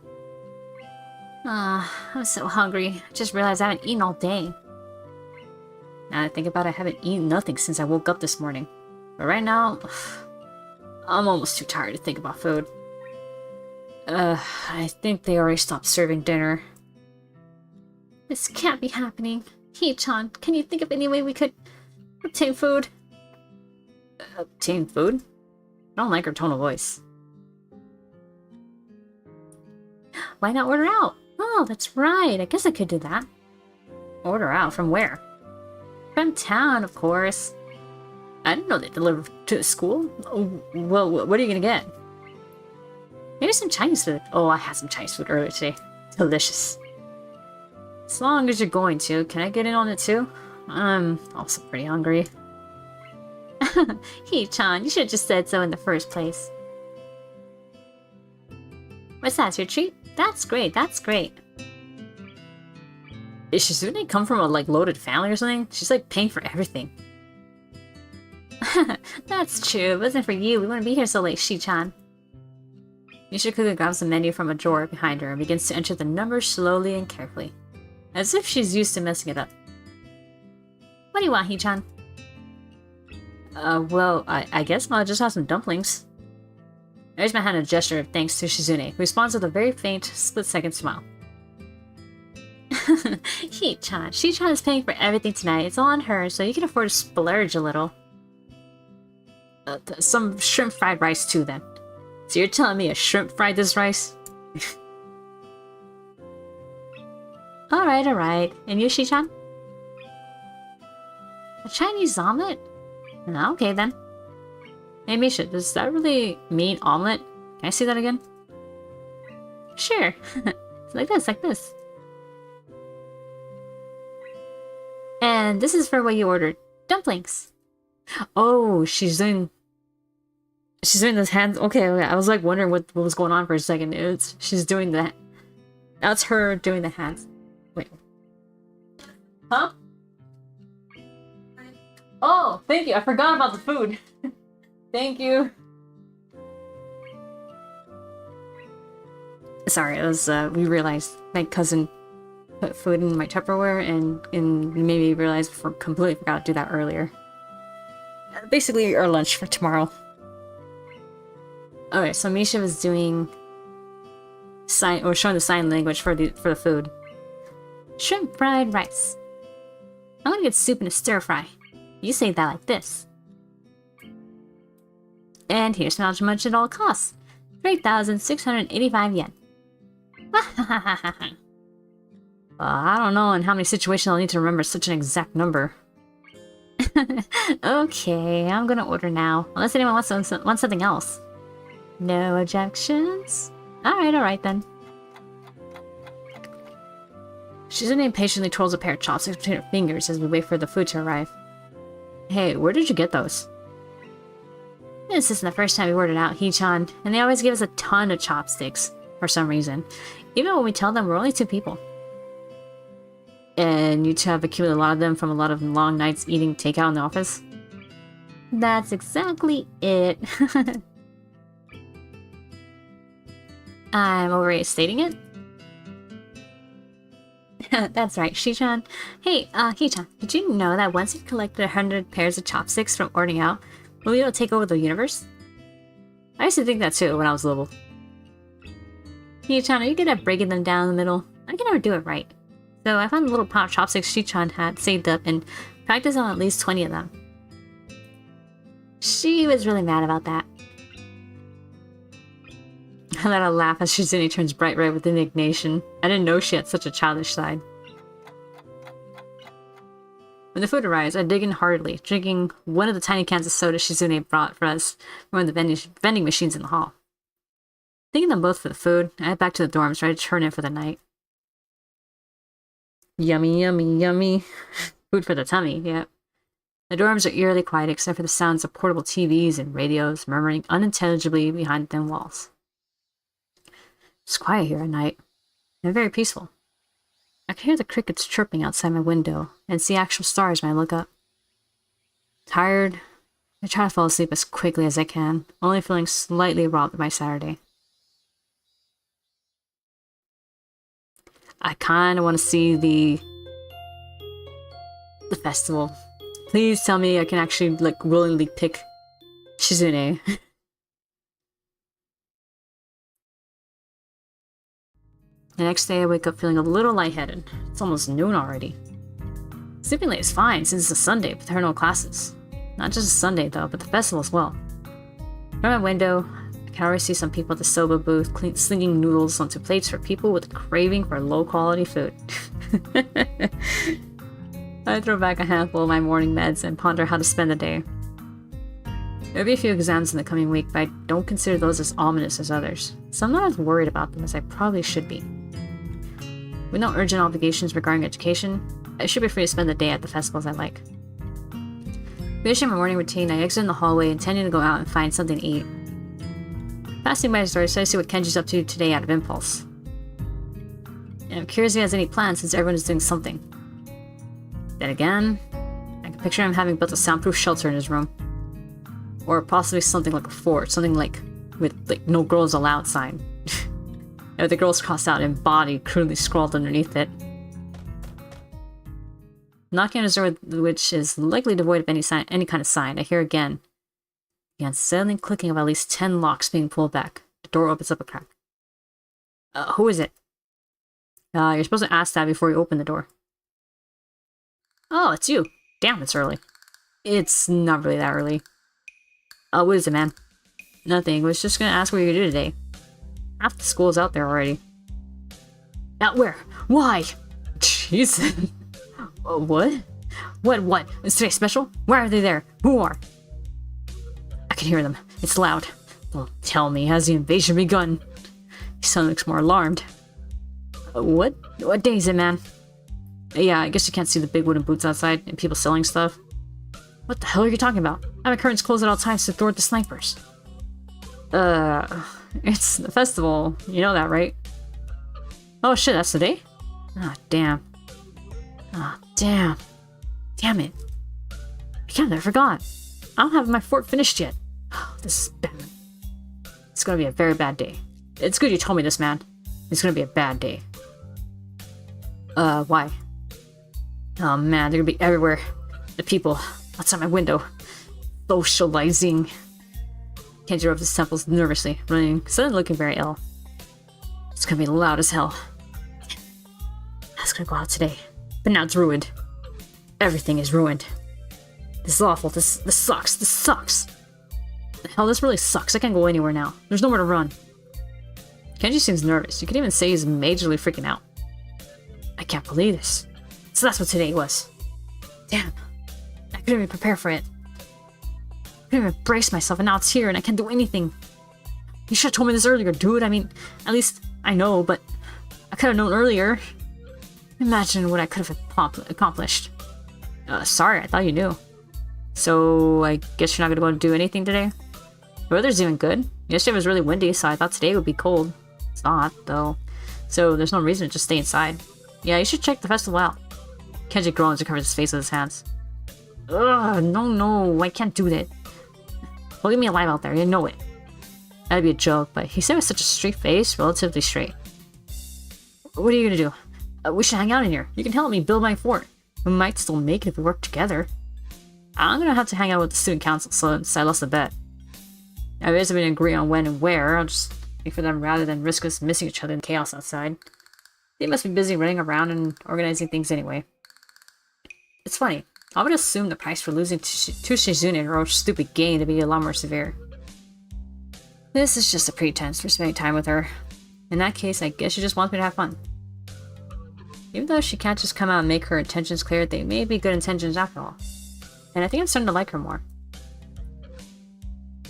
I'm so hungry. I just realized I haven't eaten all day. Now that I think about it, I haven't eaten nothing since I woke up this morning. But right now, I'm almost too tired to think about food. I think they already stopped serving dinner. This can't be happening. Hee-chan, can you think of any way we could obtain food? Obtain food? I don't like her tone of voice. Why not order out? Oh, that's right. I guess I could do that. Order out? From where? From town, of course. I didn't know they delivered to the school. Oh, well, what are you gonna get? Maybe some Chinese food. Oh, I had some Chinese food earlier today. Delicious. As long as you're going to, can I get in on it too? I'm also pretty hungry. Hee-chan, you should have just said so in the first place. What's that, your treat? That's great, that's great. Is Shizune come from a, loaded family or something? She's, paying for everything. That's true. If it wasn't for you, we wouldn't be here so late, Shi-chan. Nishikuga grabs the menu from a drawer behind her and begins to enter the numbers slowly and carefully, as if she's used to messing it up. What do you want, Hee-chan? Well, I guess I'll just have some dumplings. I raise my hand in a gesture of thanks to Shizune, who responds with a very faint, split-second smile. Hee-chan, Shi-chan is paying for everything tonight. It's all on her, so you can afford to splurge a little. Some shrimp fried rice too, then. So you're telling me a shrimp fried this rice? Alright. And you, Shi-chan? A Chinese omelet? No, okay then. Hey Misha, does that really mean omelet? Can I see that again? Sure. It's like this. And this is for what you ordered. Dumplings. Oh, she's doing this hand. Okay, I was wondering what was going on for a second. She's doing that. That's her doing the hands. Wait. Huh? Oh, thank you. I forgot about the food. Thank you. Sorry, it was we realized my cousin put food in my Tupperware and made me realize completely forgot to do that earlier. Basically our lunch for tomorrow. Okay, so Misha was doing showing the sign language for the food. Shrimp fried rice. I'm gonna get soup and a stir fry. You say that like this. And here's how much it all costs. 3,685 yen. I don't know in how many situations I'll need to remember such an exact number. Okay, I'm gonna order now. Unless anyone wants something else. No objections? Alright then. Shizune impatiently twirls a pair of chopsticks between her fingers as we wait for the food to arrive. Hey, where did you get those? This isn't the first time we ordered out, Hee-chan, and they always give us a ton of chopsticks, for some reason. Even when we tell them we're only 2 people. And you two have accumulated a lot of them from a lot of long nights eating takeout in the office? That's exactly it. I'm overstating it? That's right, Shi-chan. Hey, Hee-chan, did you know that once you've collected 100 pairs of chopsticks from ordering out, we'll be able to take over the universe? I used to think that too when I was little. Hee-chan, are you good at breaking them down in the middle? I can never do it right. So I found the little pot of chopsticks Shi-chan had saved up and practiced on at least 20 of them. She was really mad about that. I let out a laugh as Shizune turns bright red with indignation. I didn't know she had such a childish side. When the food arrives, I dig in heartily, drinking one of the tiny cans of soda Shizune brought for us from one of the vending machines in the hall. Thanking them both for the food, I head back to the dorms ready to turn in for the night. Yummy, yummy, yummy. Food for the tummy, yep. The dorms are eerily quiet except for the sounds of portable TVs and radios murmuring unintelligibly behind thin walls. It's quiet here at night, and very peaceful. I can hear the crickets chirping outside my window and see actual stars when I look up. Tired, I try to fall asleep as quickly as I can, only feeling slightly robbed of my Saturday. I kind of want to see the festival. Please tell me I can actually, like, willingly pick Shizune. The next day I wake up feeling a little lightheaded. It's almost noon already. Sleeping late is fine since it's a Sunday, but there are no classes. Not just a Sunday though, but the festival as well. From my window, I can already see some people at the soba booth slinging noodles onto plates for people with a craving for low quality food. I throw back a handful of my morning meds and ponder how to spend the day. There will be a few exams in the coming week, but I don't consider those as ominous as others, so I'm not as worried about them as I probably should be. With no urgent obligations regarding education, I should be free to spend the day at the festivals I like. Finishing my morning routine, I exit in the hallway, intending to go out and find something to eat. Passing by the store, I see what Kenji's up to today out of impulse. And I'm curious if he has any plans since everyone is doing something. Then again, I can picture him having built a soundproof shelter in his room. Or possibly something like a fort, something like with like no girls allowed sign. And the girls crossed out and body crudely scrawled underneath it. Knocking on his door, which is likely devoid of any kind of sign, I hear again the unsettling clicking of at least 10 locks being pulled back. The door opens up a crack. Who is it? You're supposed to ask that before you open the door. Oh, it's you. Damn, it's early. It's not really that early. What is it, man? Nothing. Was just gonna ask what you're gonna do today. Half the school's out there already. Out where? Why? Jeez. What? What? Is today special? Why are they there? Who are? I can hear them. It's loud. Well, tell me, has the invasion begun? Your son looks more alarmed. What? What day is it, man? Yeah, I guess you can't see the big wooden boots outside and people selling stuff. What the hell are you talking about? I have my curtains closed at all times to thwart the snipers. It's the festival. You know that, right? Oh shit, that's the day? Ah, damn. Ah, damn. Damn it. I can't believe I forgot. I don't have my fort finished yet. This is bad. It's gonna be a very bad day. It's good you told me this, man. It's gonna be a bad day. Why? Oh man, they're gonna be everywhere. The people outside my window. Socializing. Kenji rubs his temples nervously, running, suddenly looking very ill. It's gonna be loud as hell. I was gonna go out today, but now it's ruined. Everything is ruined. This is awful. This sucks. This sucks. Hell, this really sucks. I can't go anywhere now. There's nowhere to run. Kenji seems nervous. You could even say he's majorly freaking out. I can't believe this. So that's what today was. Damn. I couldn't even prepare for it. I couldn't even brace myself, and now it's here, and I can't do anything. You should have told me this earlier, dude. I mean, at least I know, but I could have known earlier. Imagine what I could have accomplished. Sorry, I thought you knew. So, I guess you're not gonna go do anything today? The weather's even good. Yesterday was really windy, so I thought today would be cold. It's not, though. So, there's no reason to just stay inside. Yeah, you should check the festival out. Kenji groans and covers his face with his hands. Ugh, no, I can't do that. Well, get me alive out there, you know it. That'd be a joke, but he said with such a straight face, relatively straight. What are you gonna do? We should hang out in here. You can help me build my fort. We might still make it if we work together. I'm gonna have to hang out with the student council since I lost the bet. I basically didn't agree on when and where. I'll just wait for them rather than risk us missing each other in chaos outside. They must be busy running around and organizing things anyway. It's funny. I would assume the price for losing to Shizune in a stupid game to be a lot more severe. This is just a pretense for spending time with her. In that case, I guess she just wants me to have fun. Even though she can't just come out and make her intentions clear, they may be good intentions after all. And I think I'm starting to like her more.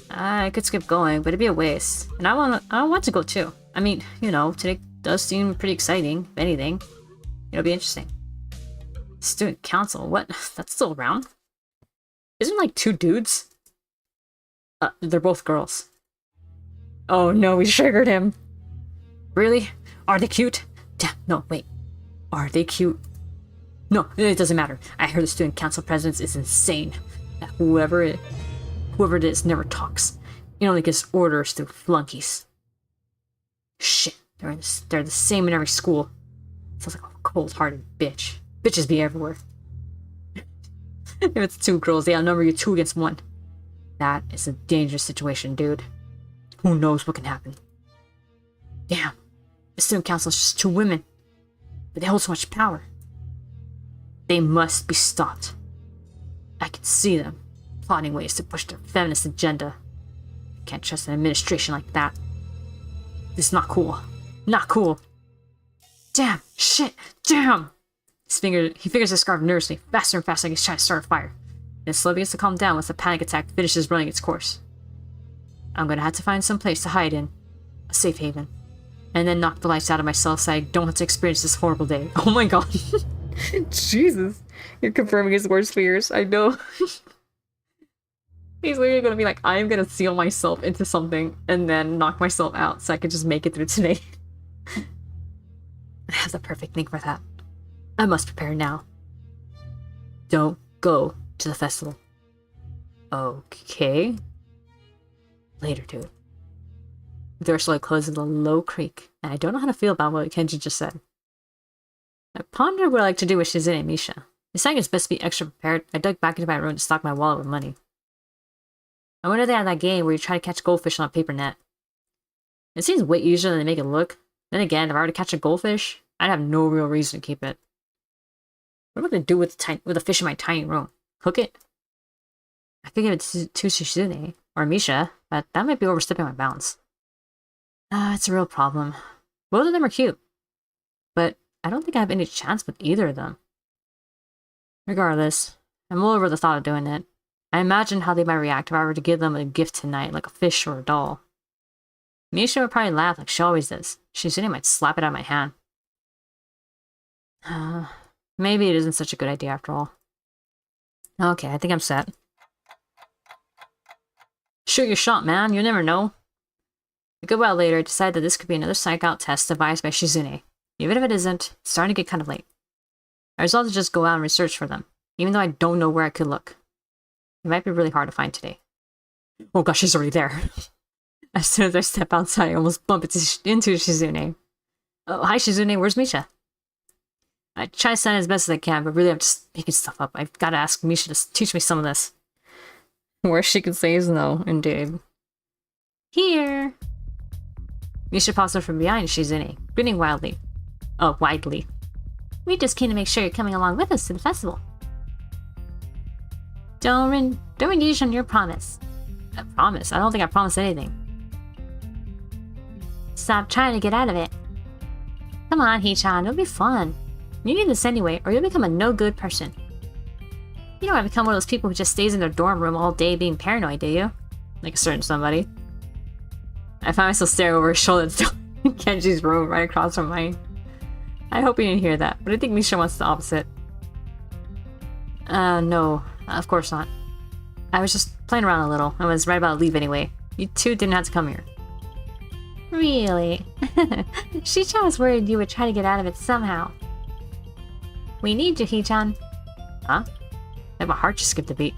I could skip going, but it'd be a waste. And I want to go too. I mean, you know, today does seem pretty exciting, if anything. It'll be interesting. Student council, what? That's still around? Isn't like 2 dudes? They're both girls. Oh no, we triggered him. Really? Are they cute? Damn, no, wait. Are they cute? No, it doesn't matter. I heard the student council president is insane. That whoever it is never talks. It only gives orders to flunkies. Shit, they're the same in every school. Sounds like a cold-hearted bitch. Bitches be everywhere. If it's 2 girls, they outnumber you 2 against 1. That is a dangerous situation, dude. Who knows what can happen? Damn, the student council is just 2 women. But they hold so much power. They must be stopped. I can see them plotting ways to push their feminist agenda. Can't trust an administration like that. This is not cool. Not cool. Damn, shit, damn! He fingers his scarf nervously, faster and faster like he's trying to start a fire. Then slowly begins to calm down once the panic attack finishes running its course. I'm gonna have to find some place to hide in. A safe haven. And then knock the lights out of myself so I don't have to experience this horrible day. Oh my god. Jesus. You're confirming his worst fears. I know. He's literally gonna be like, I'm gonna seal myself into something and then knock myself out so I can just make it through today. I have the perfect thing for that. I must prepare now. Don't go to the festival. Okay. Later, dude. The door slowly closes a low creak, and I don't know how to feel about what Kenji just said. I pondered what I'd like to do with Shizune and Misha. Deciding it's best to be extra prepared, I dug back into my room to stock my wallet with money. I wonder if they have that game where you try to catch goldfish on a paper net. It seems way easier than they make it look. Then again, if I were to catch a goldfish, I'd have no real reason to keep it. What am I going to do with the fish in my tiny room? Cook it? I could give it to Shizune or Misha, but that might be overstepping my bounds. It's a real problem. Both of them are cute, but I don't think I have any chance with either of them. Regardless, I'm all over the thought of doing it. I imagine how they might react if I were to give them a gift tonight, like a fish or a doll. Misha would probably laugh like she always does. Shizune might slap it out of my hand. Maybe it isn't such a good idea after all. Okay, I think I'm set. Shoot your shot, man. You never know. A good while later, I decided that this could be another psych-out test devised by Shizune. Even if it isn't, it's starting to get kind of late. I resolved to just go out and research for them, even though I don't know where I could look. It might be really hard to find today. Oh gosh, she's already there. As soon as I step outside, I almost bump into Shizune. Oh, hi Shizune, where's Misha? I try to sound as best as I can, but really I'm just making stuff up. I've got to ask Misha to teach me some of this. Worst she can say is no, indeed. Here! Misha pops up from behind Shizune, grinning wildly. Oh, widely. We just came to make sure you're coming along with us to the festival. Don't renege on your promise. A promise? I don't think I promised anything. Stop trying to get out of it. Come on, Hee-chan, it'll be fun. You need this anyway, or you'll become a no-good person. You don't want to become one of those people who just stays in their dorm room all day being paranoid, do you? Like a certain somebody. I find myself staring over his shoulder at Kenji's room right across from mine. I hope he didn't hear that, but I think Misha wants the opposite. No, of course not. I was just playing around a little. I was right about to leave anyway. You two didn't have to come here. Really? Shi-chan was worried you would try to get out of it somehow. We need you, Hee-chan. Huh? My heart just skipped a beat.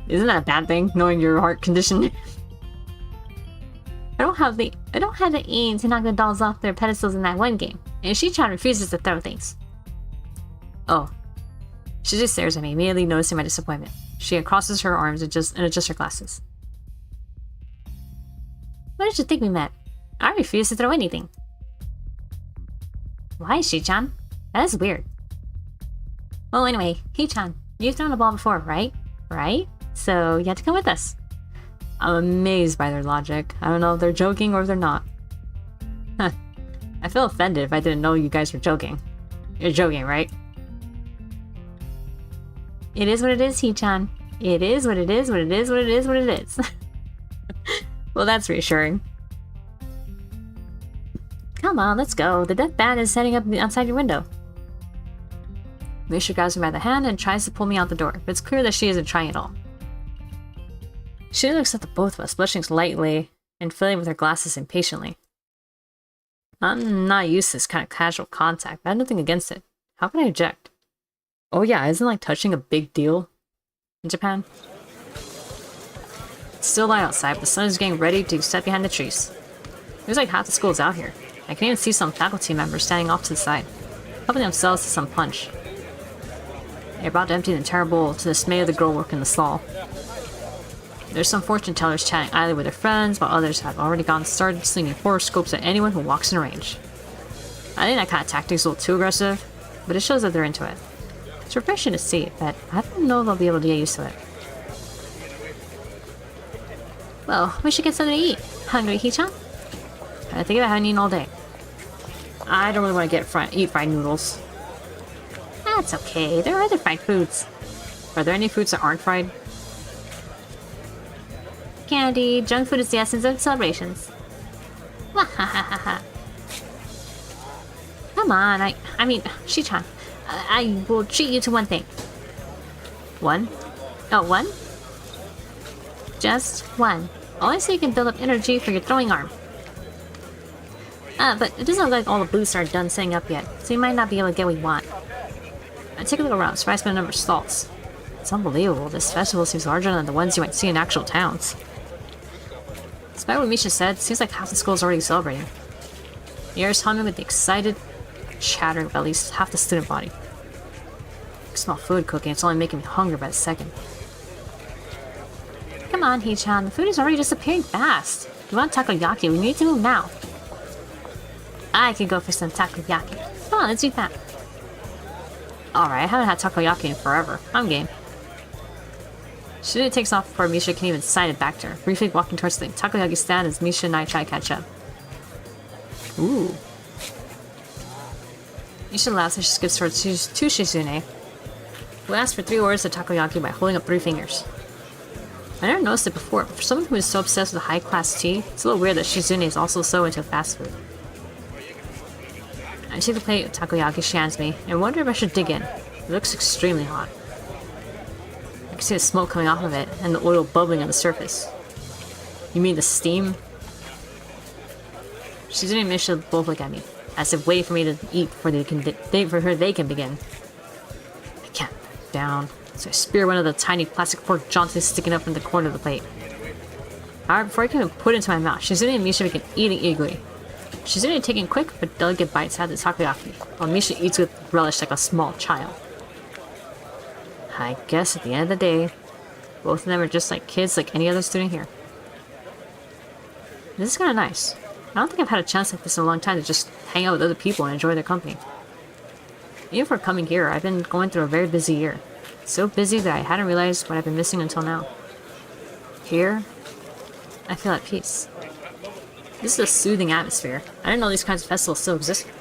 Isn't that a bad thing, knowing your heart condition? I don't have the aim to knock the dolls off their pedestals in that one game, and Shi-chan refuses to throw things. Oh. She just stares at me, immediately noticing my disappointment. She uncrosses her arms and adjusts her glasses. What did you think we meant? I refuse to throw anything. Why, Shi-chan? That is weird. Well, anyway, Hee-chan, you've thrown a ball before, right? Right? So you have to come with us. I'm amazed by their logic. I don't know if they're joking or if they're not. Huh. I feel offended if I didn't know you guys were joking. You're joking, right? It is what it is, Hee-chan. It is what it is, what it is, what it is, what it is. Well, that's reassuring. Come on, let's go. The death band is setting up outside your window. Misha grabs me by the hand and tries to pull me out the door, but it's clear that she isn't trying at all. She looks at the both of us, blushing slightly and filling with her glasses impatiently. I'm not used to this kind of casual contact, but I have nothing against it. How can I object? Oh yeah, isn't like touching a big deal in Japan? It's still light outside, but the sun is getting ready to set behind the trees. There's like half the school is out here. I can even see some faculty members standing off to the side, helping themselves to some punch. They're about to empty the entire bowl to the dismay of the girl working the stall. There's some fortune tellers chatting idly with their friends, while others have already gotten started slinging horoscopes at anyone who walks in range. I think that kind of tactic's a little too aggressive, but it shows that they're into it. It's refreshing to see, but I don't know if they'll be able to get used to it. Well, we should get something to eat. Hungry, Hee-chan? I think I haven't eaten all day. I don't really want to eat fried noodles. That's okay. There are other fried foods. Are there any foods that aren't fried? Candy, junk food is the essence of celebrations. Wahahaha. Come on, I mean, Hee-chan, I will treat you to one thing. One? Oh, one? Just one. Only so you can build up energy for your throwing arm. But it doesn't look like all the booths are done setting up yet, so you might not be able to get what you want. I take a look around, surprised by the number of stalls. It's unbelievable, this festival seems larger than the ones you might see in actual towns. Despite what Misha said, it seems like half the school is already celebrating. The air is humming with the excited chatter of at least half the student body. I can smell food cooking, it's only making me hungry by the second. Come on, Hee-chan, the food is already disappearing fast. If you want takoyaki, we need to move now. I could go for some takoyaki. Come on, let's do that. Alright, I haven't had takoyaki in forever. I'm game. Shizune takes off before Misha can even sign it back to her, briefly walking towards the takoyaki stand as Misha and I try to catch up. Ooh. Misha laughs as she skips towards to Shizune, who asks for 3 orders of takoyaki by holding up 3 fingers. I never noticed it before, but for someone who is so obsessed with high-class tea, it's a little weird that Shizune is also so into fast food. I take the plate of takoyaki she hands me, and wonder if I should dig in. It looks extremely hot. I can see the smoke coming off of it, and the oil bubbling on the surface. You mean the steam? Shizune and Misha both look at me, as if waiting for me to eat before they can begin. I can't back down, so I spear one of the tiny plastic pork johnsons sticking up from the corner of the plate. However, before I can even put it into my mouth, Shizune and Misha begin eating eagerly. Shizune taking quick but delicate bites out of the takoyaki, while Misha eats with relish like a small child. I guess at the end of the day, both of them are just like kids like any other student here. This is kind of nice. I don't think I've had a chance like this in a long time to just hang out with other people and enjoy their company. Even for coming here, I've been going through a very busy year. So busy that I hadn't realized what I've been missing until now. Here, I feel at peace. This is a soothing atmosphere. I didn't know these kinds of festivals still existed.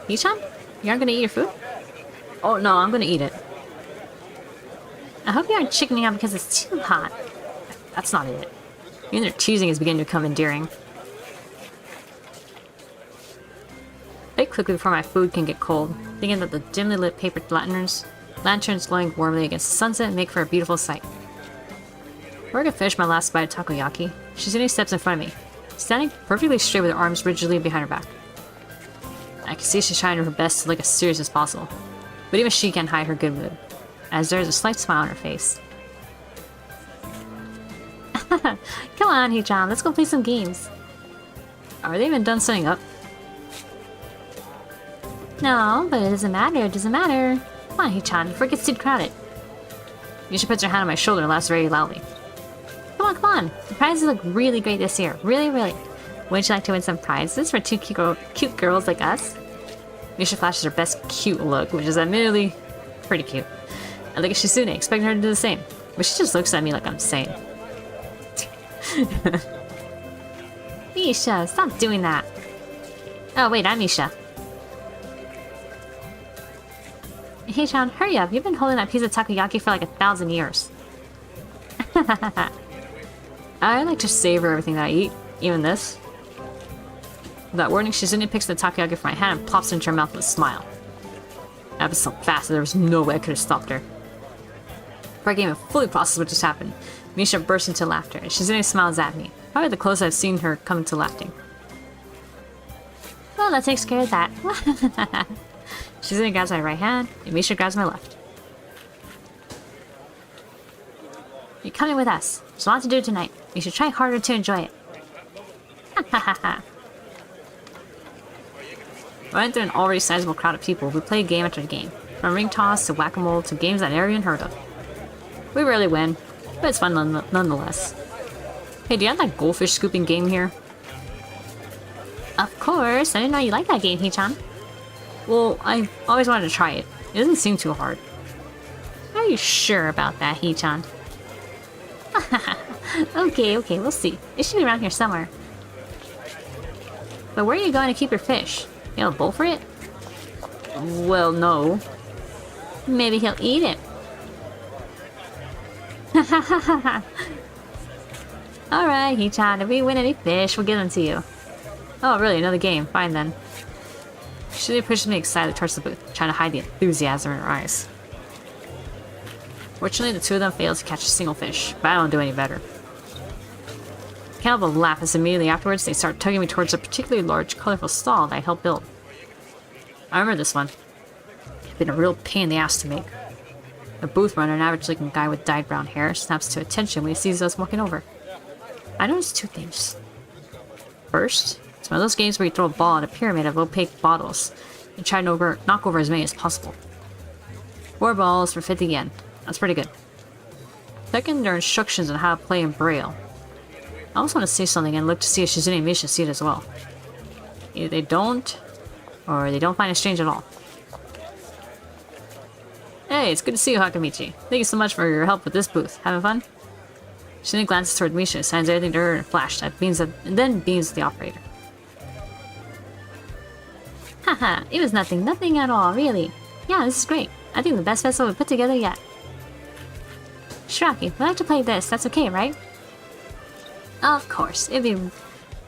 Hee-chan? You aren't gonna eat your food? Oh no, I'm gonna eat it. I hope you aren't chickening out because it's too hot. That's not it. Even their teasing is beginning to become endearing. I eat quickly before my food can get cold, thinking that the dimly lit paper lanterns glowing warmly against the sunset make for a beautiful sight. Before I can finish my last bite of takoyaki, Shizune steps in front of me, standing perfectly straight with her arms rigidly behind her back. I can see she's trying her best to look as serious as possible, but even she can't hide her good mood, as there is a slight smile on her face. Come on, Hee-chan, let's go play some games. Are they even done setting up? No, but it doesn't matter, it doesn't matter. Come on, Hee-chan, before it gets too crowded. Misha puts her hand on my shoulder and laughs very loudly. Come on. The prizes look really great this year. Really. Wouldn't you like to win some prizes for 2 cute girls like us? Misha flashes her best cute look, which is admittedly pretty cute. I look at Shizune, expecting her to do the same. But she just looks at me like I'm insane. Misha, stop doing that. Oh, wait, I'm Misha. Hey, Sean, hurry up. You've been holding that piece of takoyaki for like 1,000 years. I like to savor everything that I eat, even this. Without warning, Shizune picks the takoyaki from my hand and plops it into her mouth with a smile. That happened so fast that there was no way I could have stopped her. Before I can even fully process what just happened, Misha bursts into laughter, and Shizune smiles at me. Probably the closest I've seen her come to laughing. Well, that takes care of that. Shizune grabs my right hand, and Misha grabs my left. You're coming with us. There's a lot to do tonight. You should try harder to enjoy it. Running through an already sizable crowd of people, we play game after game. From ring toss to whack-a-mole to games that I never even heard of. We rarely win, but it's fun nonetheless. Hey, do you have that goldfish scooping game here? Of course. I didn't know you liked that game, Hee-chan. Well, I always wanted to try it. It doesn't seem too hard. Are you sure about that, Hee-chan? Okay, we'll see. It should be around here somewhere. But where are you going to keep your fish? You have a bowl for it? Well, no. Maybe he'll eat it. Alright, Hee-chan, if we win any fish, we'll give them to you. Oh, really? Another game? Fine then. Shizune pushes me excitedly towards the booth, trying to hide the enthusiasm in her eyes. Fortunately, the two of them fail to catch a single fish, but I don't do any better. I can't help but laugh as immediately afterwards they start tugging me towards a particularly large, colorful stall that I helped build. I remember this one. It's been a real pain in the ass to make. The booth runner, an average-looking guy with dyed brown hair, snaps to attention when he sees us walking over. I noticed two things. First, it's one of those games where you throw a ball at a pyramid of opaque bottles and try to knock over as many as possible. 4 balls for 50 yen. That's pretty good. Second, there are instructions on how to play in Braille. I almost want to say something and look to see if Shizune and Misha see it as well. Either they don't, or they don't find it strange at all. Hey, it's good to see you, Hakamichi. Thank you so much for your help with this booth. Having fun? Shizune glances toward Misha, signs everything to her in a flash, and then beams at the operator. Haha, it was nothing at all, really. Yeah, this is great. I think the best festival we've put together yet. Shiraki, we'd like to play this. That's okay, right? Of course. It'd be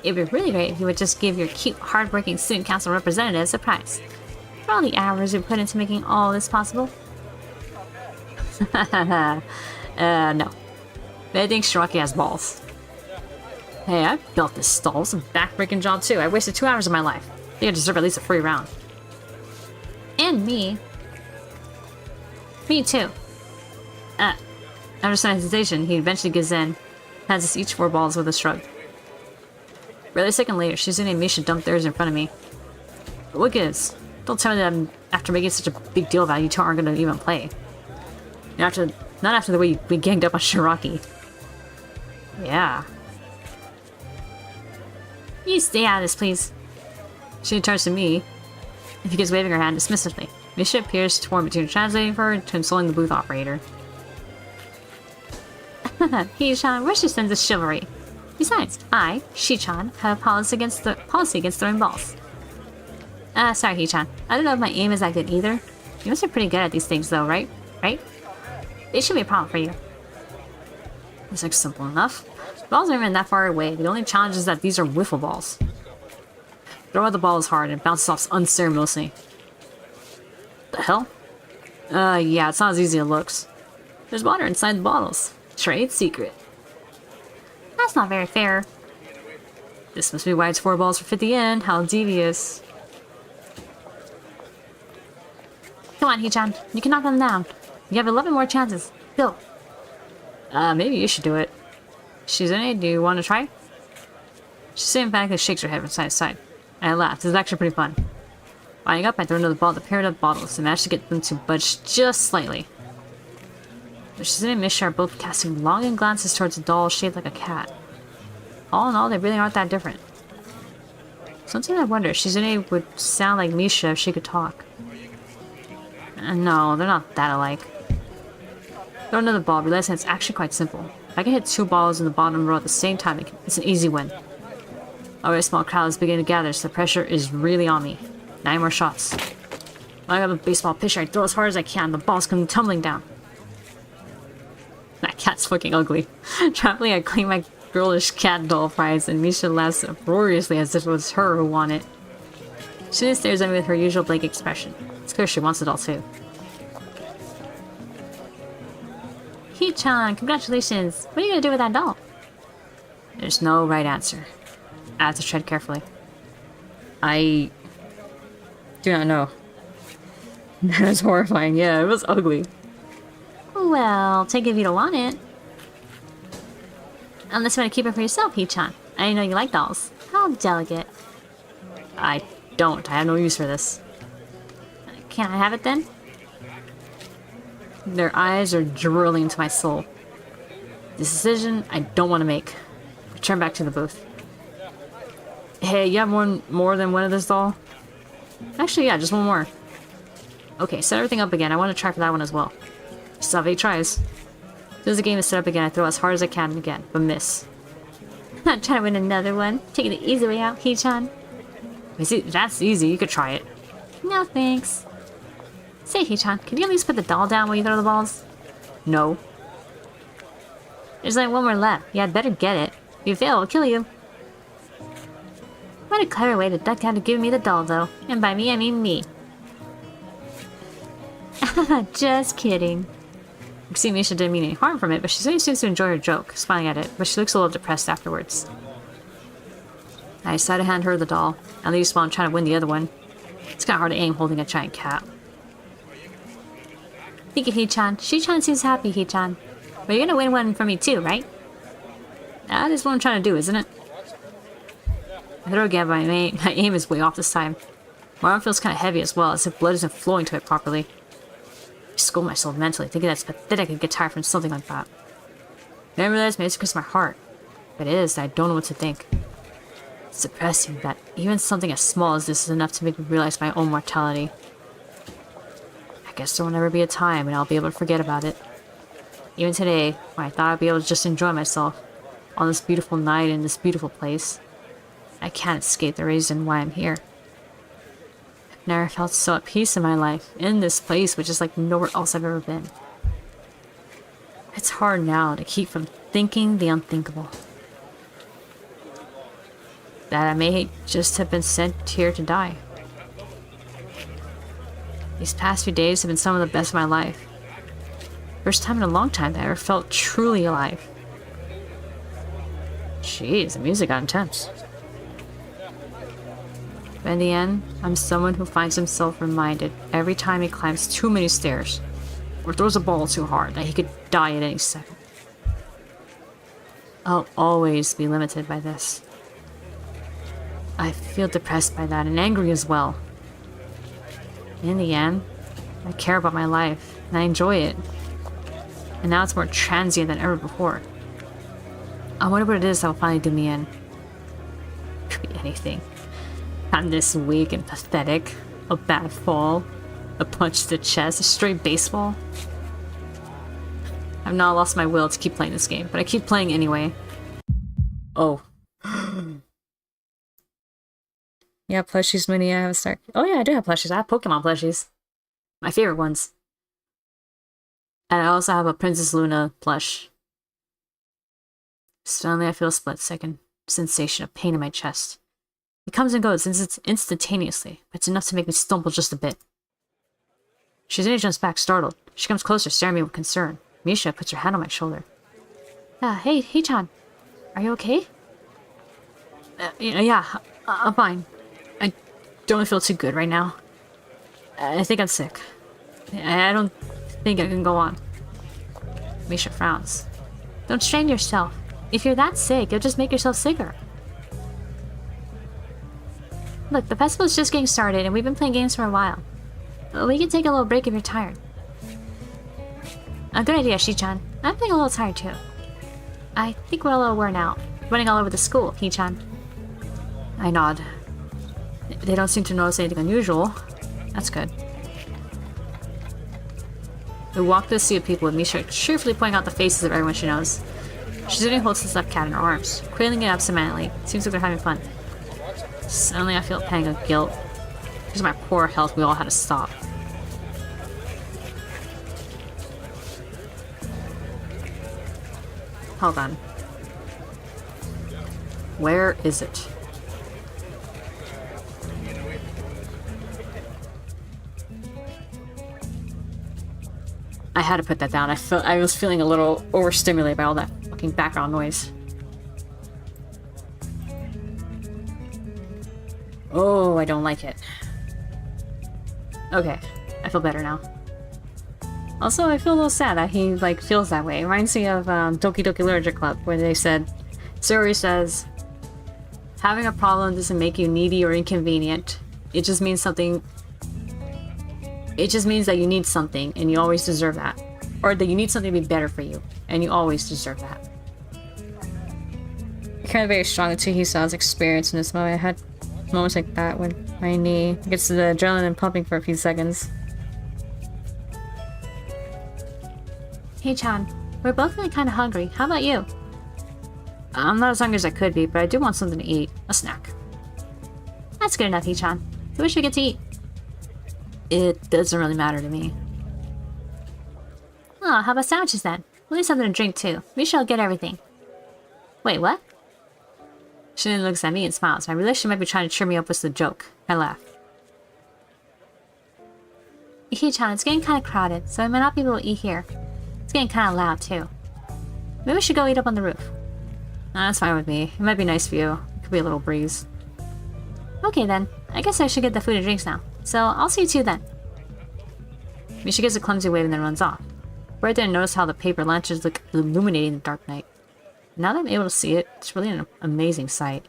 really great if you would just give your cute, hardworking student council representatives a prize. For all the hours we put into making all this possible. No. But I think Shiraki has balls. Hey, I built this stall. It's a back-breaking job, too. I wasted 2 hours of my life. I think I deserve at least a free round. And me. Me too. After some hesitation, he eventually gives in, hands us each 4 balls with a shrug. Barely a second later, Shizune and Misha dumped theirs in front of me. But what gives? Don't tell me that after making such a big deal about it, you two aren't going to even play. And not after the way we ganged up on Shiraki. Yeah. You stay out of this, please. She turns to me and begins waving her hand dismissively. Misha appears torn between translating for her and consoling the booth operator. Hee-chan, where's your sense of chivalry? Besides, I, Shi-chan, have a policy against throwing balls. Sorry, Hee-chan. I don't know if my aim is that good either. You must be pretty good at these things, though, right? Right? It should be a problem for you. It's like simple enough. The balls aren't even that far away. The only challenge is that these are wiffle balls. Throw out the ball is hard and it bounces off unceremoniously. The hell? Yeah, it's not as easy as it looks. There's water inside the bottles. Trade secret. That's not very fair. This must be why it's 4 balls for 50 yen. How devious. Come on, Hee-chan. You can knock them down. You have 11 more chances. Go. Maybe you should do it. Shizune, do you want to try? Shizune emphatically shakes her head from side to side. I laugh. This is actually pretty fun. Lining up, I throw another ball at the paired up bottles and manage to get them to budge just slightly. But Shizune and Misha are both casting longing glances towards a doll shaped like a cat. All in all, they really aren't that different. Sometimes I wonder if Shizune would sound like Misha if she could talk. No, they're not that alike. Throw another ball, realizing it's actually quite simple. If I can hit 2 balls in the bottom row at the same time, it's an easy win. Already a small crowd is beginning to gather, so the pressure is really on me. 9 more shots. When I have a baseball pitcher, I throw as hard as I can. The balls come tumbling down. That cat's fucking ugly. Traveling, I claim my girlish cat doll prize, and Misha laughs uproariously as if it was her who won it. She then stares at me with her usual blank expression. It's clear she wants the doll too. Hee-chan, congratulations. What are you gonna do with that doll? There's no right answer. I have to tread carefully. I do not know. That was horrifying. Yeah, it was ugly. Well, take it if you don't want it. Unless you want to keep it for yourself, Hee-chan. I didn't know you like dolls. How delicate. I don't. I have no use for this. Can I have it then? Their eyes are drilling into my soul. This decision I don't want to make. Return back to the booth. Hey, you have more than one of this doll? Actually, yeah, just one more. Okay, set everything up again. I want to try for that one as well. Still have 8 tries. As soon as the game is set up again, I throw as hard as I can again, but miss. Not trying to win another one. Taking the easy way out, Hee-chan. See, that's easy. You could try it. No, thanks. Say, Hee-chan, can you at least put the doll down when you throw the balls? No. There's like one more left. You had better get it. If you fail, I'll kill you. What a clever way to duck out of giving me the doll, though. And by me, I mean me. Just kidding. You see, Misha didn't mean any harm from it, but she seems to enjoy her joke, smiling at it, but she looks a little depressed afterwards. I decide to hand her the doll, at least while I'm trying to win the other one. It's kind of hard to aim holding a giant cat. Thank you, Hee-chan. She-chan seems happy, Hee-chan. But you're gonna win one for me too, right? That is what I'm trying to do, isn't it? I throw again, but my aim is way off this time. My arm feels kind of heavy as well, as if blood isn't flowing to it properly. I scold myself mentally, thinking that it's pathetic I could get tired from something like that. Then I realize maybe it's because of my heart. If it is, I don't know what to think. It's depressing that even something as small as this is enough to make me realize my own mortality. I guess there will never be a time when I'll be able to forget about it. Even today, when I thought I'd be able to just enjoy myself on this beautiful night in this beautiful place, I can't escape the reason why I'm here. I've never felt so at peace in my life, in this place which is like nowhere else I've ever been. It's hard now to keep from thinking the unthinkable. That I may just have been sent here to die. These past few days have been some of the best of my life. First time in a long time that I ever felt truly alive. Jeez, the music got intense. But in the end, I'm someone who finds himself reminded every time he climbs too many stairs or throws a ball too hard that he could die at any second. I'll always be limited by this. I feel depressed by that and angry as well. In the end, I care about my life and I enjoy it. And now it's more transient than ever before. I wonder what it is that will finally do me in. Could be anything. I'm this weak and pathetic. A bad fall. A punch to the chest. A straight baseball. I've not lost my will to keep playing this game, but I keep playing anyway. Oh. Yeah, plushies, Minnie. I have a start. Oh yeah, I do have plushies. I have Pokemon plushies. My favorite ones. And I also have a Princess Luna plush. Suddenly I feel a split-second sensation of pain in my chest. It comes and goes instantaneously, but it's enough to make me stumble just a bit. Shizune jumps back, startled. She comes closer, staring at me with concern. Misha puts her hand on my shoulder. Hey, Hee-chan. Are you okay? Yeah, I'm fine. I don't feel too good right now. I think I'm sick. I don't think I can go on. Misha frowns. Don't strain yourself. If you're that sick, you'll just make yourself sicker. Look, the festival's just getting started, and we've been playing games for a while. We can take a little break if you're tired. A good idea, Shi-chan. I'm feeling a little tired, too. I think we're a little worn out. Running all over the school, Hee-chan. I nod. They don't seem to notice anything unusual. That's good. We walk through the sea of people with Misha cheerfully pointing out the faces of everyone she knows. Shizune holds the stuffed cat in her arms, cradling it absentmindly. Seems like they're having fun. Suddenly I feel a pang of guilt. Because of my poor health, we all had to stop. Hold on. Where is it? I had to put that down. I was feeling a little overstimulated by all that fucking background noise. Oh, I don't like it. Okay, I feel better now. Also, I feel a little sad that he, like, feels that way. It reminds me of Doki Doki Literature Club, where they said, Suri says, having a problem doesn't make you needy or inconvenient. It just means something. It just means that you need something, and you always deserve that. Or that you need something to be better for you, and you always deserve that. Kind of very strong until he saw his experience in this moment. I had moments like that when my knee gets the adrenaline pumping for a few seconds. Hey, Chan. We're both feeling kind of hungry. How about you? I'm not as hungry as I could be, but I do want something to eat. A snack. That's good enough, Hee-chan. So we should get to eat. It doesn't really matter to me. Oh, how about sandwiches then? We'll need something to drink too. We shall get everything. Wait, what? She looks at me and smiles. I realize she might be trying to cheer me up with the joke. I laugh. Hee-chan, it's getting kind of crowded, so we might not be able to eat here. It's getting kind of loud too. Maybe we should go eat up on the roof. That's fine with me. It might be nice view. It could be a little breeze. Okay then. I guess I should get the food and drinks now. So I'll see you two then. Misha gives a clumsy wave and then runs off. Right there, I notice how the paper lanterns look illuminating in the dark night. Now that I'm able to see it, it's really an amazing sight.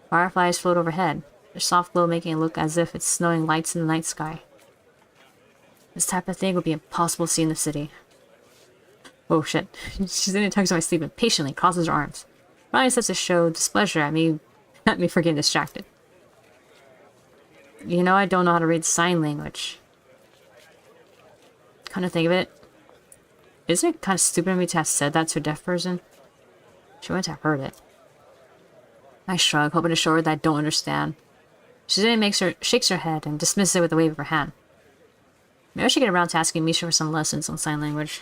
Fireflies float overhead, their soft glow making it look as if it's snowing lights in the night sky. This type of thing would be impossible to see in the city. Oh shit. Shizune tugs on my sleeve impatiently, crosses her arms. Probably starts to show displeasure at me for getting distracted. You know, I don't know how to read sign language. Kind of think of it. Isn't it kind of stupid of me to have said that to a deaf person? She wouldn't have heard it. I shrug, hoping to show her that I don't understand. Shizune shakes her head and dismisses it with a wave of her hand. Maybe I should get around to asking Misha for some lessons on sign language.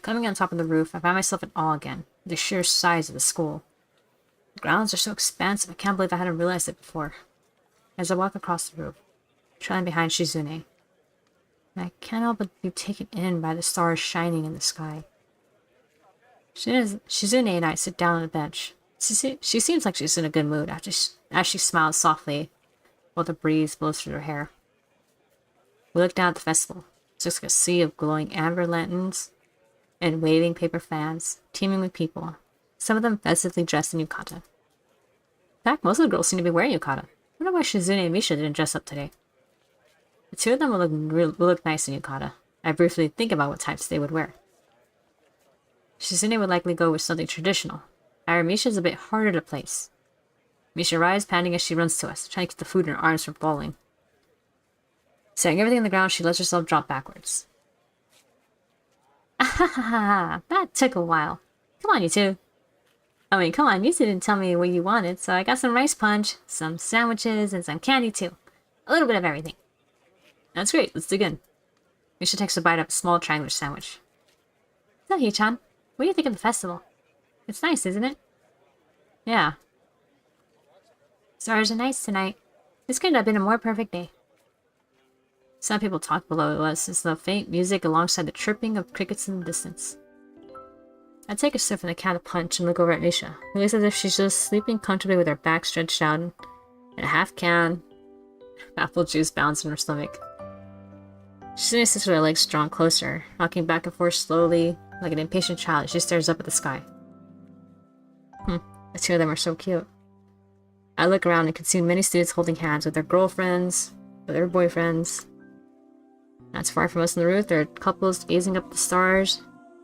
Coming on top of the roof, I find myself in awe again, with the sheer size of the school. The grounds are so expansive, I can't believe I hadn't realized it before. As I walk across the roof, trailing behind Shizune, I can't help but be taken in by the stars shining in the sky. Shizune and I sit down on a bench. She seems like she's in a good mood as she smiles softly while the breeze blows through her hair. We look down at the festival. It looks like a sea of glowing amber lanterns and waving paper fans, teeming with people, some of them festively dressed in yukata. In fact, most of the girls seem to be wearing yukata. I wonder why Shizune and Misha didn't dress up today. The two of them will look nice in yukata. I briefly think about what types they would wear. Shizune would likely go with something traditional. However, Misha is a bit harder to place. Misha arrives, panting as she runs to us, trying to keep the food in her arms from falling. Setting everything on the ground, she lets herself drop backwards. Ahahaha, that took a while. Come on, you two. Come on, you two didn't tell me what you wanted, so I got some rice punch, some sandwiches, and some candy too. A little bit of everything. That's great, let's dig in. Misha takes a bite of a small triangular sandwich. So, Hee-chan, what do you think of the festival? It's nice, isn't it? Yeah. Stars are nice tonight. This couldn't have been a more perfect day. Some people talk below us as the faint music alongside the chirping of crickets in the distance. I take a sip from the can of punch and look over at Misha, who looks as if she's just sleeping comfortably with her back stretched out and a half can apple juice balanced in her stomach. She sits with her legs drawn closer, rocking back and forth slowly, like an impatient child as she stares up at the sky. The two of them are so cute. I look around and can see many students holding hands with their girlfriends, with their boyfriends. Not too far from us on the roof, there are couples gazing up at the stars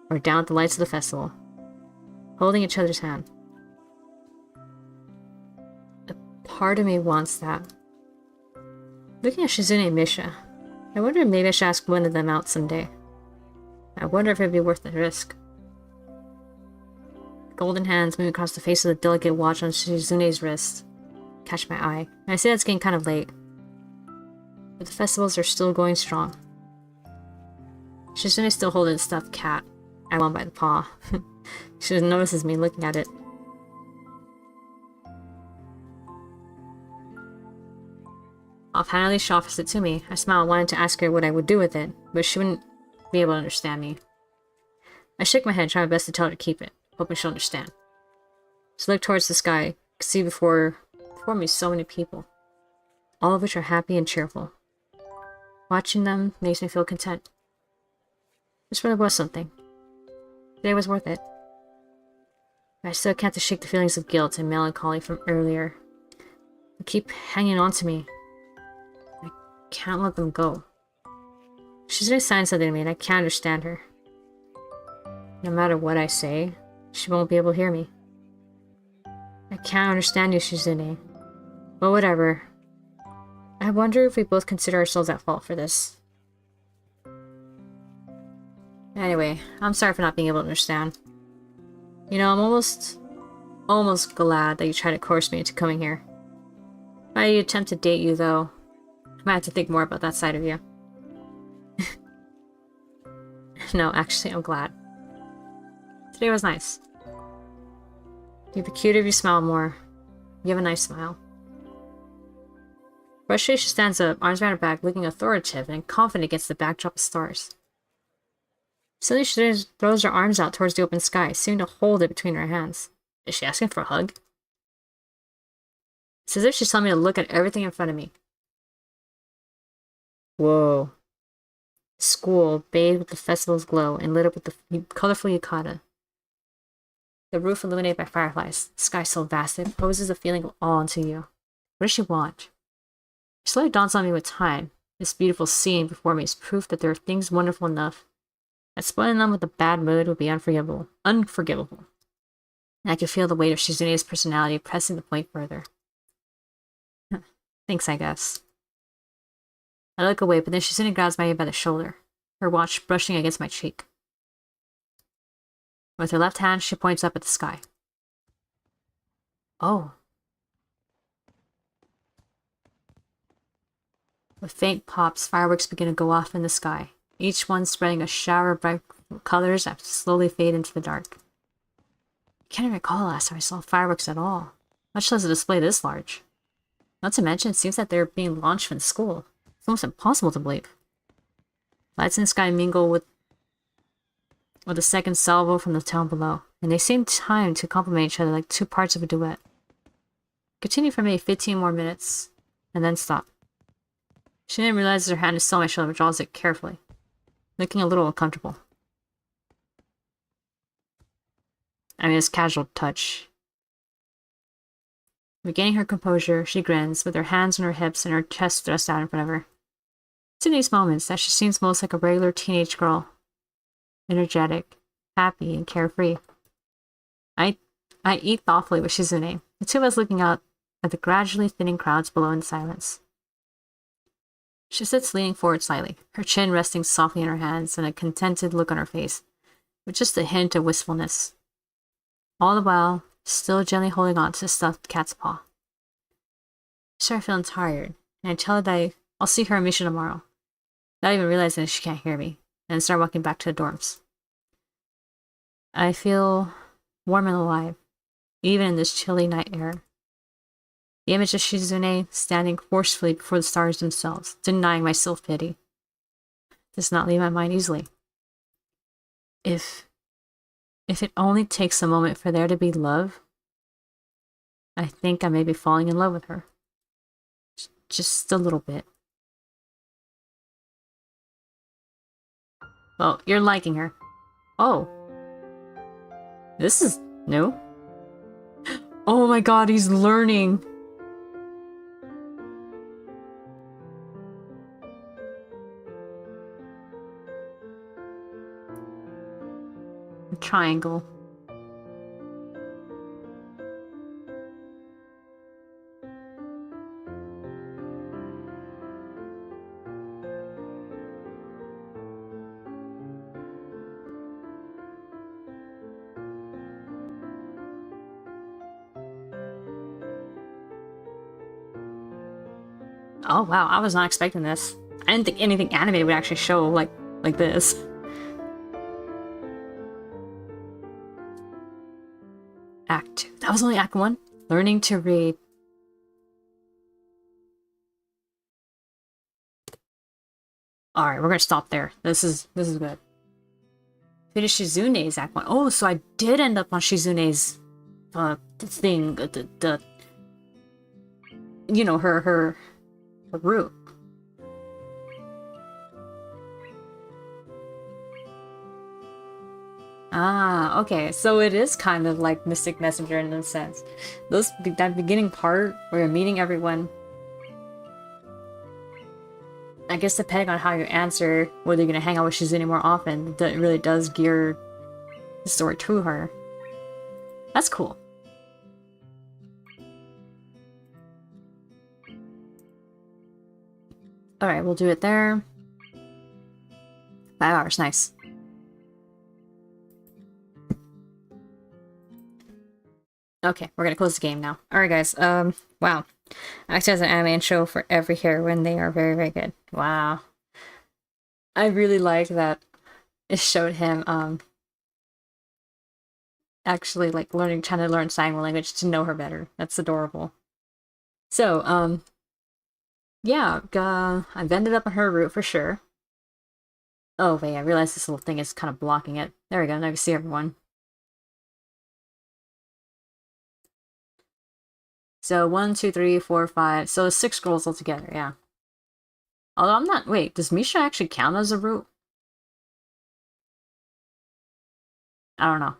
or down at the lights of the festival, holding each other's hand. A part of me wants that. Looking at Shizune and Misha, I wonder if maybe I should ask one of them out someday. I wonder if it'd be worth the risk. Golden hands move across the face of the delicate watch on Shizune's wrist. Catch my eye. I say it's getting kind of late. But the festivals are still going strong. Shizune's still holding a stuffed cat. I want by the paw. She notices me looking at it. Offhandedly, she offers it to me. I smiled, wanting to ask her what I would do with it, but she wouldn't be able to understand me. I shook my head, trying my best to tell her to keep it, hoping she'll understand. She looked towards the sky. I could see before me so many people, all of which are happy and cheerful. Watching them makes me feel content. This really was something. Today was worth it. But I still can't shake the feelings of guilt and melancholy from earlier. They keep hanging on to me. I can't let them go. She's really saying something to me and I can't understand her. No matter what I say, she won't be able to hear me. I can't understand you, Shizune. But whatever. I wonder if we both consider ourselves at fault for this. Anyway, I'm sorry for not being able to understand. You know, I'm almost glad that you tried to coerce me into coming here. If I attempt to date you, though, I might have to think more about that side of you. No, actually, I'm glad. Today was nice. You'd be cute if you smiled more. You have a nice smile. Frustrated, she stands up, arms around her back, looking authoritative and confident against the backdrop of stars. Suddenly, she throws her arms out towards the open sky, seeming to hold it between her hands. Is she asking for a hug? It's as if she's telling me to look at everything in front of me. Whoa. School, bathed with the festival's glow and lit up with the colorful yukata. The roof illuminated by fireflies. The sky so vast it poses a feeling of awe into you. What does she want? It slowly dawns on me with time. This beautiful scene before me is proof that there are things wonderful enough that spoiling them with a bad mood would be unforgivable. Unforgivable. And I can feel the weight of Shizune's personality pressing the point further. Thanks, I guess. I look away, but then Shizune grabs my head by the shoulder, her watch brushing against my cheek. With her left hand, she points up at the sky. Oh. With faint pops, fireworks begin to go off in the sky, each one spreading a shower of bright colors that slowly fade into the dark. I can't even recall the last time I saw fireworks at all, much less a display this large. Not to mention, it seems that they're being launched from the school. It's almost impossible to believe. Lights in the sky mingle with a second salvo from the town below, and they seem timed to complement each other like two parts of a duet. Continue for maybe 15 more minutes, and then stop. She didn't realize her hand is still on my shoulder, but draws it carefully, looking a little uncomfortable. I mean, it's casual touch. Regaining her composure, she grins, with her hands on her hips and her chest thrust out in front of her. It's in these moments that she seems most like a regular teenage girl. Energetic, happy, and carefree. I eat thoughtfully with Shizune, the two of us looking out at the gradually thinning crowds below in silence. She sits leaning forward slightly, her chin resting softly in her hands and a contented look on her face, with just a hint of wistfulness. All the while, still gently holding on to the stuffed cat's paw. I start feeling tired, and I tell her that I'll see her in Misha tomorrow, not even realizing that she can't hear me, and start walking back to the dorms. I feel warm and alive, even in this chilly night air. The image of Shizune standing forcefully before the stars themselves, denying my self-pity, does not leave my mind easily. If it only takes a moment for there to be love, I think I may be falling in love with her. Just a little bit. Well, you're liking her. Oh. This is new. Oh my god, he's learning. A triangle. Oh wow, I was not expecting this. I didn't think anything animated would actually show like this. Act 2. That was only Act 1? Learning to read. Alright, we're gonna stop there. This is good. Finish Shizune's Act 1. Oh, so I did end up on Shizune's thing, the you know, her route. Ah, okay. So it is kind of like Mystic Messenger in a sense. That beginning part where you're meeting everyone. I guess depending on how you answer, whether you're gonna hang out with Shizune more often, that really does gear the story to her. That's cool. Alright, we'll do it there. 5 hours, nice. Okay, we're gonna close the game now. Alright guys, wow. Acts as an anime show for every heroine, they are very, very good. Wow. I really like that it showed him, actually, like, trying to learn sign language to know her better. That's adorable. So, yeah, I've ended up on her route for sure. Oh, wait, I realized this little thing is kind of blocking it. There we go, now you can see everyone. So 1, 2, 3, 4, 5. So 6 girls altogether, yeah. Although I'm not. Wait, does Misha actually count as a root? I don't know.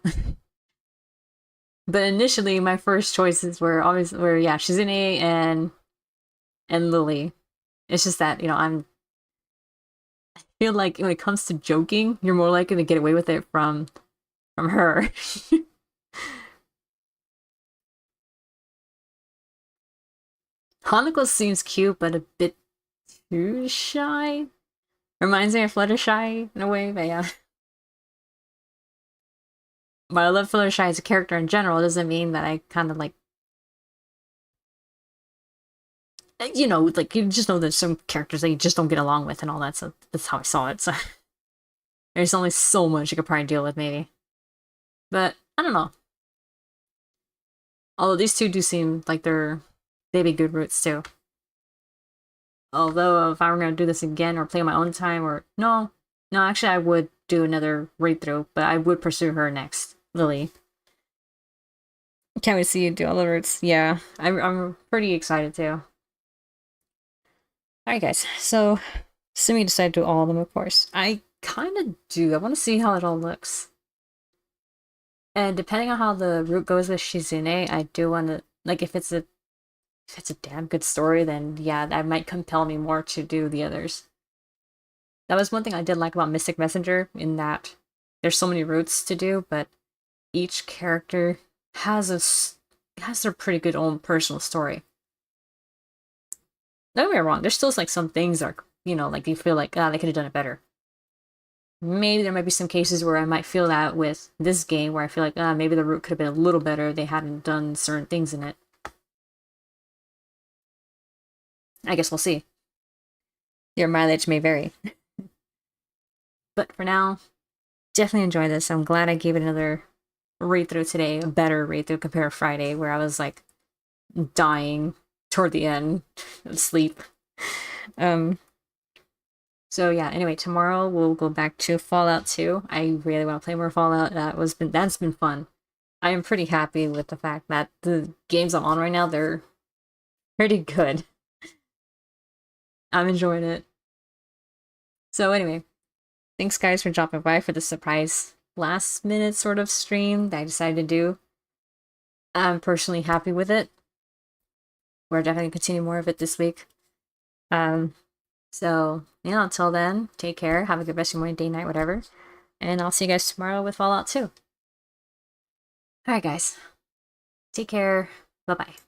But initially, my first choices were yeah, Shizune and Lily. It's just that I feel like when it comes to joking, you're more likely to get away with it from her. Hanako seems cute, but a bit too shy. Reminds me of Fluttershy in a way, but yeah. But I love Fluttershy as a character in general. It doesn't mean that I kind of like, like you just know there's some characters that you just don't get along with and all that. So that's how I saw it. So there's only so much you could probably deal with, maybe. But I don't know. Although these two do seem like they'd be good roots too. Although if I were gonna do this again or play on my own time or no, actually I would do another read through, but I would pursue her next, Lily. Can't wait to see you do all the roots. Yeah, I'm pretty excited too. Alright guys, so assuming you decide to do all of them, of course. I kind of do. I want to see how it all looks. And depending on how the route goes with Shizune, I do want to, like, if it's a damn good story, then yeah, that might compel me more to do the others. That was one thing I did like about Mystic Messenger, in that there's so many routes to do, but each character has their pretty good own personal story. Don't get me wrong, there's still like some things that are, like you feel like, they could have done it better. Maybe there might be some cases where I might feel that with this game, where I feel like, maybe the route could have been a little better if they hadn't done certain things in it. I guess we'll see. Your mileage may vary. But for now, definitely enjoy this. I'm glad I gave it another read through today, a better read through compared to Friday, where I was like dying toward the end of sleep. So yeah, anyway, tomorrow we'll go back to Fallout 2. I really want to play more Fallout. That's been fun. I am pretty happy with the fact that the games I'm on right now, they're pretty good. I'm enjoying it. So anyway, thanks guys for dropping by for the surprise last minute sort of stream that I decided to do. I'm personally happy with it. We're definitely continue more of it this week. So yeah, until then, take care, have a good rest of your morning, day, night, whatever. And I'll see you guys tomorrow with Fallout 2. Alright guys. Take care. Bye-bye.